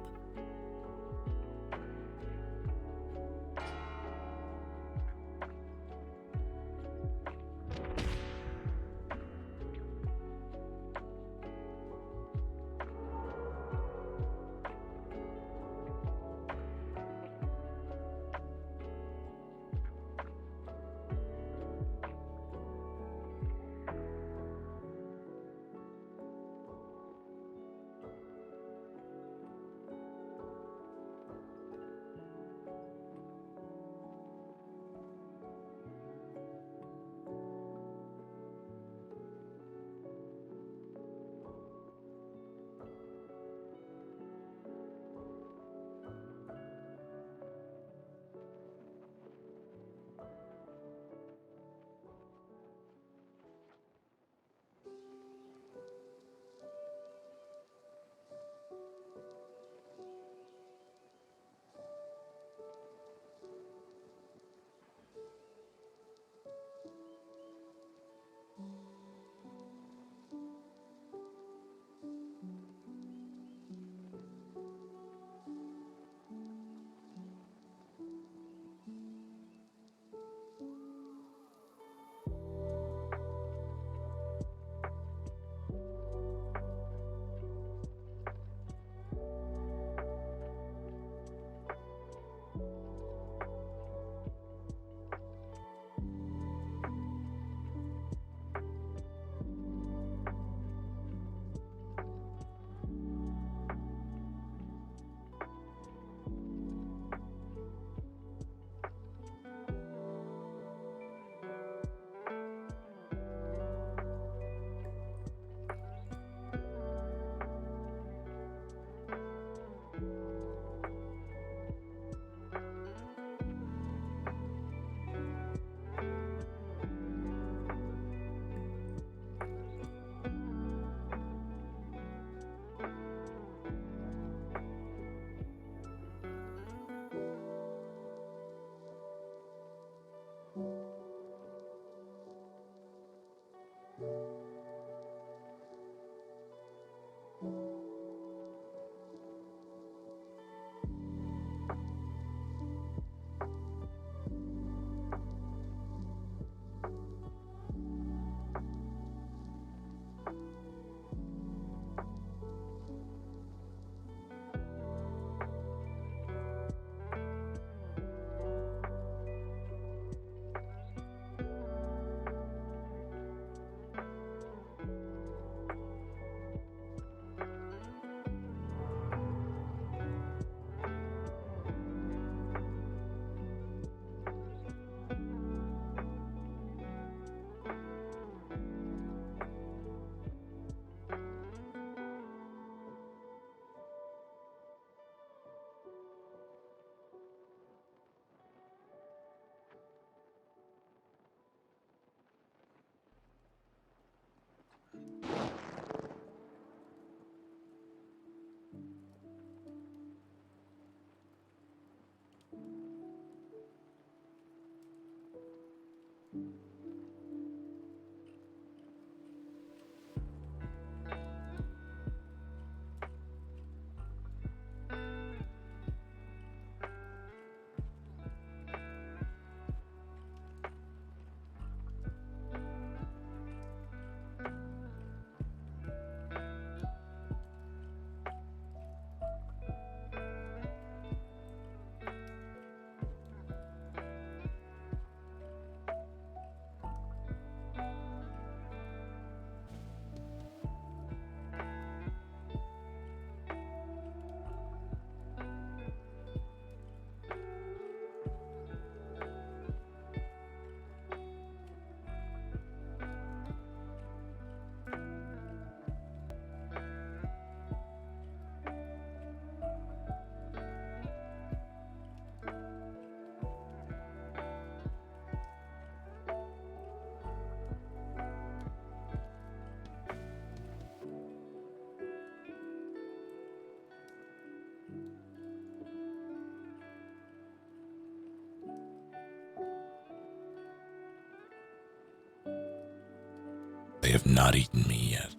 they have not eaten me yet.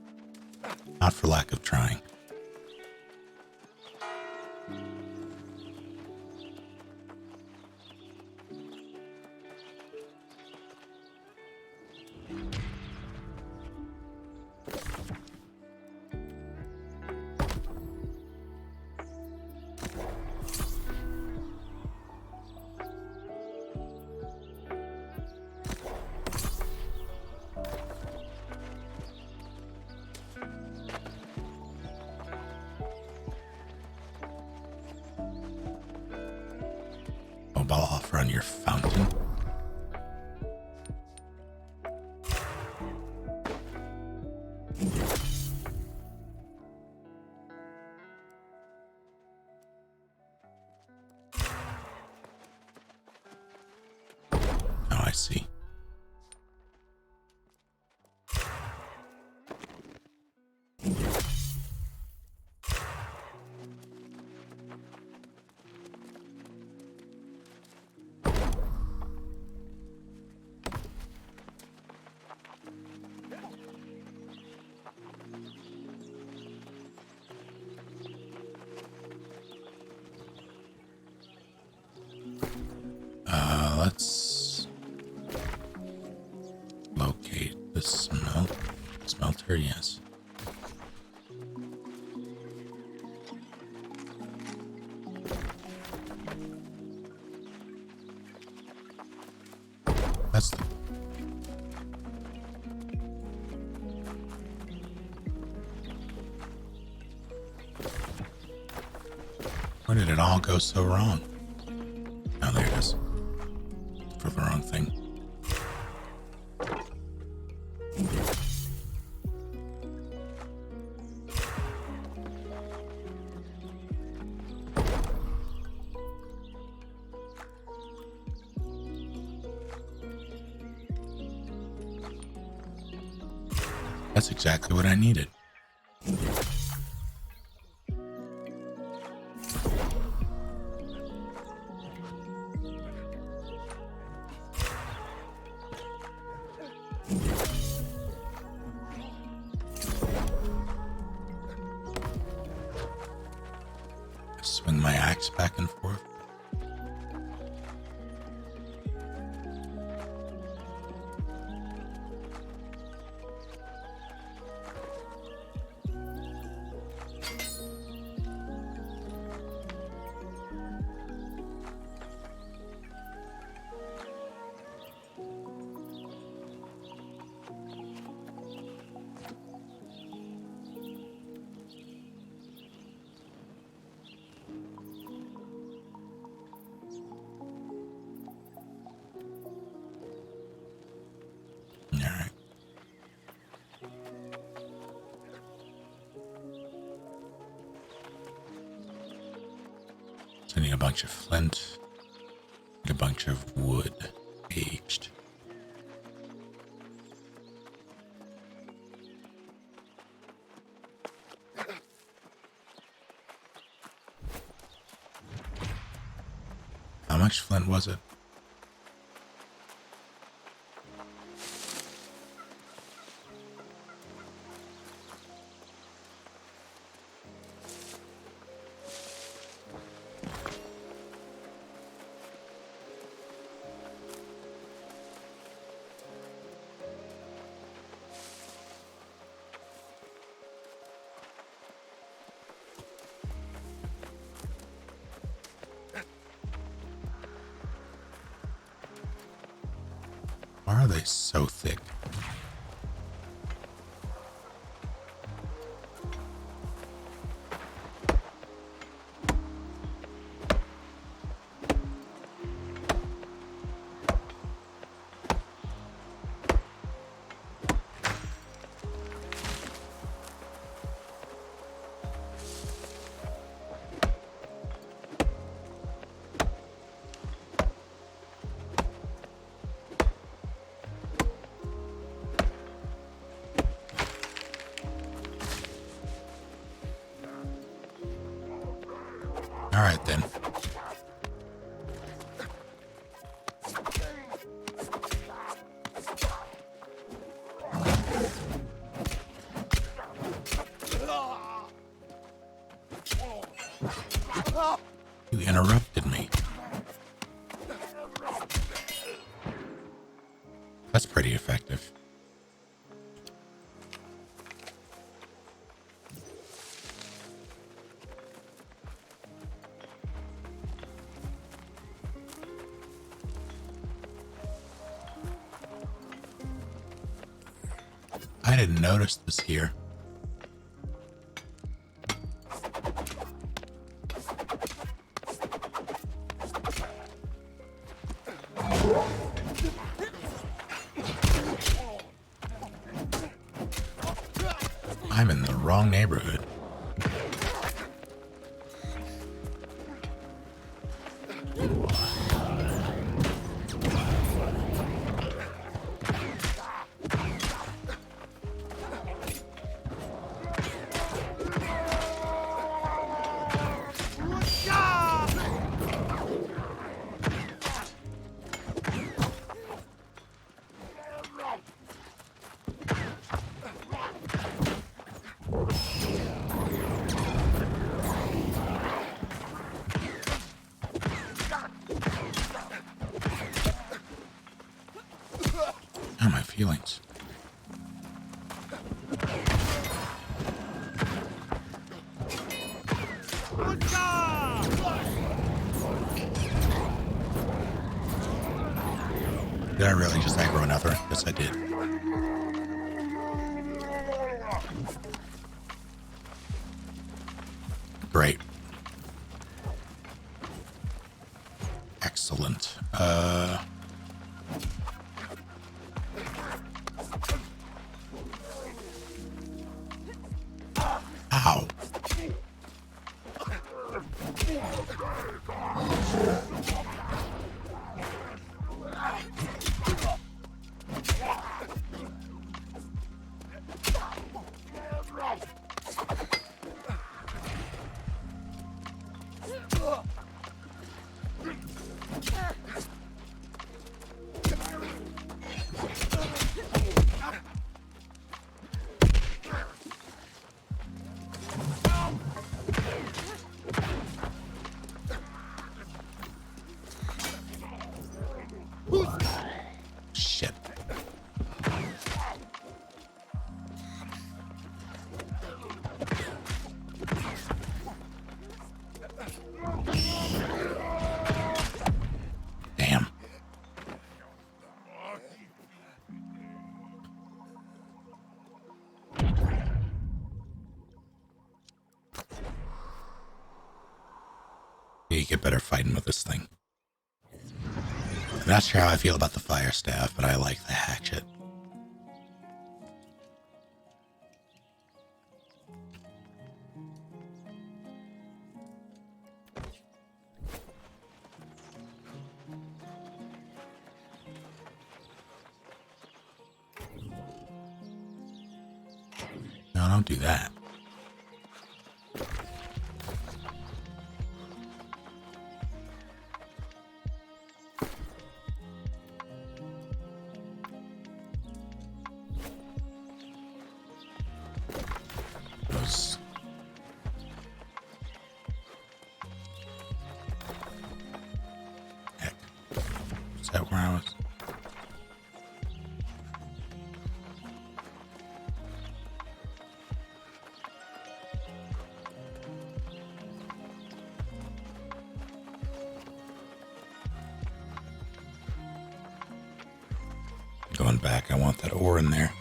Not for lack of trying. Mobile offer on your fountain. Oh, I see. Let's locate the smelter, yes. That's the... Where did it all go so wrong? Oh, there it is. For the wrong thing. That's exactly what I needed. Swing my axe back and forth. Alright. So I need a bunch of flint, and a bunch of wood, aged. How much flint was it? Why are they so thick? All right, then. You interrupted me. That's pretty effective. I didn't notice this here. I'm in the wrong neighborhood. How are my feelings? Did I really just aggro another? Yes, I did. Great. Excellent. Ow. Shit. Damn. You get better fighting with this thing. I'm not sure how I feel about the fire staff, but I like the hatchet. No, don't do that. Those... Heck. Is that where I was? Going back, I want that ore in there.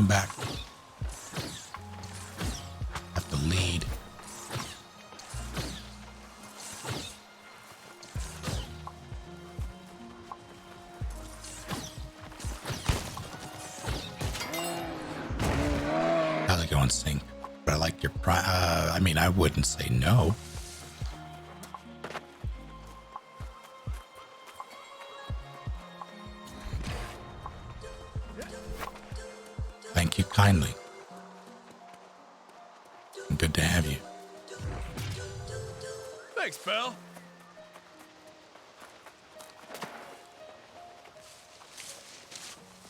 Welcome back. Have to lead. How's it going, Sync? But I like your I mean, I wouldn't say no. Thank you kindly. Good to have you. Thanks, pal.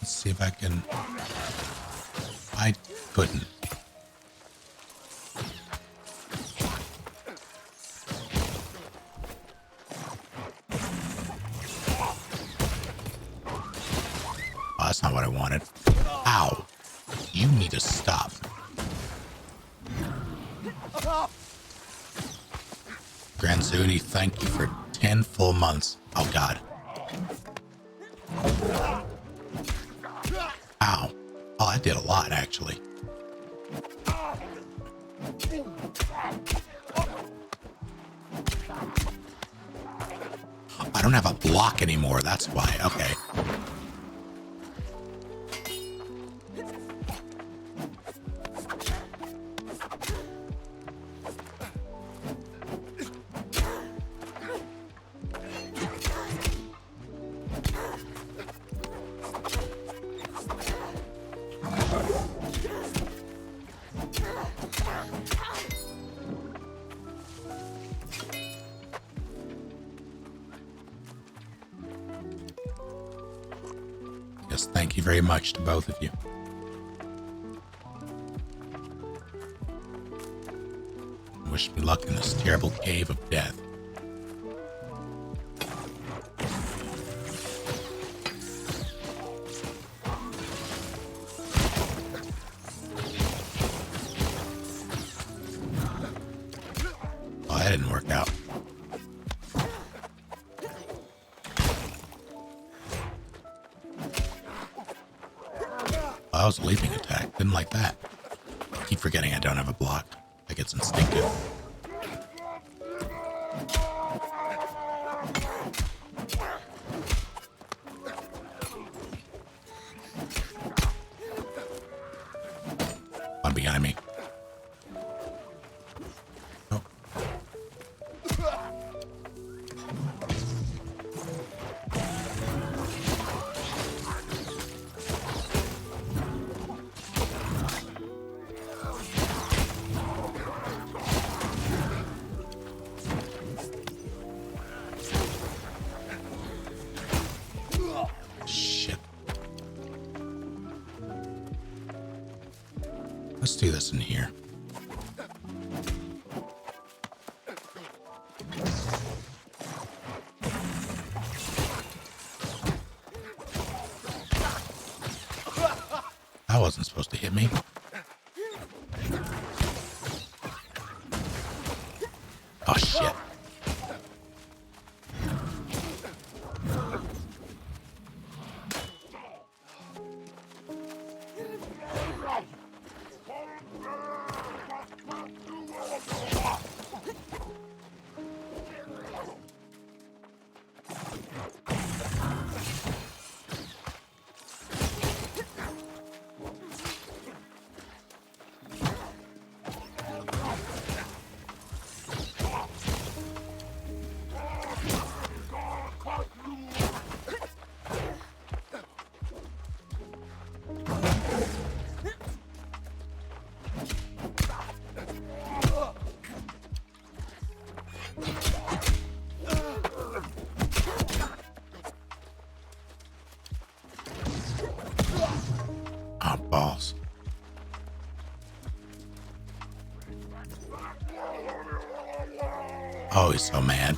Let's see if I can. I couldn't. Oh, that's not what I wanted. Ow. You need to stop. Granzudi, thank you for 10 full months. Oh, God. Ow. Oh, I did a lot, actually. I don't have a block anymore. That's why. Okay. Yes, thank you very much to both of you. Wish me luck in this terrible cave of death. Oh, that didn't work out. That was a leaping attack. Didn't like that. Keep forgetting I don't have a block. Like it's instinctive. One behind me. Oh. Shit. Let's do this in here. That wasn't supposed to hit me. Oh, shit. Oh, balls. Oh, he's so mad.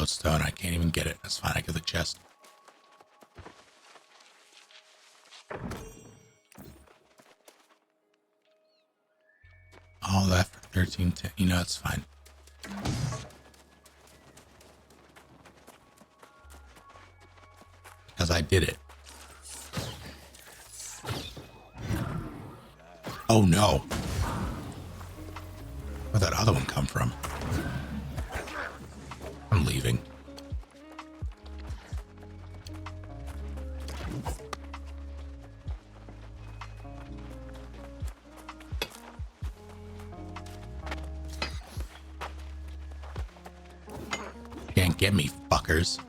lodestone. I can't even get it. That's fine. I get the chest. All that for 1310. You know, it's fine. Because I did it. Oh no. Where'd that other one come from? I'm leaving. Can't get me, fuckers.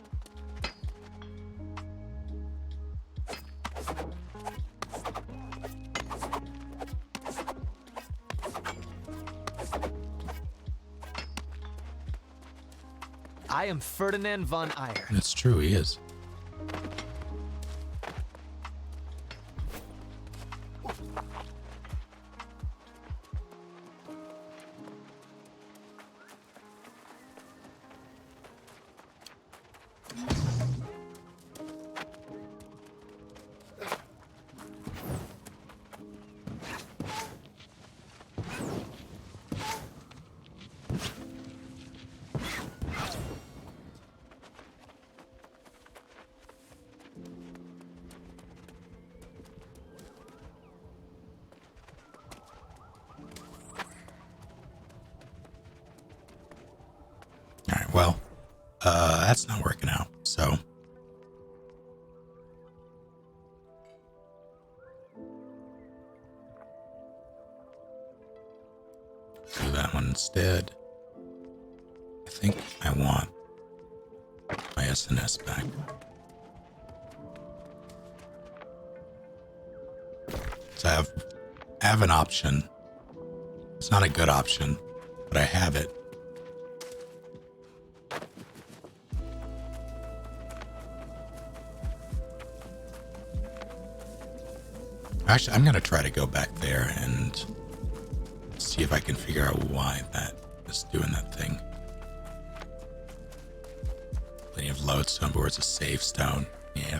I am Ferdinand von Ayer. That's true, he is. Alright, well, that's not working out, so. Do that one instead. I think I want my SNS back. So I have an option. It's not a good option, but I have it. Actually, I'm going to try to go back there and see if I can figure out why that is doing that thing. Plenty of lodestone boards, a save stone. Yeah.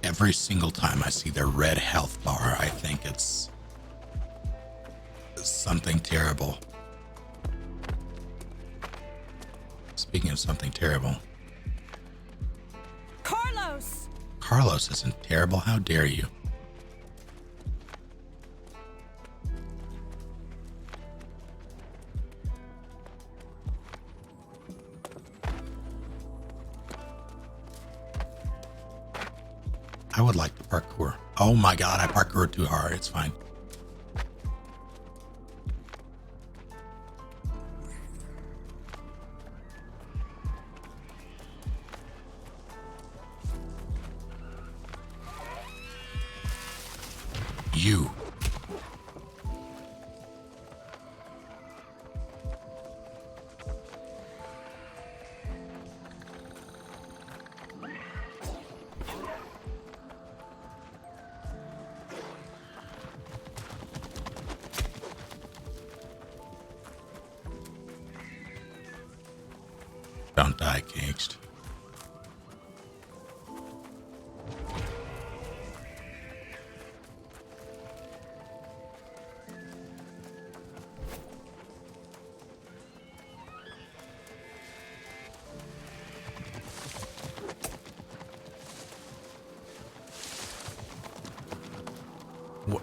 Every single time I see their red health bar, I think it's something terrible. Speaking of something terrible. Carlos! Carlos isn't terrible. How dare you? I would like to parkour. Oh my god, I parkour too hard. It's fine. You. Don't die, Caged. What?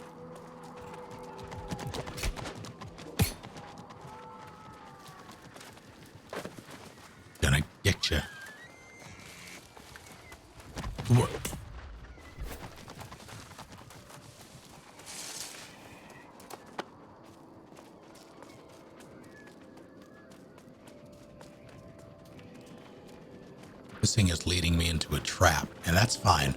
Gonna get you. What? This thing is leading me into a trap, and that's fine.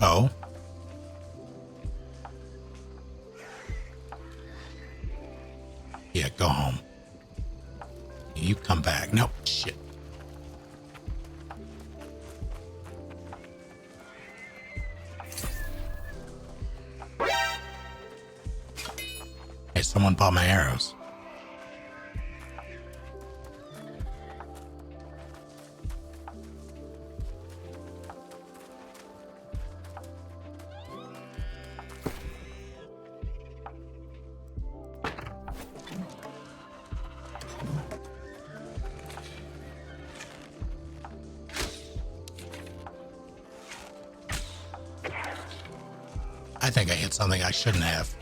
Oh. Yeah, go home. You come back. Nope, shit. Hey, someone bought my arrows. I think I hit something I shouldn't have.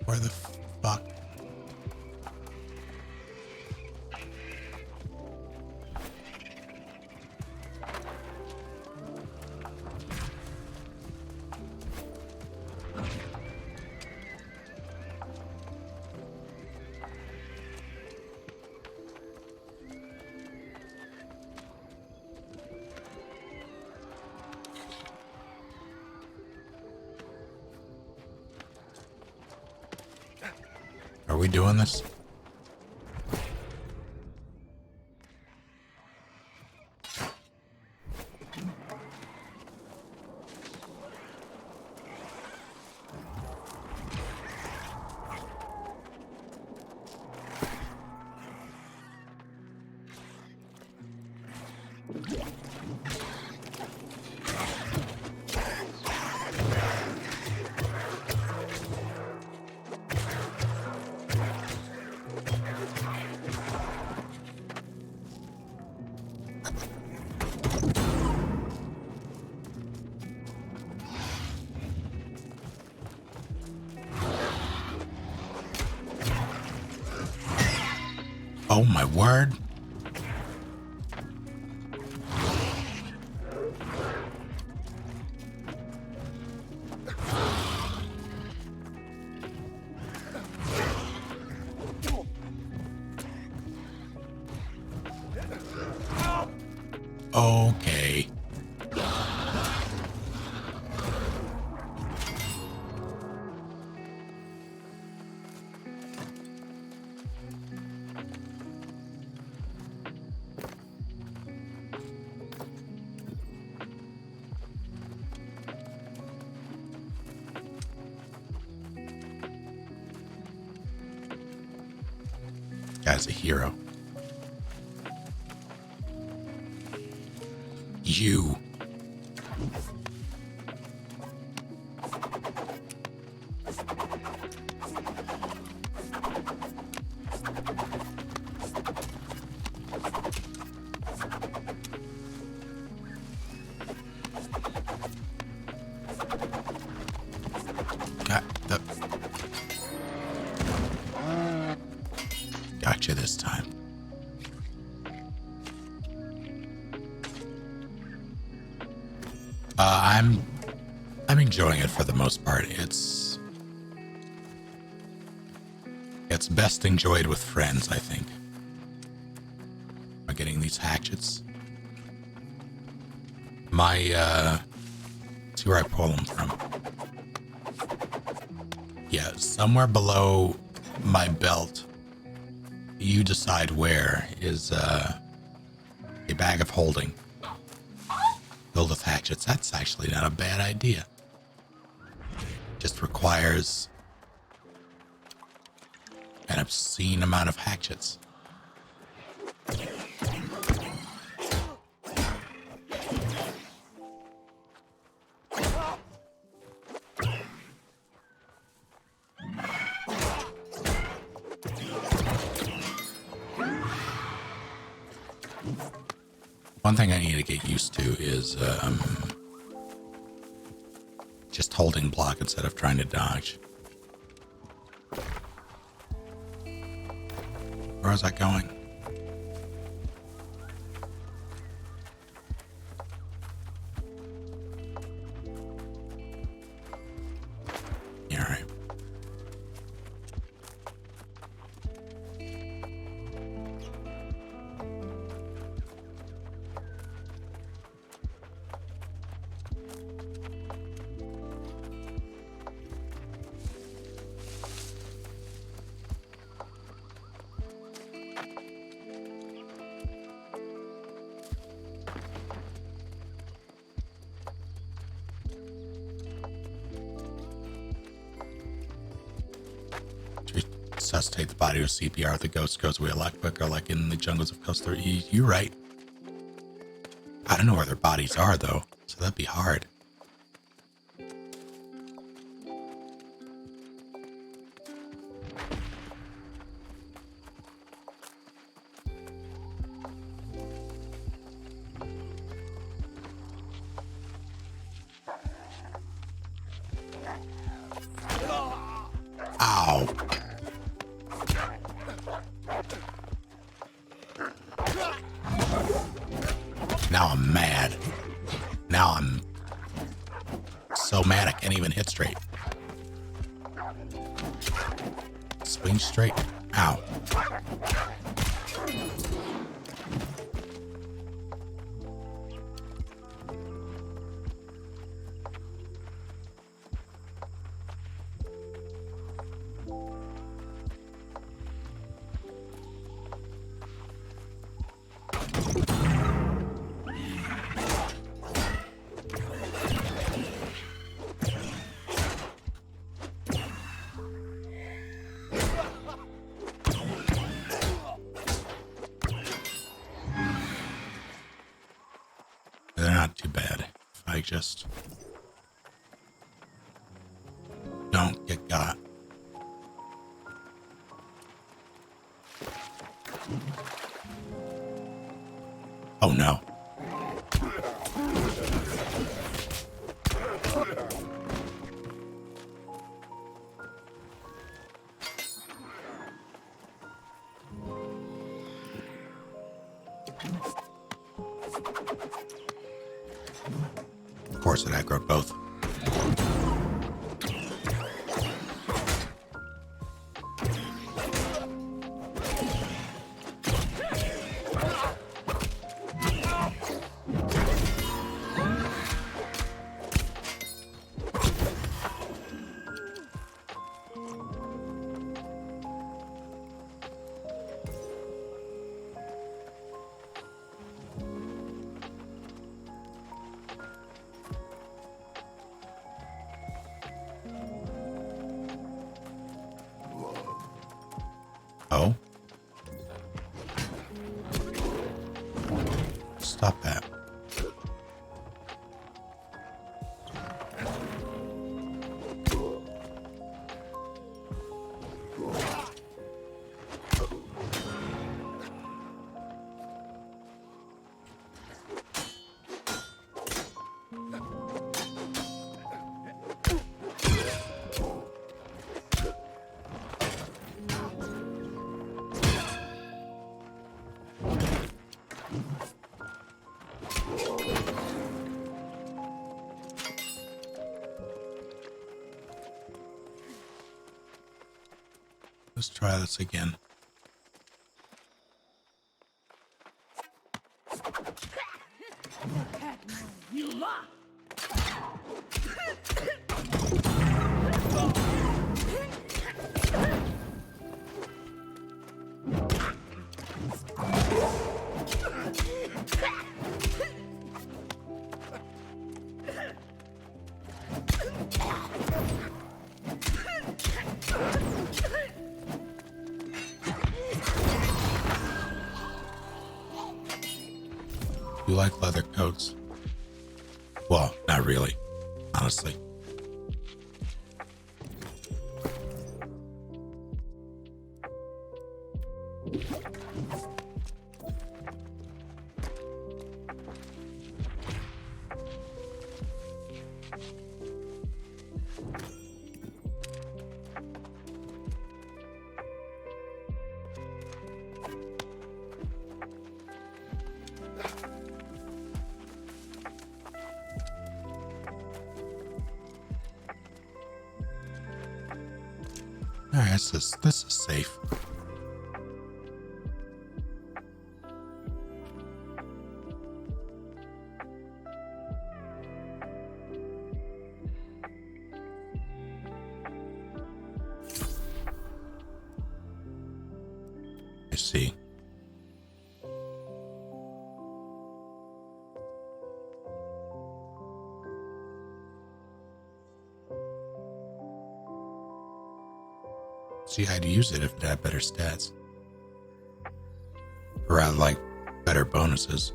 Where the fuck? Are we doing this? Oh my word. Okay. Guy's a hero. You. Gotcha this time. I'm enjoying it for the most part. It's best enjoyed with friends, I think. I'm getting these hatchets. See where I pull them from. Yeah, somewhere below my belt. You decide where is a bag of holding filled with hatchets. That's actually not a bad idea. Just requires an obscene amount of hatchets. One thing I need to get used to is just holding block instead of trying to dodge. Where is that going? Yeah, all right. Resuscitate the body with CPR. The ghost goes away a lot quicker, like in the jungles of Coast 3. You're right. I don't know where their bodies are, though, so that'd be hard. Ow. Now I'm mad. Now I'm so mad I can't even hit straight. Swing straight. Ow. They're not too bad if I just don't get got. Oh no. Of course, it aggroed both. Oh. Stop that. Let's try this again. You like leather coats? Well, not really, honestly. Alright, this is safe. I see. See, I'd use it if it had better stats. Or rather, like, better bonuses.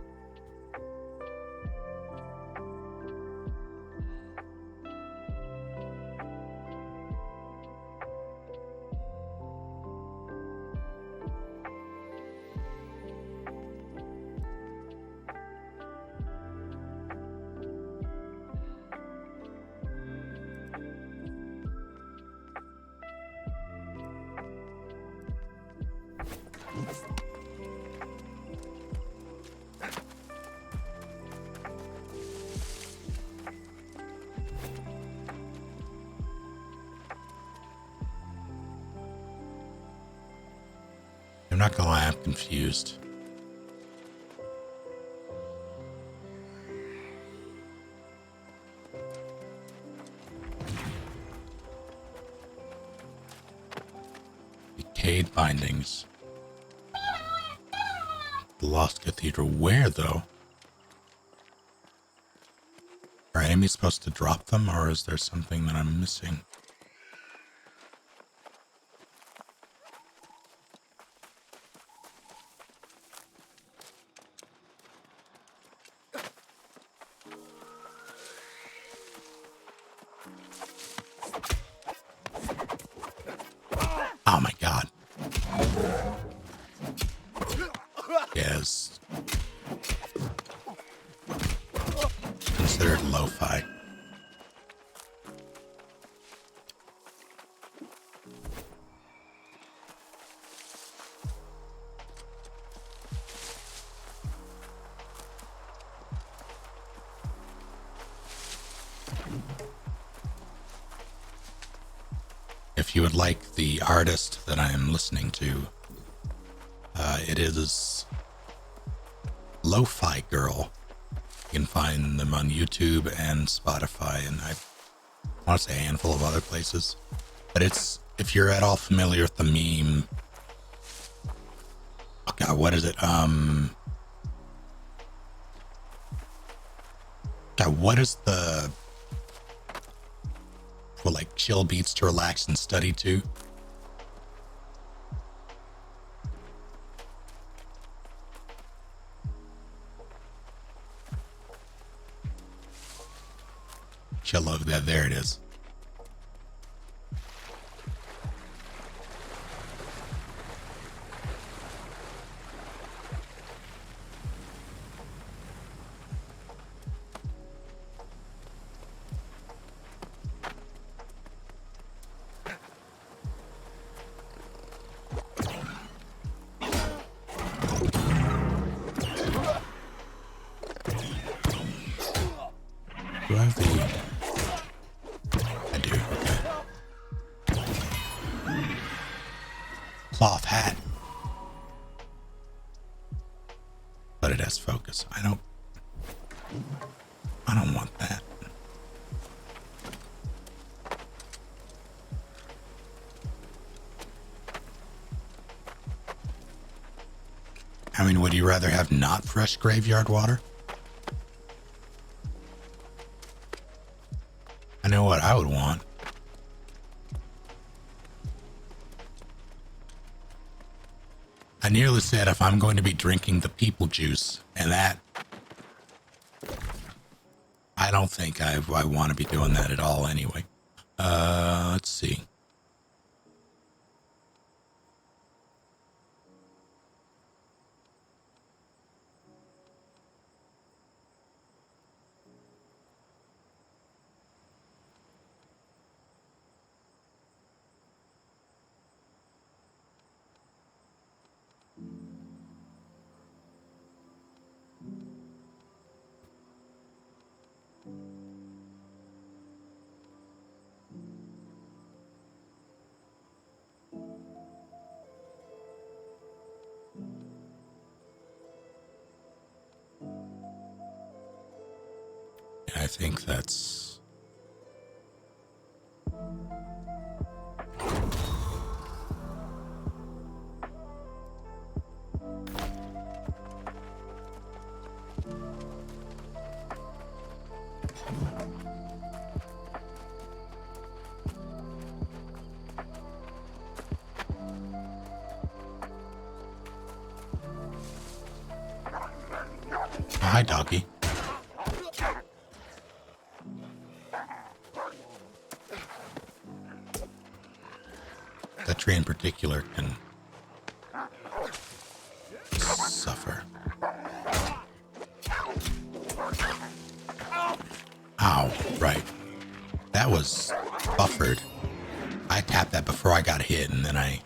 I'm not gonna lie, I'm confused. Decayed bindings. The Lost Cathedral. Where, though? Are enemies supposed to drop them, or is there something that I'm missing? Oh my god. Yes. Considered lo-fi. If you would like the artist that I am listening to, it is Lo-Fi Girl. You can find them on YouTube and Spotify, and I want to say a handful of other places. But it's, if you're at all familiar with the meme, oh god, what is it? God, what is the, for like chill beats to relax and study to? Chill love that. There it is. Do I have the... I do, okay. Cloth hat. But it has focus. I don't want that. I mean, would you rather have not fresh graveyard water? I know what I would want. I nearly said if I'm going to be drinking the people juice, and that, I don't think I want to be doing that at all anyway. Let's see. I think that's... Hi, doggy. That tree in particular can suffer. Ow, right. That was buffered. I tapped that before I got hit, and then I...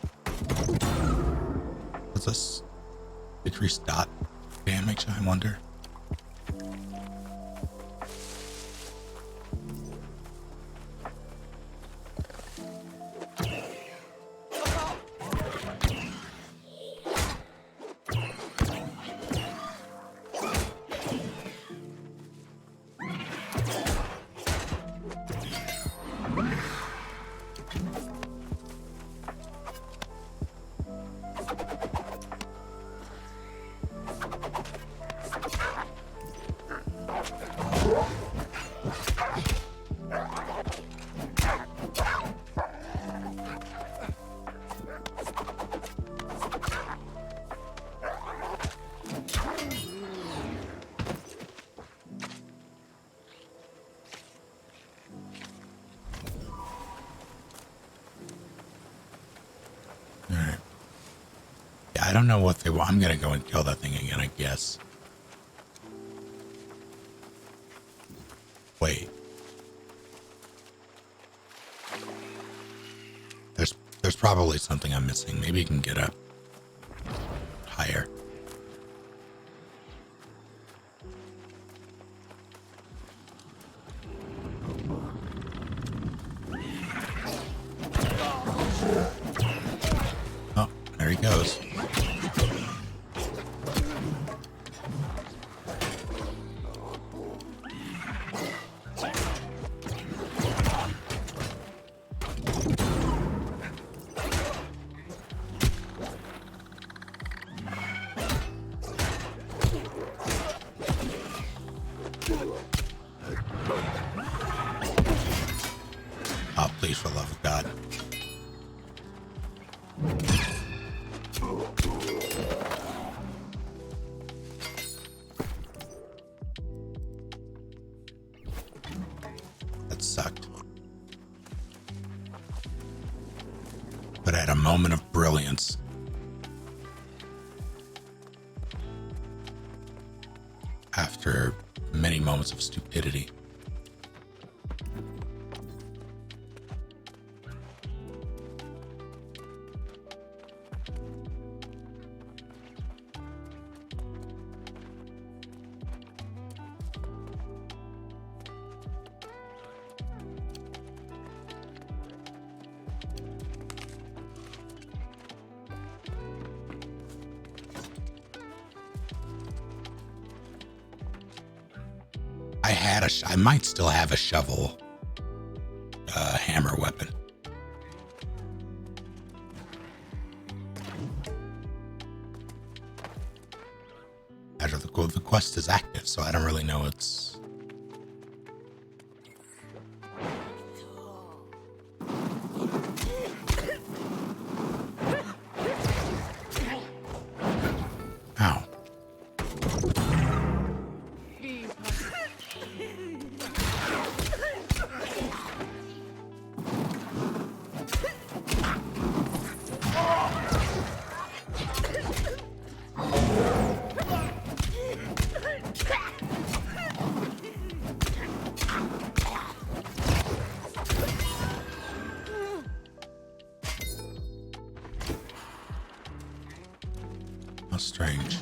What's this? Decreased dot damage, I wonder? Alright. Yeah, I don't know what they want. I'm gonna go and kill that thing again, I guess. Wait. There's probably something I'm missing. Maybe you can get up higher. Oh, there he goes. Oh, please, for the love of God. That sucked. But I had a moment of brilliance. After many moments of stupidity. I might still have a shovel, hammer weapon. After the quest is active, so I don't really know it's... Ow. How strange.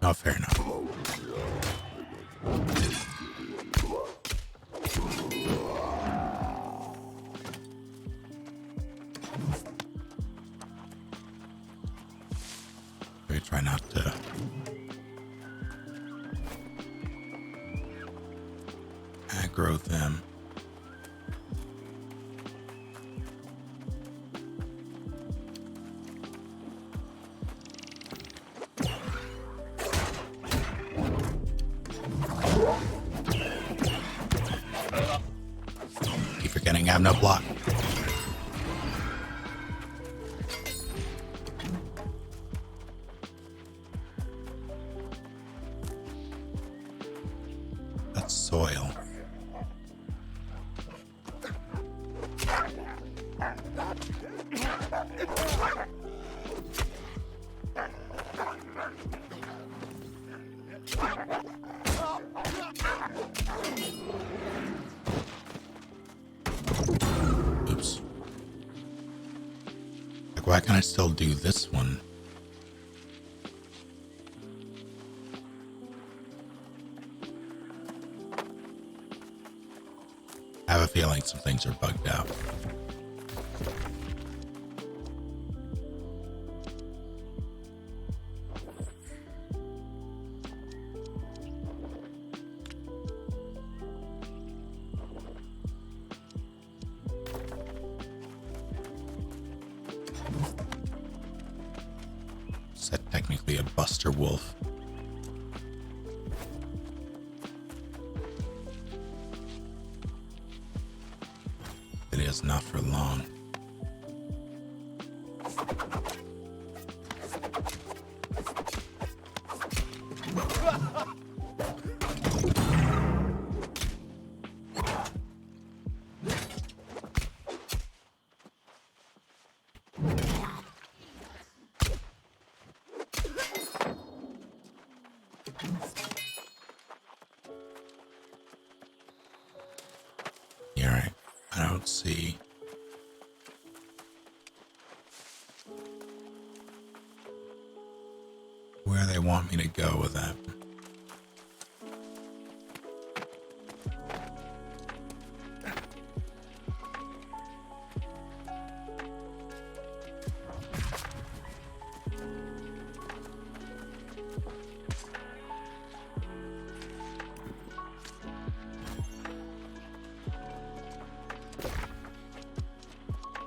Oh, fair enough. We try not to aggro them. Keep forgetting I have no block. That's soil. Oops. Like, why can't I still do this one? I have a feeling some things are bugged out. Is that technically a Buster Wolf? It is not for long. Yeah, right. I don't see. Where they want me to go with that.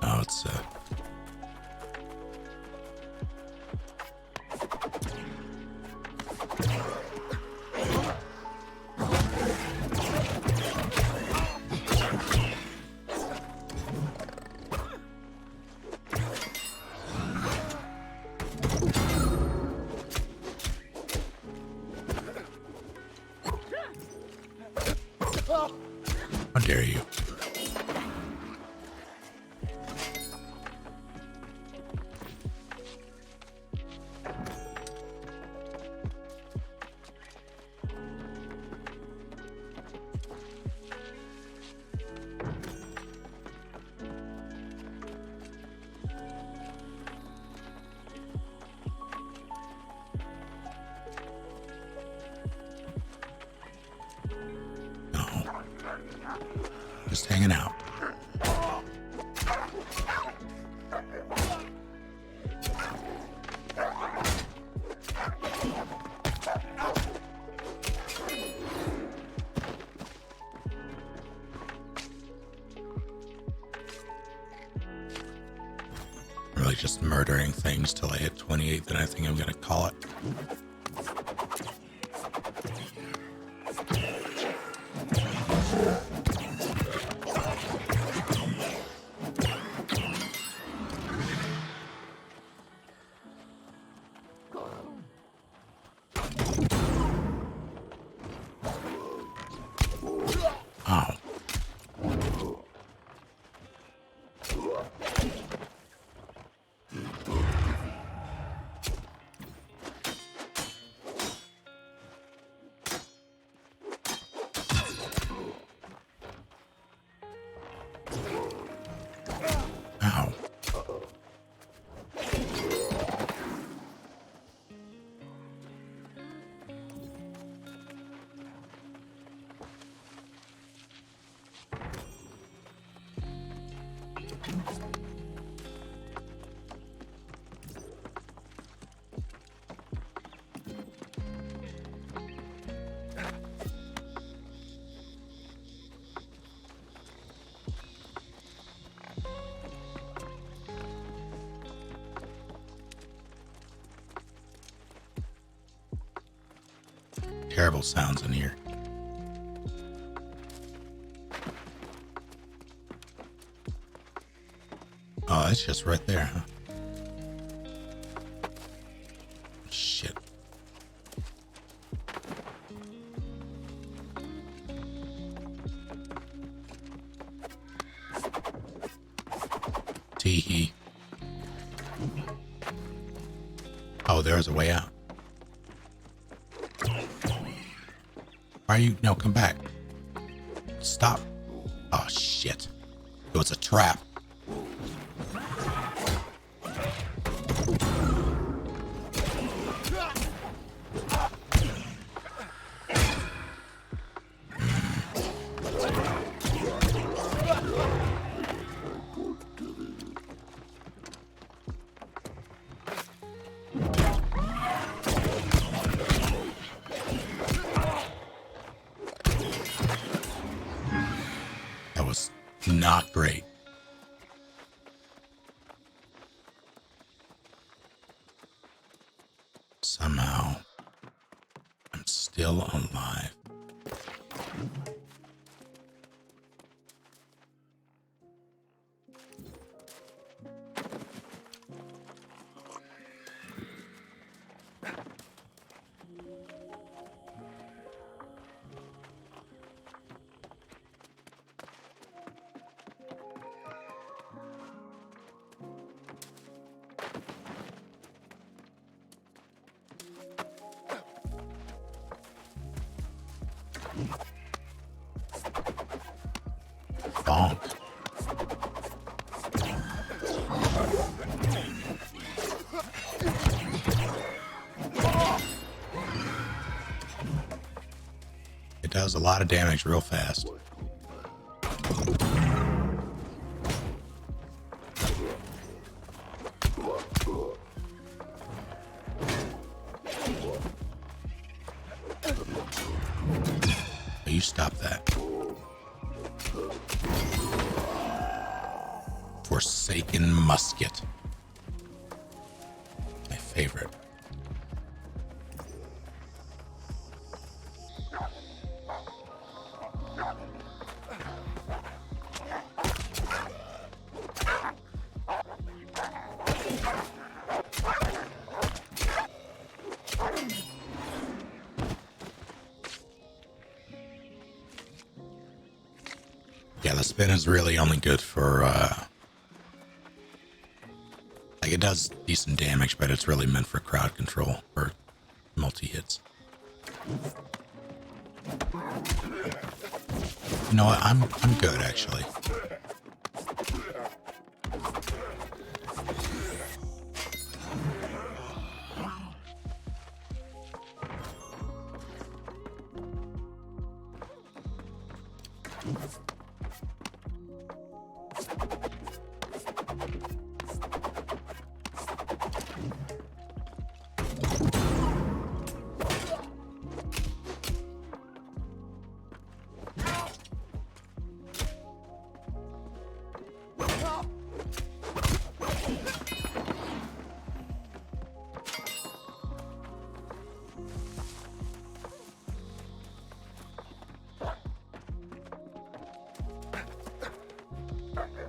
Oh, it's how dare you? No. Just hanging out. Really just murdering things till I hit 28, then I think I'm gonna call it. Oh. terrible sounds in here. Oh, it's just right there, huh? Shit. Teehee. Oh, there's a way out. Why are you? No, come back. Stop. Oh, shit. It was a trap. That was not great. Somehow, I'm still alive. Bonk. It does a lot of damage real fast. You stop that. Forsaken musket. My favorite. Yeah, the spin is really only good for, like, it does decent damage, but it's really meant for crowd control or multi-hits. You know what? I'm good, actually.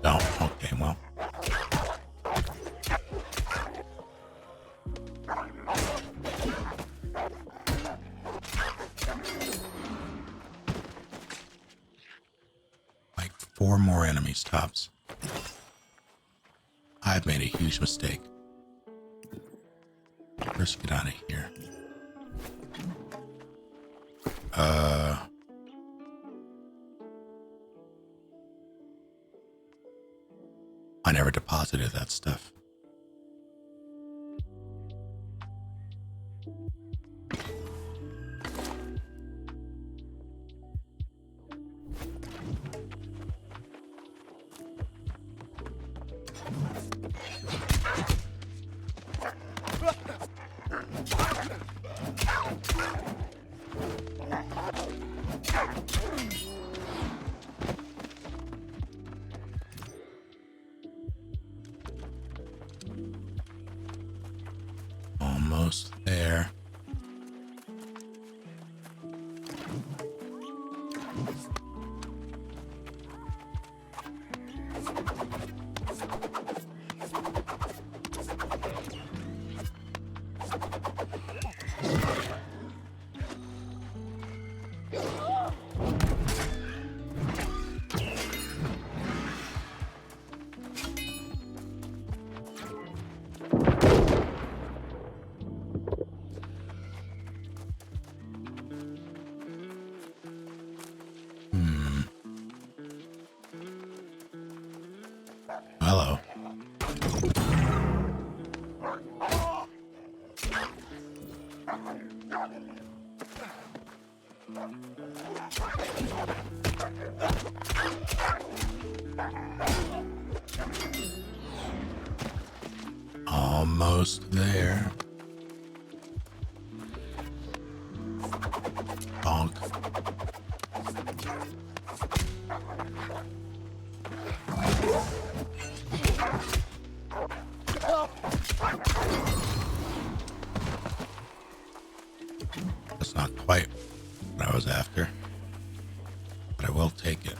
No, okay, well. Like 4 more enemies tops. I've made a huge mistake. First, get out of here. I never deposited that stuff. Almost there. Hello. Almost there. Bonk. That's not quite what I was after, but I will take it.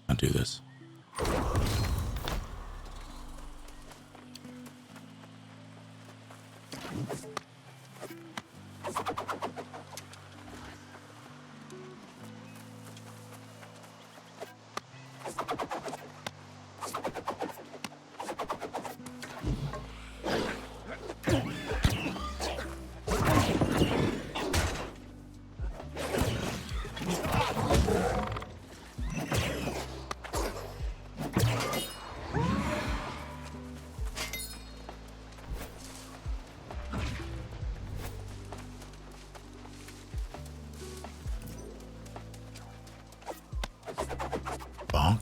I'll do this. Bonk.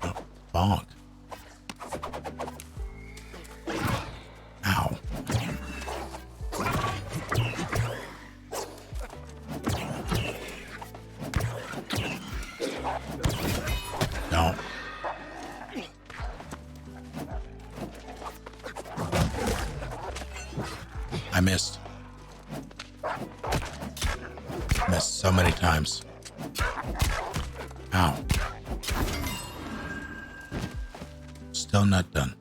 Oh, bonk. Ow. No. I missed. Missed so many times. Ow. Still not done.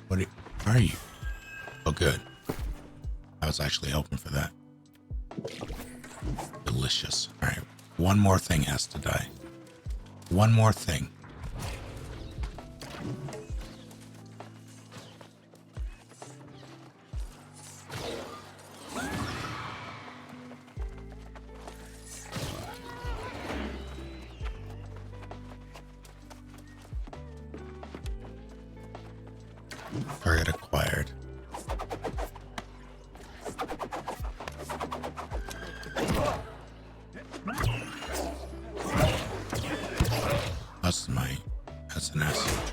What are you? Oh, good. I was actually hoping for that. Delicious. All right. One more thing has to die. One more thing. Target acquired. That's my SNS.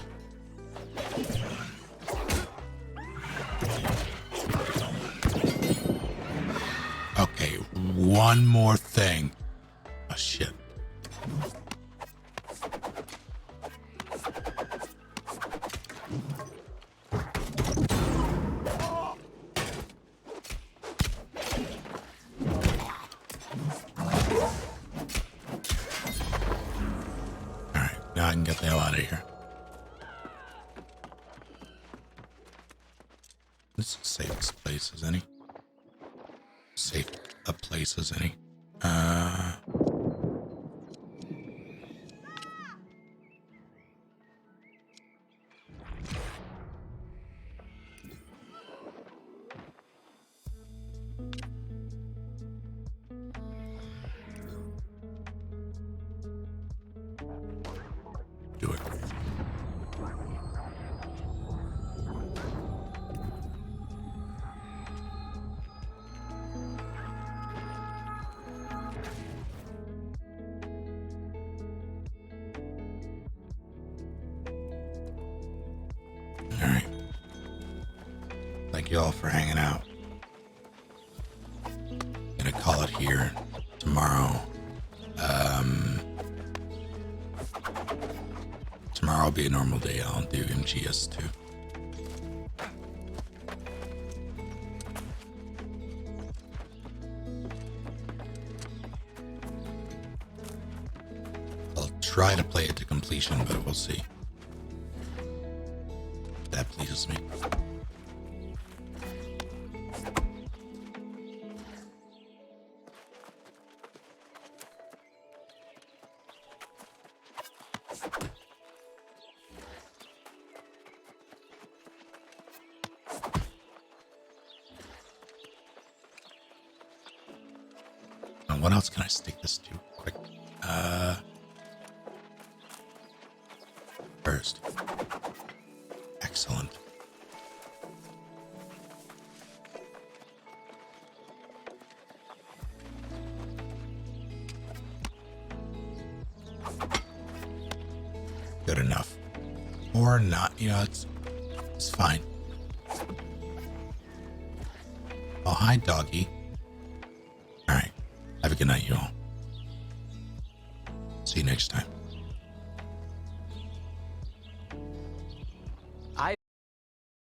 Okay, one more thing. Oh shit. Now I can get the hell out of here. This is safest place as any. Safe a place as any. Do it. All right. Thank you all for hanging out. Gonna call it here tomorrow. Tomorrow Tomorrow will be a normal day. I'll do MGS too. I'll try to play it to completion, but we'll see. That pleases me. What else can I stick this to? Quick. First. Excellent. Good enough. Or not, you know, it's fine. Oh, hi, doggy. All right. Have a good night, you all. See you next time.